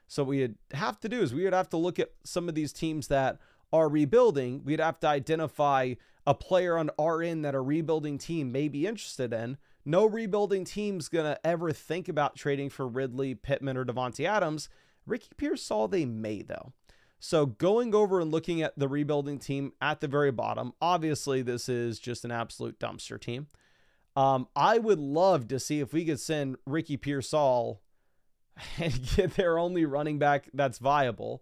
[SPEAKER 1] So what we'd have to do is we would have to look at some of these teams that are rebuilding. We'd have to identify a player on our end that a rebuilding team may be interested in. No rebuilding team's going to ever think about trading for Ridley, Pittman, or Devontae Adams. Ricky Pearsall, they may though. So going over and looking at the rebuilding team at the very bottom, obviously this is just an absolute dumpster team. I would love to see if we could send Ricky Pearsall and get their only running back that's viable,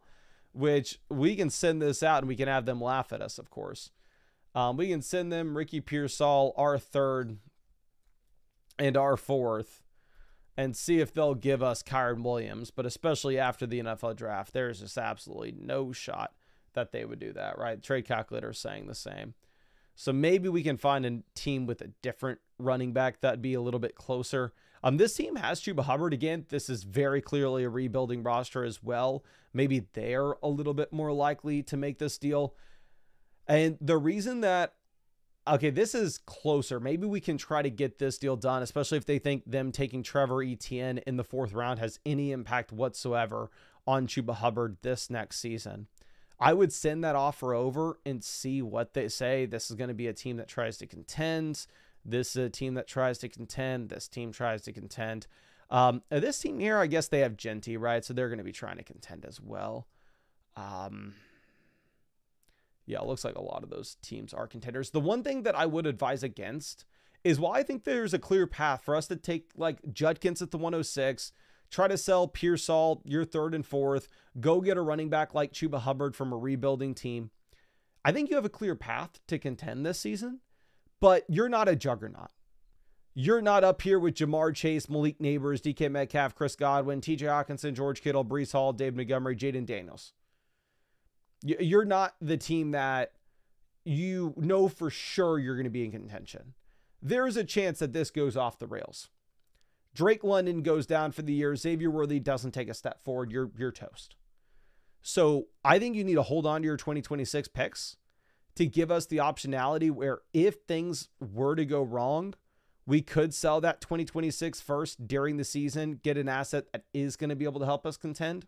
[SPEAKER 1] which we can send this out and we can have them laugh at us, of course. We can send them Ricky Pearsall, our 3rd and our 4th, and see if they'll give us Kyren Williams. But especially after the NFL draft, there's just absolutely no shot that they would do that, right? Trade calculator is saying the same. So maybe we can find a team with a different running back that'd be a little bit closer. This team has Chuba Hubbard. Again, this is very clearly a rebuilding roster as well. Maybe they're a little bit more likely to make this deal. And the reason that, okay, this is closer. Maybe we can try to get this deal done, especially if they think them taking Trevor Etienne in the 4th round has any impact whatsoever on Chuba Hubbard this next season. I would send that offer over and see what they say. This is going to be a team that tries to contend. This is a team that tries to contend. This team tries to contend. This team here, I guess they have Genty, right? So they're going to be trying to contend as well. Yeah, it looks like a lot of those teams are contenders. The one thing that I would advise against is, while I think there's a clear path for us to take like Judkins at the 106, try to sell Pearsall, your 3rd and 4th, go get a running back like Chuba Hubbard from a rebuilding team. I think you have a clear path to contend this season, but you're not a juggernaut. You're not up here with Jamar Chase, Malik Neighbors, DK Metcalf, Chris Godwin, TJ Hawkinson, George Kittle, Breece Hall, Dave Montgomery, Jaden Daniels. You're not the team that you know for sure you're going to be in contention. There is a chance that this goes off the rails. Drake London goes down for the year. Xavier Worthy doesn't take a step forward. You're toast. So I think you need to hold on to your 2026 picks to give us the optionality where, if things were to go wrong, we could sell that 2026 first during the season, get an asset that is going to be able to help us contend.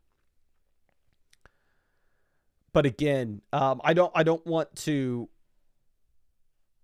[SPEAKER 1] But again, I don't want to.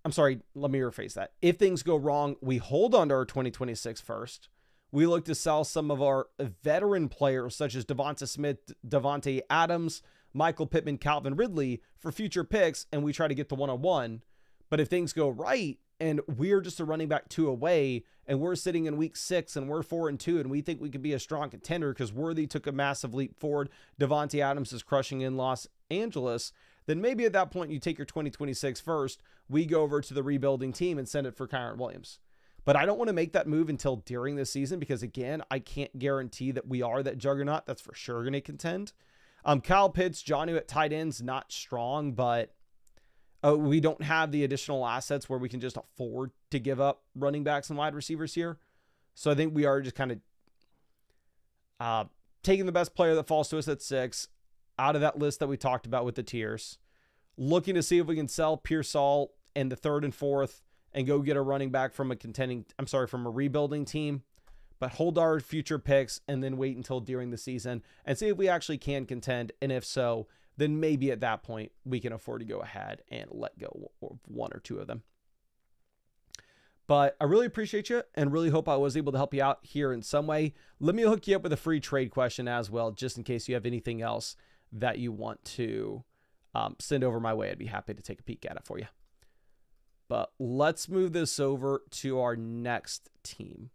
[SPEAKER 1] I'm sorry, let me rephrase that. If things go wrong, we hold on to our 2026 first. We look to sell some of our veteran players, such as Devonta Smith, Devontae Adams, Michael Pittman, Calvin Ridley, for future picks, and we try to get the 101. But if things go right, and we're just a running back 2 away, and we're sitting in week 6, and we're 4-2, and we think we could be a strong contender because Worthy took a massive leap forward, Devontae Adams is crushing in Los Angeles, then maybe at that point you take your 2026 first, we go over to the rebuilding team and send it for Kyren Williams. But I don't want to make that move until during the season because, again, I can't guarantee that we are that juggernaut that's for sure going to contend. Kyle Pitts, Jonnu at tight ends, not strong, but we don't have the additional assets where we can just afford to give up running backs and wide receivers here. So I think we are just kind of taking the best player that falls to us at 6 out of that list that we talked about with the tiers, looking to see if we can sell Pearsall in the 3rd and 4th and go get a running back from a rebuilding team, but hold our future picks and then wait until during the season and see if we actually can contend. And if so, then maybe at that point we can afford to go ahead and let go of 1 or 2 of them. But I really appreciate you and really hope I was able to help you out here in some way. Let me hook you up with a free trade question as well, just in case you have anything else that you want to send over my way. I'd be happy to take a peek at it for you. But let's move this over to our next team.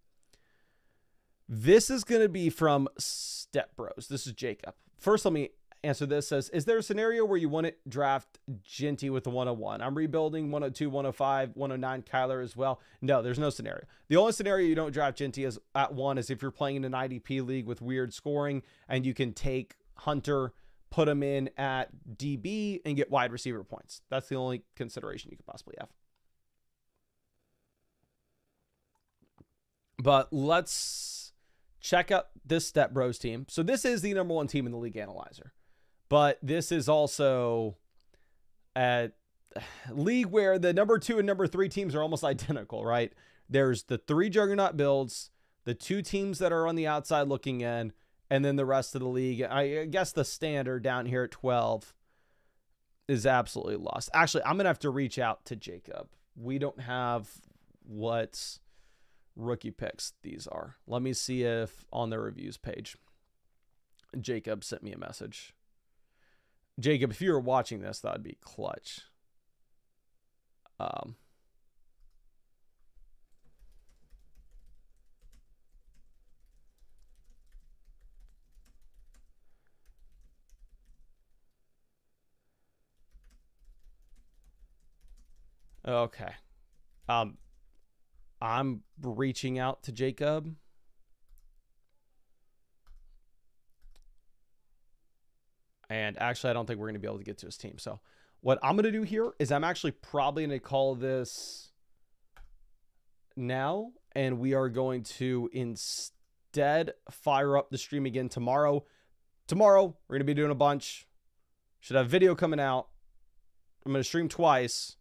[SPEAKER 1] This is going to be from Step Bros. This is Jacob. First, let me answer this. Says, is there a scenario where you want to draft Genty with the 101? I'm rebuilding 102, 105, 109 Kyler as well. No, there's no scenario. The only scenario you don't draft Genty is at 1 is if you're playing in an IDP league with weird scoring and you can take Hunter, put him in at DB and get wide receiver points. That's the only consideration you could possibly have. But let's check out this Step Bros team. So this is the #1 team in the League Analyzer. But this is also a league where the #2 and #3 teams are almost identical, right? There's the 3 juggernaut builds, the 2 teams that are on the outside looking in, and then the rest of the league. I guess the standard down here at 12 is absolutely lost. Actually, I'm going to have to reach out to Jacob. We don't have what rookie picks these are. Let me see if on the reviews page, Jacob sent me a message. Jacob, if you were watching this, that would be clutch. Okay. I'm reaching out to Jacob. And actually, I don't think we're going to be able to get to his team. So what I'm going to do here is I'm actually probably going to call this now, and we are going to instead fire up the stream again tomorrow. Tomorrow, we're going to be doing a bunch. Should have video coming out. I'm going to stream twice.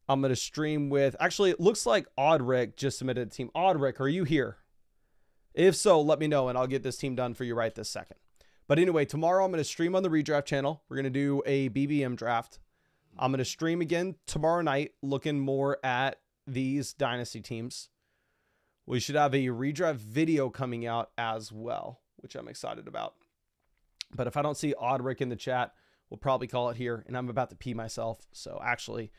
[SPEAKER 1] I'm going to stream with... Actually, it looks like Oddrick just submitted a team. Oddrick, are you here? If so, let me know, and I'll get this team done for you right this second. But anyway, tomorrow I'm going to stream on the redraft channel. We're going to do a BBM draft. I'm going to stream again tomorrow night, looking more at these Dynasty teams. We should have a redraft video coming out as well, which I'm excited about. But if I don't see Oddrick in the chat, we'll probably call it here. And I'm about to pee myself. So actually,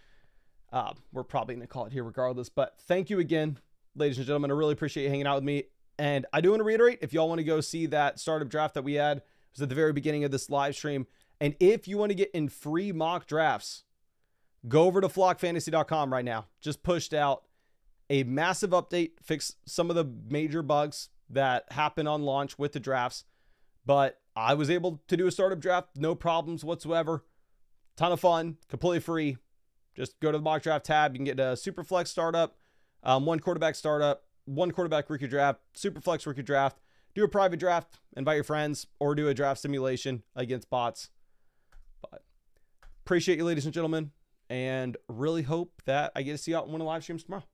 [SPEAKER 1] we're probably going to call it here regardless. But thank you again, ladies and gentlemen. I really appreciate you hanging out with me. And I do want to reiterate, if y'all want to go see that startup draft that we had, it was at the very beginning of this live stream. And if you want to get in free mock drafts, go over to flockfantasy.com right now. Just pushed out a massive update, fixed some of the major bugs that happen on launch with the drafts. But I was able to do a startup draft, no problems whatsoever. Ton of fun, completely free. Just go to the mock draft tab. You can get a super flex startup, one quarterback startup, one quarterback rookie draft, super flex rookie draft, do a private draft, invite your friends, or do a draft simulation against bots. But appreciate you, ladies and gentlemen, and really hope that I get to see you out in one of the live streams tomorrow.